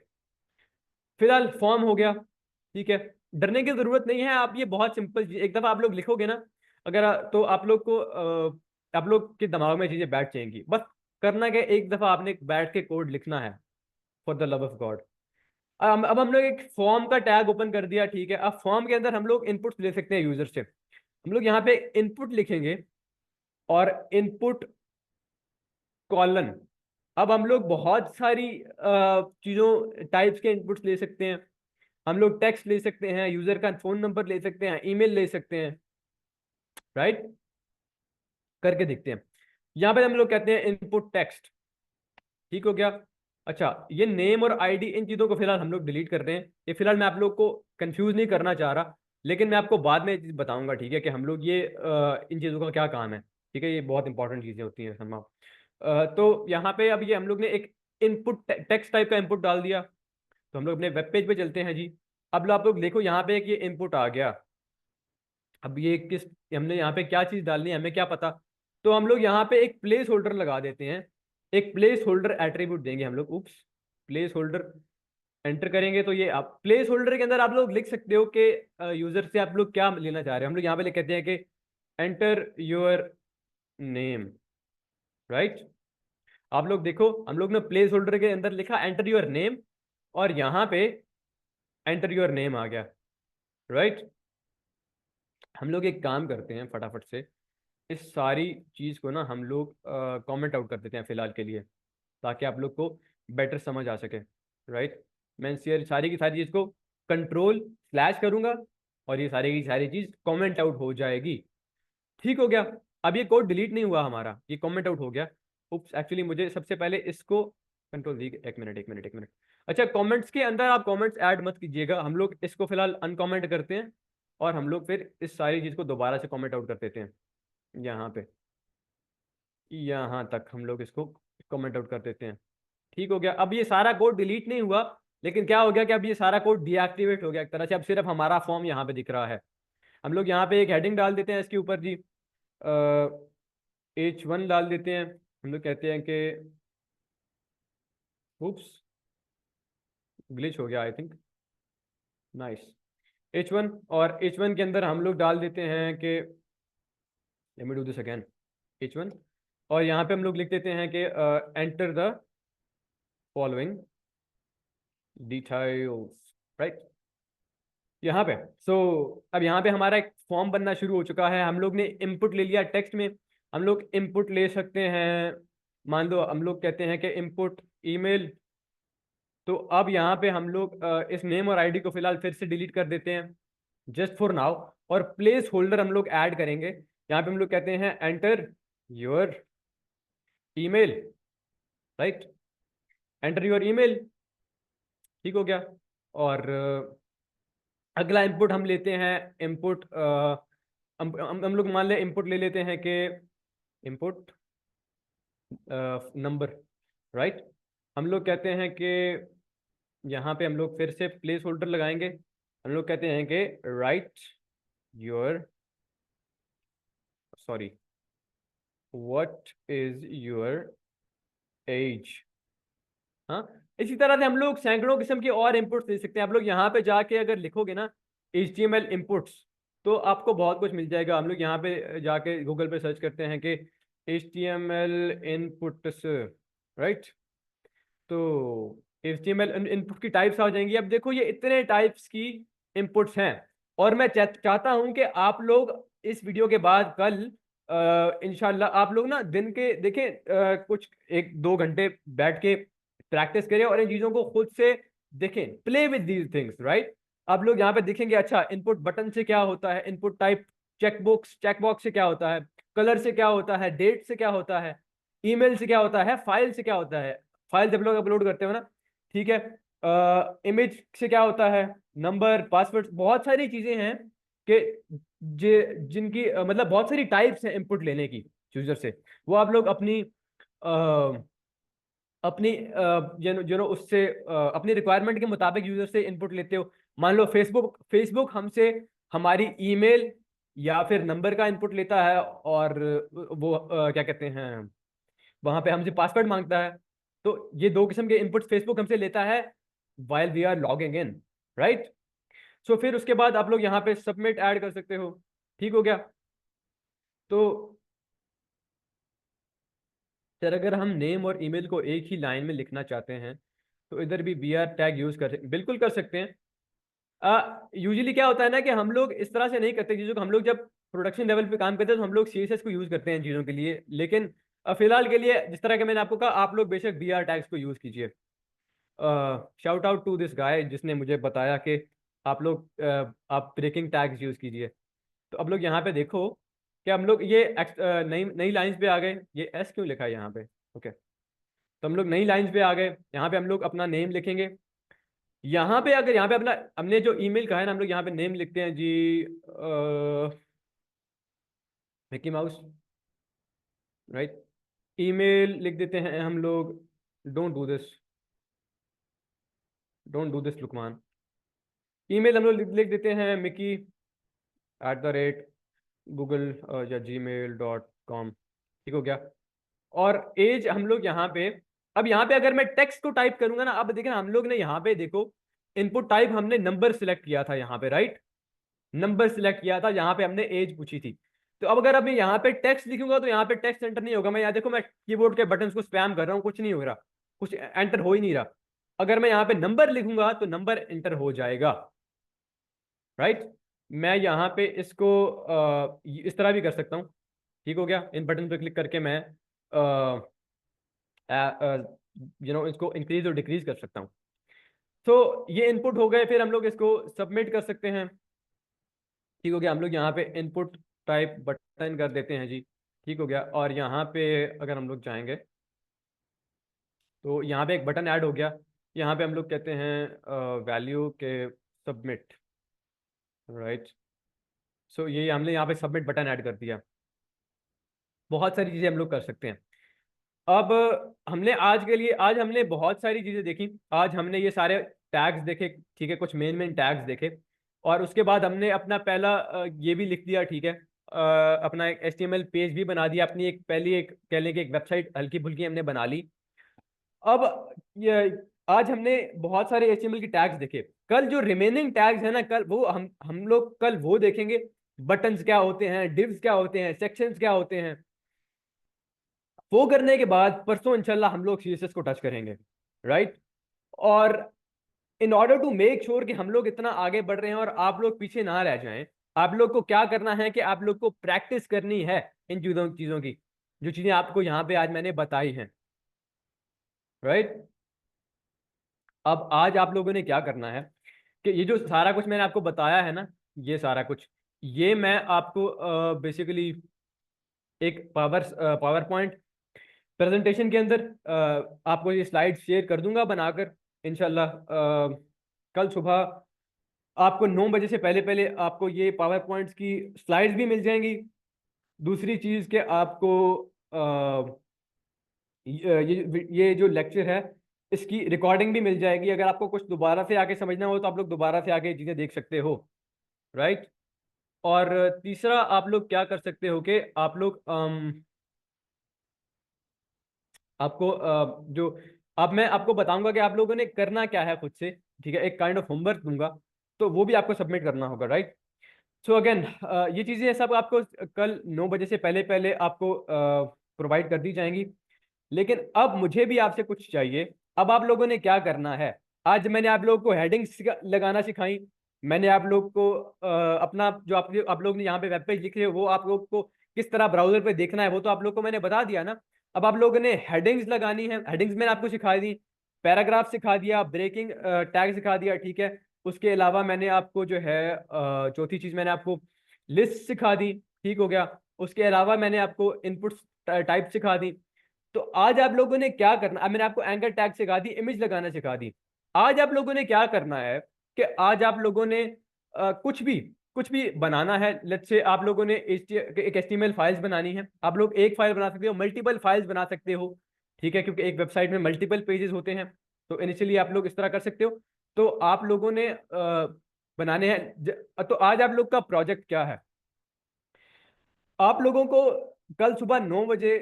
फिलहाल फॉर्म हो गया, ठीक है। डरने की ज़रूरत नहीं है, आप ये बहुत सिंपल, एक दफ़ा आप लोग लिखोगे ना अगर, तो आप लोग को आप लोग के दिमाग में चीज़ें बैठ जाएंगी। बस करना क्या, एक दफ़ा आपने बैठ के कोड लिखना है, for the love of God. अब हम लोग एक फॉर्म का टैग ओपन कर दिया, ठीक है। अब फॉर्म के अंदर हम लोग इनपुट ले सकते हैं यूजर से। हम लोग यहाँ पे इनपुट लिखेंगे और इनपुट कॉलन। अब हम लोग बहुत सारी चीज़ों टाइप्स के इनपुट्स ले सकते हैं। हम लोग टेक्स्ट ले सकते हैं, यूजर का फोन नंबर ले सकते हैं, ईमेल ले सकते हैं, राइट। करके देखते हैं। यहाँ पे हम लोग कहते हैं इनपुट टेक्स्ट। ठीक हो गया। अच्छा, ये नेम और आईडी, इन चीज़ों को फिलहाल हम लोग डिलीट कर रहे हैं। ये फिलहाल मैं आप लोग को कंफ्यूज नहीं करना चाह रहा, लेकिन मैं आपको बाद में ये चीज़ बताऊंगा, ठीक है, कि हम लोग ये इन चीज़ों का क्या काम है। ठीक है, ये बहुत इंपॉर्टेंट चीज़ें होती हैं हम। तो यहाँ पे अब ये हम लोग ने एक इनपुट टेक्स्ट टाइप का इनपुट डाल दिया। तो हम लोग अपने वेब पेज पे चलते हैं जी। अब आप लोग देखो यहाँ पे एक ये इनपुट आ गया। अब ये किस, हमने यहाँ पे क्या चीज़ डालनी है हमें क्या पता। तो हम लोग यहाँ पे एक प्लेस होल्डर लगा देते हैं, एक प्लेस होल्डर एट्रीब्यूट देंगे हम लोग। उप्स, प्लेस होल्डर एंटर करेंगे तो ये आप प्लेस होल्डर के अंदर आप लोग लिख सकते हो कि यूजर से आप लोग क्या लेना चाह रहे हो। हम लोग यहाँ पे लिख कहते हैं कि एंटर योर नेम, राइट। आप लोग देखो हम लोग ने प्लेस होल्डर के अंदर लिखा एंटर योर नेम, और यहाँ पे एंटर योर नेम आ गया, राइट। हम लोग एक काम करते हैं फटाफट से, इस सारी चीज़ को ना हम लोग कमेंट आउट कर देते हैं फिलहाल के लिए। ताकि आप लोग को बेटर समझ आ सके, राइट। मैं सारी की सारी चीज़ को कंट्रोल स्लैश करूंगा और ये सारी की सारी चीज़ कमेंट आउट हो जाएगी। ठीक हो गया। अब ये कोड डिलीट नहीं हुआ हमारा, ये कमेंट आउट हो गया। उप्स, एक्चुअली मुझे सबसे पहले इसको कंट्रोल दी, एक मिनट। अच्छा, कमेंट्स के अंदर आप कमेंट्स ऐड मत कीजिएगा, हम लोग इसको फिलहाल अनकमेंट करते हैं और हम लोग फिर इस सारी चीज़ को दोबारा से कमेंट आउट कर देते हैं। यहाँ पे यहाँ तक हम लोग इसको कमेंट आउट कर देते हैं। ठीक हो गया। अब ये सारा कोड डिलीट नहीं हुआ, लेकिन क्या हो गया कि अब ये सारा कोड डीएक्टिवेट हो गया एक तरह से। अब सिर्फ हमारा फॉर्म यहाँ पे दिख रहा है। हम लोग यहाँ पे एक हेडिंग डाल देते हैं इसके ऊपर जी, H1 डाल देते हैं। हम लोग कहते हैं कि उप्स, ग्लिच हो गया आई थिंक। नाइस। H1, और H1 के अंदर हम लोग डाल देते हैं कि let me do this again, H1, और यहाँ पे हम लोग लिख देते हैं कि enter the following details, right. यहाँ पे अब यहाँ पे हमारा एक फॉर्म बनना शुरू हो चुका है। हम लोग ने इनपुट ले लिया टेक्स्ट में। हम लोग इनपुट ले सकते हैं, मान लो हम लोग कहते हैं कि इनपुट ईमेल। तो अब यहाँ पे हम लोग इस नेम और आईडी को फिलहाल फिर से डिलीट कर देते हैं जस्ट फॉर नाउ, और प्लेस होल्डर हम लोग ऐड करेंगे। यहाँ पे हम लोग कहते हैं enter your email, right, enter your email. ठीक हो गया। और अगला इनपुट हम लेते हैं इनपुट, हम लोग मान लें इनपुट ले लेते हैं कि इनपुट नंबर, राइट। हम लोग कहते हैं कि यहाँ पे हम लोग फिर से प्लेस होल्डर लगाएंगे। हम लोग कहते हैं कि right your, sorry, what is your age. हाँ, इसी तरह से हम लोग सैकड़ों किस्म के और इनपुट्स दे सकते हैं। आप लोग यहाँ पे जाके अगर लिखोगे ना HTML इनपुट्स, तो आपको बहुत कुछ मिल जाएगा। हम लोग यहाँ पे जाके गूगल पे सर्च करते हैं कि HTML इनपुट्स, राइट। तो HTML इनपुट की टाइप्स आ जाएंगी। अब देखो ये इतने टाइप्स की इनपुट्स हैं, और मैं चाहता हूं कि आप लोग इस वीडियो के बाद कल इंशाल्लाह आप लोग ना दिन के देखें, कुछ 1-2 घंटे बैठ के प्रैक्टिस करें और इन चीज़ों को खुद से देखें, play with these things, right. आप लोग यहाँ पे देखेंगे, अच्छा इनपुट बटन से क्या होता है, इनपुट टाइप चेकबॉक्स से क्या होता है, कलर से क्या होता है, डेट से क्या होता है, ईमेल से क्या होता है, फाइल से क्या होता है, फाइल जब लोग अपलोड करते हो ना, ठीक है, इमेज से क्या होता है, नंबर, पासवर्ड, बहुत सारी चीजें हैं कि जिनकी मतलब बहुत सारी टाइप्स हैं इनपुट लेने की यूजर से। वो आप लोग अपनी अपनी उससे अपनी रिक्वायरमेंट के मुताबिक यूजर से इनपुट लेते हो। मान लो फेसबुक हमसे हमारी ईमेल या फिर नंबर का इनपुट लेता है, और वो क्या कहते हैं, वहां पे हमसे पासवर्ड मांगता है। तो ये दो किस्म के इनपुट फेसबुक हमसे लेता है while we are logging in, right. So फिर उसके बाद आप लोग यहाँ पे सबमिट ऐड कर सकते हो। ठीक हो गया। तो सर अगर हम नेम और ईमेल को एक ही लाइन में लिखना चाहते हैं तो इधर भी बी आर टैग यूज बिल्कुल कर सकते हैं। यूजुअली क्या होता है ना कि हम लोग इस तरह से नहीं करते चीज़ों को। हम लोग जब प्रोडक्शन लेवल पे काम करते हैं तो हम लोग CSS को यूज करते हैं इन चीज़ों के लिए, लेकिन फिलहाल के लिए जिस तरह के मैंने आपको कहा, आप लोग बेशक बी आर टैग्स को यूज कीजिए। Shout out to this guy जिसने मुझे बताया कि आप लोग आप ब्रेकिंग टैग्स यूज कीजिए। तो अब लोग यहाँ पे देखो कि हम लोग ये नई नई लाइंस पे आ गए। ये एस क्यों लिखा है यहाँ पे, ओके। तो हम लोग नई लाइंस पे आ गए। यहाँ पे हम लोग अपना नेम लिखेंगे। यहाँ पे अगर यहाँ पे अपना हमने जो ईमेल कहा है ना, हम लोग यहाँ पे नेम लिखते हैं जी, मिकी माउस, राइट। ईमेल लिख देते हैं हम लोग, don't do this, don't do this Luqman. Email हम लोग लिख देते हैं मिकी @गूगल या gmail.com। ठीक हो गया। और एज हम लोग यहाँ पे, अब यहाँ पे अगर मैं टेक्स्ट को टाइप करूंगा ना, अब देखना हम लोग ने यहाँ पे देखो इनपुट टाइप हमने नंबर सिलेक्ट किया था यहाँ पे, राइट। नंबर सिलेक्ट किया था, यहाँ पे हमने एज पूछी थी। तो अब अगर मैं यहाँ पे टेक्स्ट लिखूंगा तो यहाँ पे टेक्स्ट एंटर नहीं होगा। मैं यहाँ देखो मैं कीबोर्ड के बटन को स्पैम कर रहा हूँ, कुछ नहीं हो रहा, कुछ एंटर हो ही नहीं रहा। अगर मैं यहाँ पे नंबर लिखूंगा तो नंबर एंटर हो जाएगा, राइट। मैं यहाँ पे इसको इस तरह भी कर सकता हूँ। ठीक हो गया। इन बटन पे क्लिक करके मैं इसको इंक्रीज और डिक्रीज कर सकता हूँ। तो ये इनपुट हो गए, फिर हम लोग इसको सबमिट कर सकते हैं। ठीक हो गया, हम लोग यहाँ पे इनपुट टाइप बटन कर देते हैं जी। ठीक हो गया, और यहाँ पे अगर हम लोग चाहेंगे तो यहाँ पे एक बटन ऐड हो गया। यहाँ पे हम लोग कहते हैं वैल्यू के सबमिट, राइट। सो ये हमने यहाँ पे सबमिट बटन ऐड कर दिया। बहुत सारी चीज़ें हम लोग कर सकते हैं। अब हमने आज के लिए, आज हमने बहुत सारी चीज़ें देखी। आज हमने ये सारे टैग्स देखे, ठीक है, कुछ मेन मेन टैग्स देखे। और उसके बाद हमने अपना पहला ये भी लिख दिया, ठीक है, अपना एक HTML पेज भी बना दिया, अपनी एक पहली एक कह लें कि एक वेबसाइट हल्की फुल्की हमने बना ली। अब ये आज हमने बहुत सारे HTML की टैग्स देखे। कल जो रिमेनिंग टैग्स है ना, कल वो हम लोग कल वो देखेंगे। बटन्स क्या होते हैं, डिव्स क्या होते हैं, सेक्शंस क्या होते हैं। वो करने के बाद परसों इंशाल्लाह हम लोग CSS को टच करेंगे, राइट। और in order to make sure कि हम लोग इतना आगे बढ़ रहे हैं और आप लोग पीछे ना रह जाएं, आप लोग को क्या करना है कि आप लोग को प्रैक्टिस करनी है इन चीजों चीजों की, जो चीजें आपको यहाँ पे आज मैंने बताई हैं, राइट। अब आज आप लोगों ने क्या करना है कि ये जो सारा कुछ मैंने आपको बताया है ना, ये सारा कुछ, ये मैं आपको बेसिकली एक पावर पॉइंट प्रेजेंटेशन के अंदर आपको ये स्लाइड शेयर कर दूंगा बनाकर इंशाल्लाह। कल सुबह आपको 9 बजे से पहले पहले आपको ये पावर पॉइंट्स की स्लाइड्स भी मिल जाएंगी। दूसरी चीज़ के आपको ये जो लेक्चर है इसकी रिकॉर्डिंग भी मिल जाएगी। अगर आपको कुछ दोबारा से आके समझना हो तो आप लोग दोबारा से आके चीज़ें देख सकते हो, राइट। और तीसरा आप लोग क्या कर सकते हो कि आप लोग आपको जो अब मैं आपको बताऊंगा कि आप लोगों ने करना क्या है खुद से, ठीक है, एक काइंड ऑफ होमवर्क दूंगा, तो वो भी आपको सबमिट करना होगा, राइट। सो अगेन ये चीज़ें सब आपको कल 9 बजे से पहले पहले आपको प्रोवाइड कर दी जाएंगी। लेकिन अब मुझे भी आपसे कुछ चाहिए। अब आप लोगों ने क्या करना है, आज मैंने आप लोगों को हेडिंग्स लगाना सिखाई। मैंने आप लोग को अपना जो आप लोग ने यहाँ पे वेब पेज लिखे वो आप लोग को किस तरह ब्राउजर पे देखना है वो तो आप लोग को मैंने बता दिया ना। अब आप लोगों ने हेडिंग्स लगानी है, हेडिंग्स मैंने आपको सिखा दी, पैराग्राफ सिखा दिया, ब्रेकिंग टैग सिखा दिया, ठीक है। उसके अलावा मैंने आपको जो है चौथी चीज मैंने आपको लिस्ट सिखा दी, ठीक हो गया। उसके अलावा मैंने आपको इनपुट टाइप सिखा दी। तो आज आप लोगों ने क्या करना, अब मैंने आपको एंकर टैग सिखा दी, इमेज लगाना सिखा दी। आज आप लोगों ने क्या करना है कि आज आप लोगों ने कुछ भी बनाना है। लेट्स से आप लोगों ने एक HTML फाइल्स बनानी है। आप लोग एक फाइल बना सकते हो, मल्टीपल फाइल्स बना सकते हो, ठीक है, क्योंकि एक वेबसाइट में मल्टीपल पेजेस होते हैं। तो इनिशियली आप लोग इस तरह कर सकते हो। तो आप लोगों ने बनाने हैं तो आज आप लोग का प्रोजेक्ट क्या है, आप लोगों को कल सुबह 9 बजे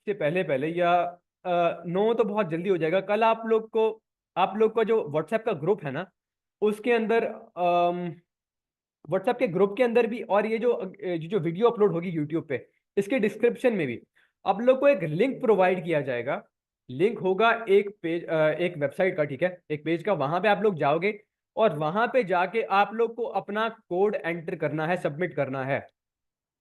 से पहले पहले या 9 तो बहुत जल्दी हो जाएगा, कल आप लोग का जो व्हाट्सएप का ग्रुप है ना उसके अंदर व्हाट्सएप के ग्रुप के अंदर भी, और ये जो वीडियो अपलोड होगी यूट्यूब पे इसके डिस्क्रिप्शन में भी आप लोग को एक लिंक प्रोवाइड किया जाएगा। लिंक होगा एक पेज एक वेबसाइट का, ठीक है, एक पेज का। वहां पे आप लोग जाओगे और वहां पे जाके आप लोग को अपना कोड एंटर करना है, सबमिट करना है,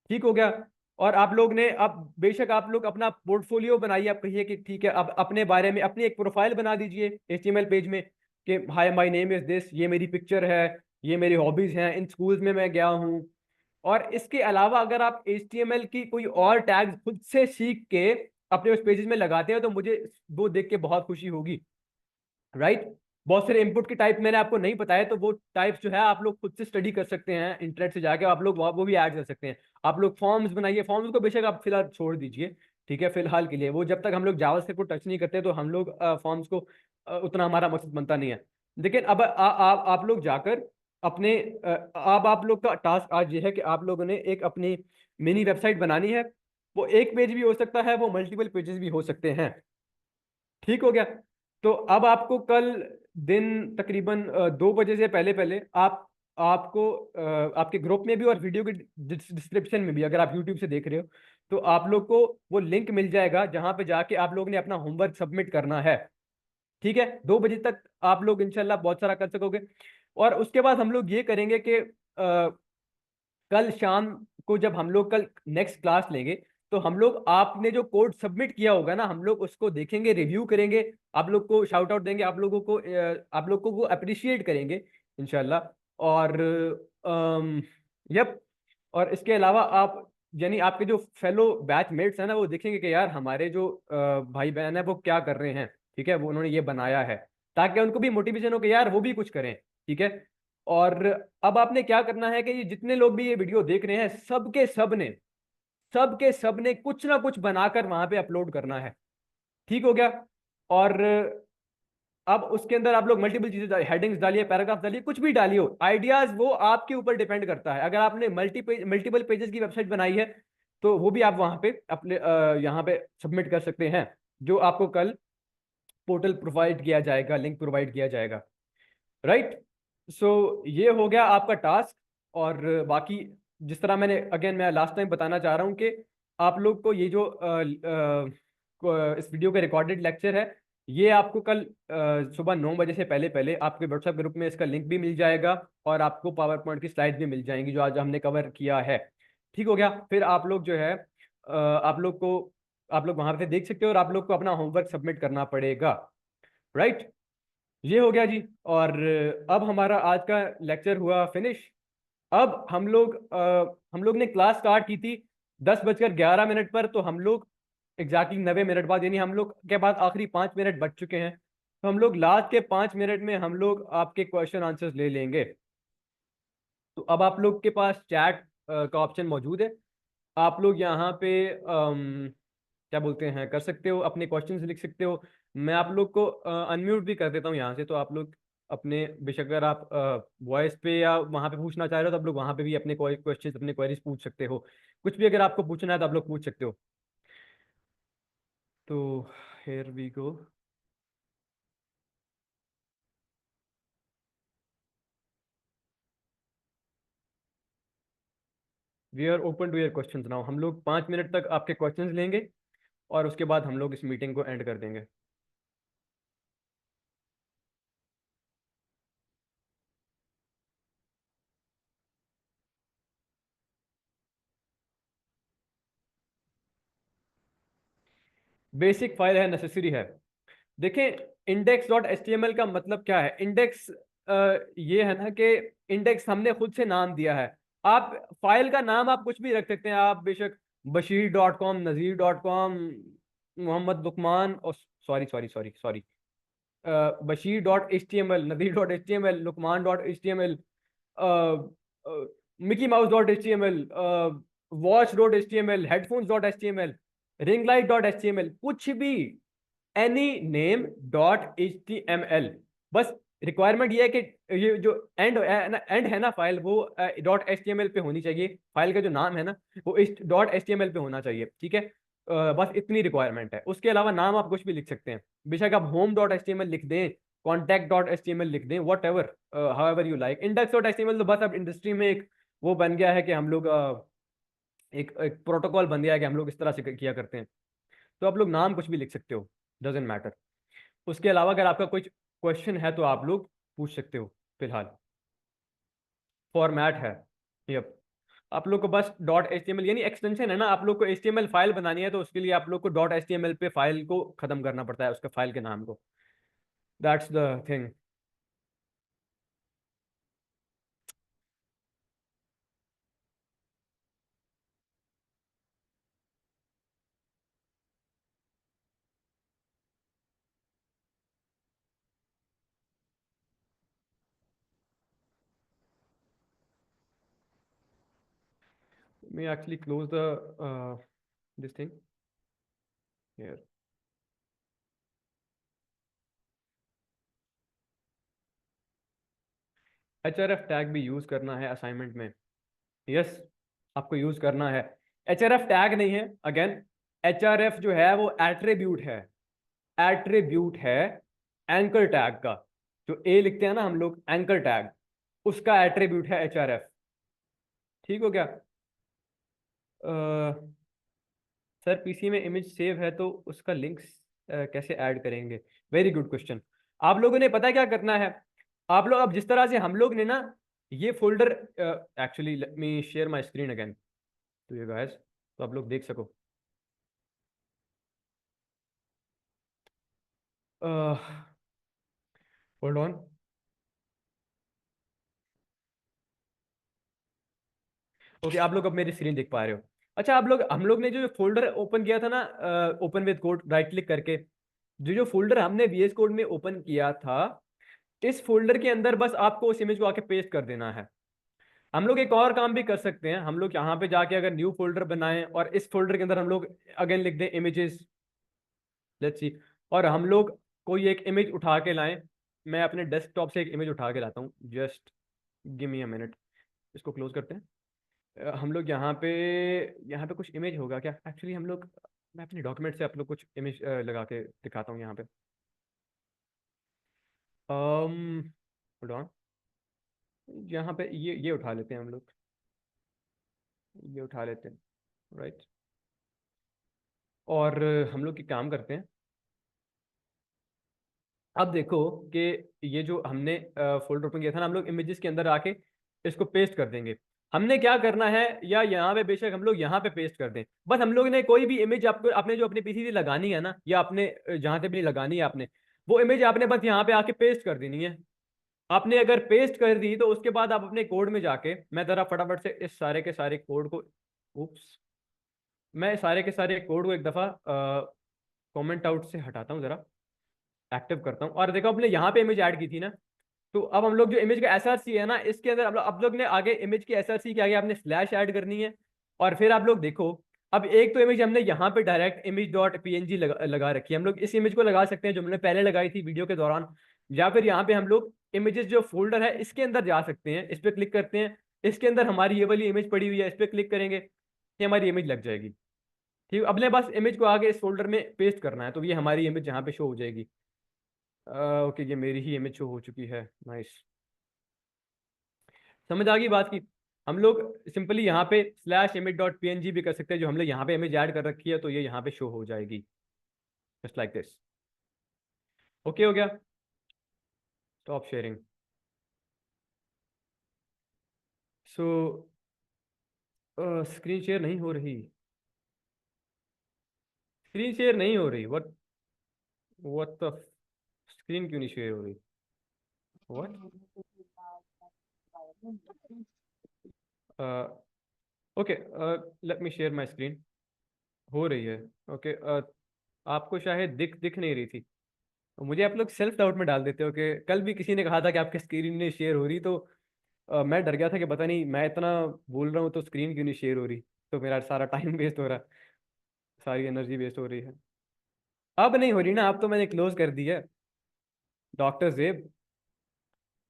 ठीक हो गया। और आप लोग ने अब बेशक आप लोग अपना पोर्टफोलियो बनाइए, आप कहिए कि ठीक है, अब अपने बारे में अपनी एक प्रोफाइल बना दीजिए HTML पेज में कि hi my name is this, ये मेरी पिक्चर है, ये मेरी हॉबीज हैं, इन स्कूल्स में मैं गया हूँ। और इसके अलावा अगर आप HTML की कोई और टैग खुद से सीख के अपने उस पेजेस में लगाते हैं तो मुझे वो देख के बहुत खुशी होगी, राइट। बहुत सारे इनपुट के टाइप मैंने आपको नहीं बताया, तो वो टाइप्स जो है आप लोग खुद से स्टडी कर सकते हैं इंटरनेट से जाके, आप लोग वो भी ऐड कर सकते हैं। आप लोग फॉर्म्स बनाइए, फॉर्म्स को बेशक आप फिलहाल छोड़ दीजिए, ठीक है, फिलहाल के लिए। वो जब तक हम लोग जावास्क्रिप्ट को टच नहीं करते तो हम लोग फॉर्म्स को उतना हमारा मकसद बनता नहीं है। लेकिन अब आप लोग जाकर अपने अब आप लोग का टास्क आज ये है कि आप लोगों ने एक अपनी मिनी वेबसाइट बनानी है। वो एक पेज भी हो सकता है, वो मल्टीपल पेजेस भी हो सकते हैं, ठीक हो गया। तो अब आपको कल दिन तकरीबन 2 बजे से पहले पहले आपको आपके ग्रुप में भी और वीडियो के डिस्क्रिप्शन में भी, अगर आप यूट्यूब से देख रहे हो तो आप लोग को वो लिंक मिल जाएगा जहां पे जाके आप लोग ने अपना होमवर्क सबमिट करना है, ठीक है। 2 बजे तक आप लोग इंशाल्लाह बहुत सारा कर सकोगे। और उसके बाद हम लोग ये करेंगे कि कल शाम को जब हम लोग कल नेक्स्ट क्लास लेंगे तो हम लोग आपने जो कोड सबमिट किया होगा ना, हम लोग उसको देखेंगे, रिव्यू करेंगे, आप लोग को शाउट आउट देंगे, आप लोगों को आप लोग को वो अप्रिशिएट करेंगे इंशाल्लाह। और यप, और इसके अलावा आप यानी आपके जो फेलो बैचमेट्स हैं ना, वो देखेंगे कि यार हमारे जो भाई बहन है वो क्या कर रहे हैं, ठीक है, वो उन्होंने ये बनाया है, ताकि उनको भी मोटिवेशन हो कि यार वो भी कुछ करें, ठीक है। और अब आपने क्या करना है कि ये जितने लोग भी ये वीडियो देख रहे हैं, सबके सब ने कुछ ना कुछ बनाकर वहां पे अपलोड करना है, ठीक हो गया। और अब उसके अंदर आप लोग मल्टीपल चीजें, हेडिंग्स डालिए, पैराग्राफ डालिए, कुछ भी डालिए, आइडियाज वो आपके ऊपर डिपेंड करता है। अगर आपने मल्टीपल पेजेस की वेबसाइट बनाई है तो वो भी आप वहां पे अपने यहाँ पे सबमिट कर सकते हैं, जो आपको कल पोर्टल प्रोवाइड किया जाएगा, लिंक प्रोवाइड किया जाएगा, राइट। सो ये हो गया आपका टास्क। और बाकी जिस तरह मैंने अगेन मैं लास्ट टाइम बताना चाह रहा हूँ कि आप लोग को ये जो इस वीडियो का रिकॉर्डेड लेक्चर है, ये आपको कल सुबह 9 बजे से पहले पहले आपके व्हाट्सएप ग्रुप में इसका लिंक भी मिल जाएगा, और आपको पावर पॉइंट की स्लाइड भी मिल जाएंगी जो आज हमने कवर किया है, ठीक हो गया। फिर आप लोग जो है आप लोग वहां पे देख सकते हो, और आप लोग को अपना होमवर्क सबमिट करना पड़ेगा, राइट। ये हो गया जी। और अब हमारा आज का लेक्चर हुआ फिनिश। अब हम लोग ने क्लास स्टार्ट की थी 10:11 पर, तो हम लोग एग्जैक्टली 90 मिनट बाद, यानी हम लोग के पास आखिरी 5 मिनट बच चुके हैं, तो हम लोग लास्ट के 5 मिनट में हम लोग आपके क्वेश्चन आंसर्स ले लेंगे। तो अब आप लोग के पास चैट का ऑप्शन मौजूद है, आप लोग यहाँ पे क्या बोलते हैं, कर सकते हो, अपने क्वेश्चंस लिख सकते हो। मैं आप लोग को अनम्यूट भी कर देता हूँ यहाँ से, तो आप लोग अपने बेशक अगर आप वॉइस पे या वहाँ पे पूछना चाह रहे हो, तो आप लोग वहाँ पे भी अपने क्वेश्चंस, अपने क्वेरीज पूछ सकते हो। कुछ भी अगर आपको पूछना है तो आप लोग पूछ सकते हो। तो here we go, we are open to your questions now. हम लोग 5 मिनट तक आपके क्वेश्चंस लेंगे, और उसके बाद हम लोग इस मीटिंग को एंड कर देंगे। बेसिक फाइल है, नेसेसरी है। देखें, index dot H T M L का मतलब क्या है। इंडेक्स ये है ना कि इंडेक्स हमने खुद से नाम दिया है। आप फाइल का नाम आप कुछ भी रख सकते हैं, आप बेशक bashir.com, nazir.com, मोहम्मद लुकमान, और sorry sorry sorry sorry, bashir.html, nazir.html, lukman.html, Mickey माउस.html, watch.html, headphones.html, ringlight.html, कुछ भी, any name dot H T M L. बस रिक्वायरमेंट ये है कि ये जो एंड है ना फाइल, वो dot H T M L पे होनी चाहिए। फाइल का जो नाम है ना, वो इस dot H T M L पे होना चाहिए, ठीक है। बस इतनी रिक्वायरमेंट है, उसके अलावा नाम आप कुछ भी लिख सकते हैं। बेशक आप home dot H T M L लिख दें, contact dot H T M L लिख दें, whatever, however you like. Index dot H T M L तो बस अब इंडस्ट्री में एक वो बन गया है कि हम लोग एक प्रोटोकॉल बन गया है कि हम लोग इस तरह से किया करते हैं। तो आप लोग नाम कुछ भी लिख सकते हो, डजेंट मैटर। उसके अलावा अगर आपका कोई क्वेश्चन है तो आप लोग पूछ सकते हो। फिलहाल फॉर्मेट है, यप, आप लोग को बस dot H T M L यानी एक्सटेंशन है ना, आप लोग को H T M L file बनानी है, तो उसके लिए आप लोग को dot H T M L पे फाइल को खत्म करना पड़ता है, उसके फाइल के नाम को। That's the thing. May actually close the this thing here. H R F tag भी यूज करना है असाइनमेंट में, यस, आपको यूज करना है। एच आर एफ टैग नहीं है, अगेन एच आर एफ जो है वो एट्रीब्यूट है, एट्रीब्यूट है एंकर टैग का। जो ए लिखते हैं ना हम लोग, एंकर टैग, उसका एट्रीब्यूट है एच आर एफ, ठीक हो गया। सर पीसी में इमेज सेव है तो उसका लिंक कैसे ऐड करेंगे? Very good question. आप लोगों ने पता है क्या करना है, आप लोग अब जिस तरह से हम लोग ने ना ये folder, actually let me share my screen again to you guys, तो आप लोग देख सको। Hold on. ओके, आप लोग अब मेरी स्क्रीन देख पा रहे हो। अच्छा, आप लोग, हम लोग ने जो फोल्डर ओपन किया था ना, open with code right click करके, जो जो फोल्डर हमने वीएस कोड में ओपन किया था, इस फोल्डर के अंदर बस आपको उस इमेज को आके पेस्ट कर देना है। हम लोग एक और काम भी कर सकते हैं, हम लोग यहाँ पे जाके अगर न्यू फोल्डर बनाएं और इस फोल्डर के अंदर हम लोग अगेन लिख दें इमेजेस, लेट्स सी, और हम लोग कोई एक इमेज उठा के लाएं। मैं अपने डेस्कटॉप से एक इमेज उठा के लाता हूँ, just give me a minute. इसको क्लोज करते हैं। हम लोग यहाँ पे कुछ इमेज होगा क्या एक्चुअली, हम लोग, मैं अपने डॉक्यूमेंट से आप लोग कुछ इमेज लगा के दिखाता हूँ यहाँ पे। Hold on. यहाँ पे ये उठा लेते हैं हम लोग, ये उठा लेते हैं, राइट। और हम लोग एक काम करते हैं। अब देखो कि ये जो हमने फोल्डर ओपन किया था ना, हम लोग इमेजेस के अंदर आके इसको पेस्ट कर देंगे। हमने क्या करना है, या यहाँ पे बेशक हम लोग यहाँ पे पेस्ट कर दें, बस हम लोग ने कोई भी इमेज आपको, आपने जो अपने पीसी से लगानी है ना, या आपने जहाँ से भी लगानी है आपने, वो इमेज आपने बस यहाँ पे आके पेस्ट कर देनी है। आपने अगर पेस्ट कर दी तो उसके बाद आप अपने कोड में जाके, मैं जरा फटाफट से इस सारे के सारे कोड को, उप्स, मैं सारे के सारे कोड को एक दफ़ा कमेंट आउट से हटाता हूँ, जरा एक्टिव करता हूँ। और देखो, आपने यहाँ पे इमेज ऐड की थी ना, तो अब हम लोग जो इमेज का एसआरसी है ना, इसके अंदर अब लोग ने आगे इमेज की एसआरसी के आगे आपने स्लैश ऐड करनी है। और फिर आप लोग देखो, अब एक तो इमेज हमने यहाँ पे डायरेक्ट इमेज डॉट पीएनजी लगा रखी है। हम लोग इस इमेज को लगा सकते हैं जो हमने पहले लगाई थी वीडियो के दौरान, या फिर यहाँ पे हम लोग इमेजेस जो फोल्डर है इसके अंदर जा सकते हैं, इस पर क्लिक करते हैं, इसके अंदर हमारी ये वाली इमेज पड़ी हुई है, इस पर क्लिक करेंगे, ये हमारी इमेज लग जाएगी। ठीक है, अब ने बस इमेज को आगे इस फोल्डर में पेस्ट करना है, तो ये हमारी इमेज यहाँ पे शो हो जाएगी। ओके, ये मेरी ही इमेज शो हो चुकी है, नाइस। समझ आ गई बात की। हम लोग सिंपली यहाँ पे स्लैश इमेज डॉट पी भी कर सकते हैं, जो हमने यहाँ पे इमेज ऐड कर रखी है, तो ये यहाँ पे शो हो जाएगी, जस्ट लाइक दिस। ओके हो गया। Stop sharing. सो स्क्रीन शेयर नहीं हो रही, स्क्रीन शेयर नहीं हो रही, व्हाट, व्हाट द, स्क्रीन क्यों नहीं शेयर हो रही, what. Okay, late me share my screen. हो रही है। ओके, आपको शायद दिख दिख नहीं रही थी। मुझे आप लोग सेल्फ डाउट में डाल देते हो कि कल भी किसी ने कहा था कि आपकी स्क्रीन नहीं शेयर हो रही, तो मैं डर गया था कि पता नहीं मैं इतना बोल रहा हूँ तो स्क्रीन क्यों नहीं शेयर हो रही, तो मेरा सारा टाइम वेस्ट हो रहा है, सारी एनर्जी वेस्ट हो रही है। अब नहीं हो रही ना, अब तो मैंने क्लोज कर दी है, डॉक्टर जेब।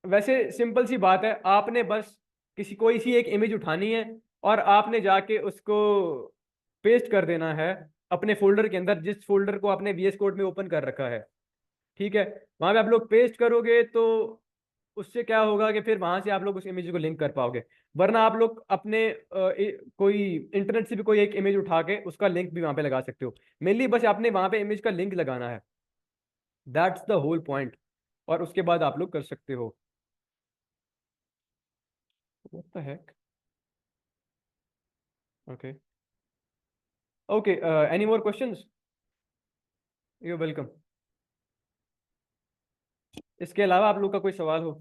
वैसे सिंपल सी बात है, आपने बस किसी कोई सी एक इमेज उठानी है और आपने जाके उसको पेस्ट कर देना है अपने फोल्डर के अंदर, जिस फोल्डर को आपने वीएस कोड में ओपन कर रखा है। ठीक है, वहां पे आप लोग पेस्ट करोगे तो उससे क्या होगा कि फिर वहां से आप लोग उस इमेज को लिंक कर पाओगे। वरना आप लोग अपने कोई इंटरनेट से भी कोई एक इमेज उठा के उसका लिंक भी वहां पे लगा सकते हो। मेनली बस आपने वहां पे इमेज का लिंक लगाना है, दैट्स द होल पॉइंट। और उसके बाद आप लोग कर सकते हो। What the heck. Okay, okay, any more questions? You welcome. इसके अलावा आप लोग का कोई सवाल हो?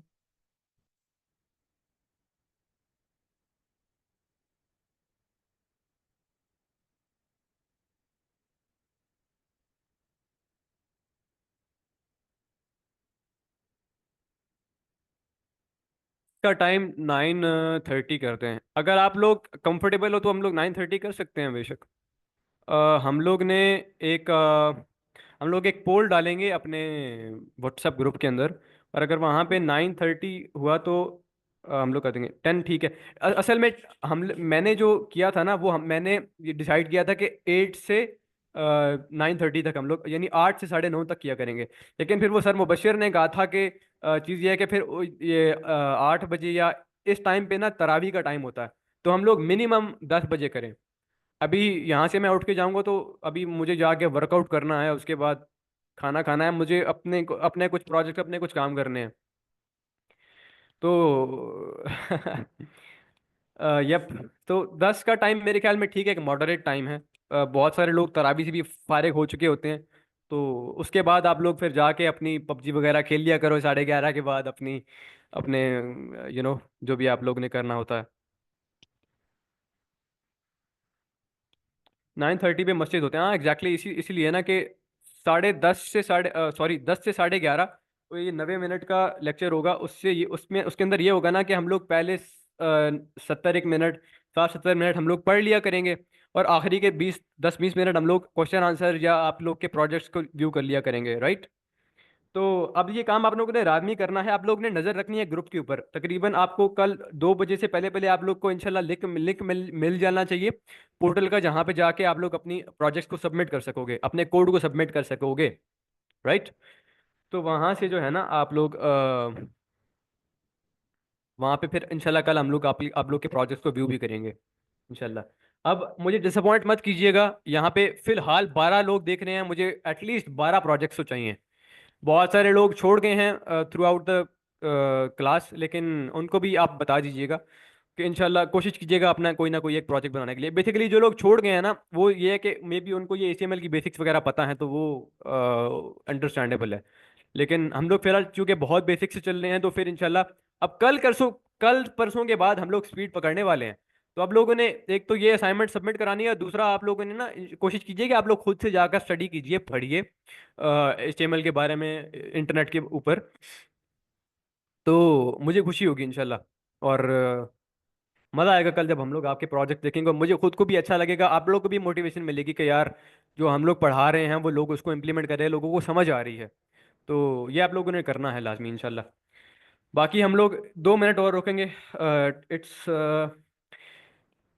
का टाइम 9:30 करते हैं, अगर आप लोग कंफर्टेबल हो तो हम लोग 9:30 कर सकते हैं बेशक। हम लोग ने एक हम लोग एक पोल डालेंगे अपने व्हाट्सएप ग्रुप के अंदर, और अगर वहाँ पे 9:30 हुआ तो हम लोग कर देंगे 10, ठीक है। असल में हम मैंने जो किया था ना, वो मैंने ये डिसाइड किया था कि 8 से 9:30 तक हम लोग, यानी 8 से 9:30 तक किया करेंगे। लेकिन फिर वो सर मुबशिर ने कहा था कि चीज़ ये है कि फिर ये 8 बजे या इस टाइम पे ना तरावी का टाइम होता है, तो हम लोग मिनिमम 10 बजे करें। अभी यहाँ से मैं उठ के जाऊंगा तो अभी मुझे जाके वर्कआउट करना है, उसके बाद खाना खाना है, मुझे अपने कुछ प्रोजेक्ट, अपने कुछ काम करने हैं, तो यप। तो 10 का टाइम मेरे ख्याल में ठीक है, एक मॉडरेट टाइम है। बहुत सारे लोग तरावी से भी फारिग हो चुके होते हैं, तो उसके बाद आप लोग फिर जाके अपनी पबजी वगैरह खेल लिया करो 11:30 के बाद अपनी अपने जो भी आप लोग ने करना होता है। 9:30 पे मस्जिद होते हैं, हाँ एग्जैक्टली, इसीलिए ना कि 10 से 11, तो ये 90 मिनट का लेक्चर होगा। उससे ये उसमें उसके अंदर ये होगा ना कि हम लोग पहले 71 मिनट, 60-70 मिनट हम लोग पढ़ लिया करेंगे, और आखिरी के 10-20 मिनट हम लोग क्वेश्चन आंसर या आप लोग के प्रोजेक्ट्स को व्यू कर लिया करेंगे, राइट। तो अब ये काम आप लोगों ने रात में ही करना है, आप लोग ने नजर रखनी है ग्रुप के ऊपर। तकरीबन आपको कल 2 बजे से पहले पहले आप लोग को इंशाल्लाह लिंक लिंक मिल जाना चाहिए पोर्टल का, जहाँ पे जाके आप लोग अपनी प्रोजेक्ट्स को सबमिट कर सकोगे, अपने कोड को सबमिट कर सकोगे, राइट। तो वहाँ से जो है ना आप लोग वहाँ पे फिर इंशाल्लाह कल हम लोग आप लोग के प्रोजेक्ट्स को व्यू भी करेंगे इंशाल्लाह। अब मुझे डिसअपॉइंट मत कीजिएगा, यहाँ पे फिलहाल 12 लोग देख रहे हैं, मुझे एटलीस्ट 12 प्रोजेक्ट्स तो चाहिए। बहुत सारे लोग छोड़ गए हैं थ्रू आउट द क्लास, लेकिन उनको भी आप बता दीजिएगा कि इंशाल्लाह कोशिश कीजिएगा अपना कोई ना कोई एक प्रोजेक्ट बनाने के लिए। बेसिकली जो लोग छोड़ गए हैं ना, वो ये है कि मे बी उनको ये HTML की बेसिक्स वगैरह पता है, तो वो अंडरस्टैंडेबल है। लेकिन हम लोग फिलहाल चूंकि बहुत बेसिक से चल रहे हैं, तो फिर इंशाल्लाह अब कल परसों के बाद हम लोग स्पीड पकड़ने वाले हैं। तो आप लोगों ने एक तो ये असाइनमेंट सबमिट करानी है, दूसरा आप लोगों ने ना कोशिश कीजिए कि आप लोग खुद से जाकर स्टडी कीजिए, पढ़िए HTML के बारे में इंटरनेट के ऊपर। तो मुझे खुशी होगी इंशाल्लाह, और मज़ा आएगा कल जब हम लोग आपके प्रोजेक्ट देखेंगे, और मुझे खुद को भी अच्छा लगेगा, आप लोग को भी मोटिवेशन मिलेगी कि यार जो हम लोग पढ़ा रहे हैं वो लोग उसको इम्प्लीमेंट कर रहे हैं, लोगों को समझ आ रही है। तो ये आप लोगों ने करना है लाजमी इंशाल्लाह। बाकी हम लोग 2 मिनट और रुकेंगे, इट्स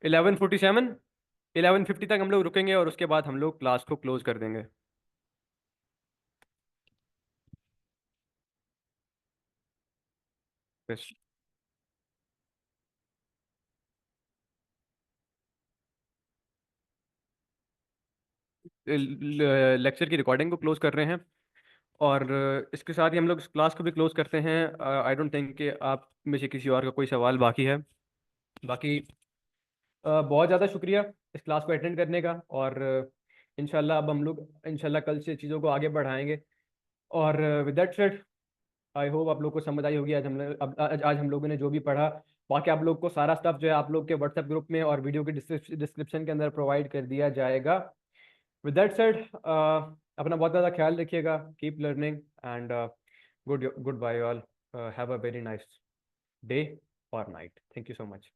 11:47, 11:50 तक हम लोग रुकेंगे, और उसके बाद हम लोग क्लास को क्लोज कर देंगे। बस लेक्चर की रिकॉर्डिंग को क्लोज कर रहे हैं, और इसके साथ ही हम लोग इस क्लास को भी क्लोज करते हैं। आई डोंट थिंक कि आप में से किसी और का कोई सवाल बाकी है। बाकी बहुत ज़्यादा शुक्रिया इस क्लास को अटेंड करने का, और इंशाल्लाह अब हम लोग इंशाल्लाह कल से चीज़ों को आगे बढ़ाएंगे। और with that said, I hope आप लोग को समझ आई होगी आज हम लोग आज हम लोगों ने जो भी पढ़ा। बाकी आप लोग को सारा स्टफ जो है आप लोग के व्हाट्सएप ग्रुप में और वीडियो के डिस्क्रिप्शन के अंदर प्रोवाइड कर दिया जाएगा। विद दैट सेड, अपना बहुत ज़्यादा ख्याल रखिएगा, keep learning, and good good bye all, have a very nice day और night. Thank you so much.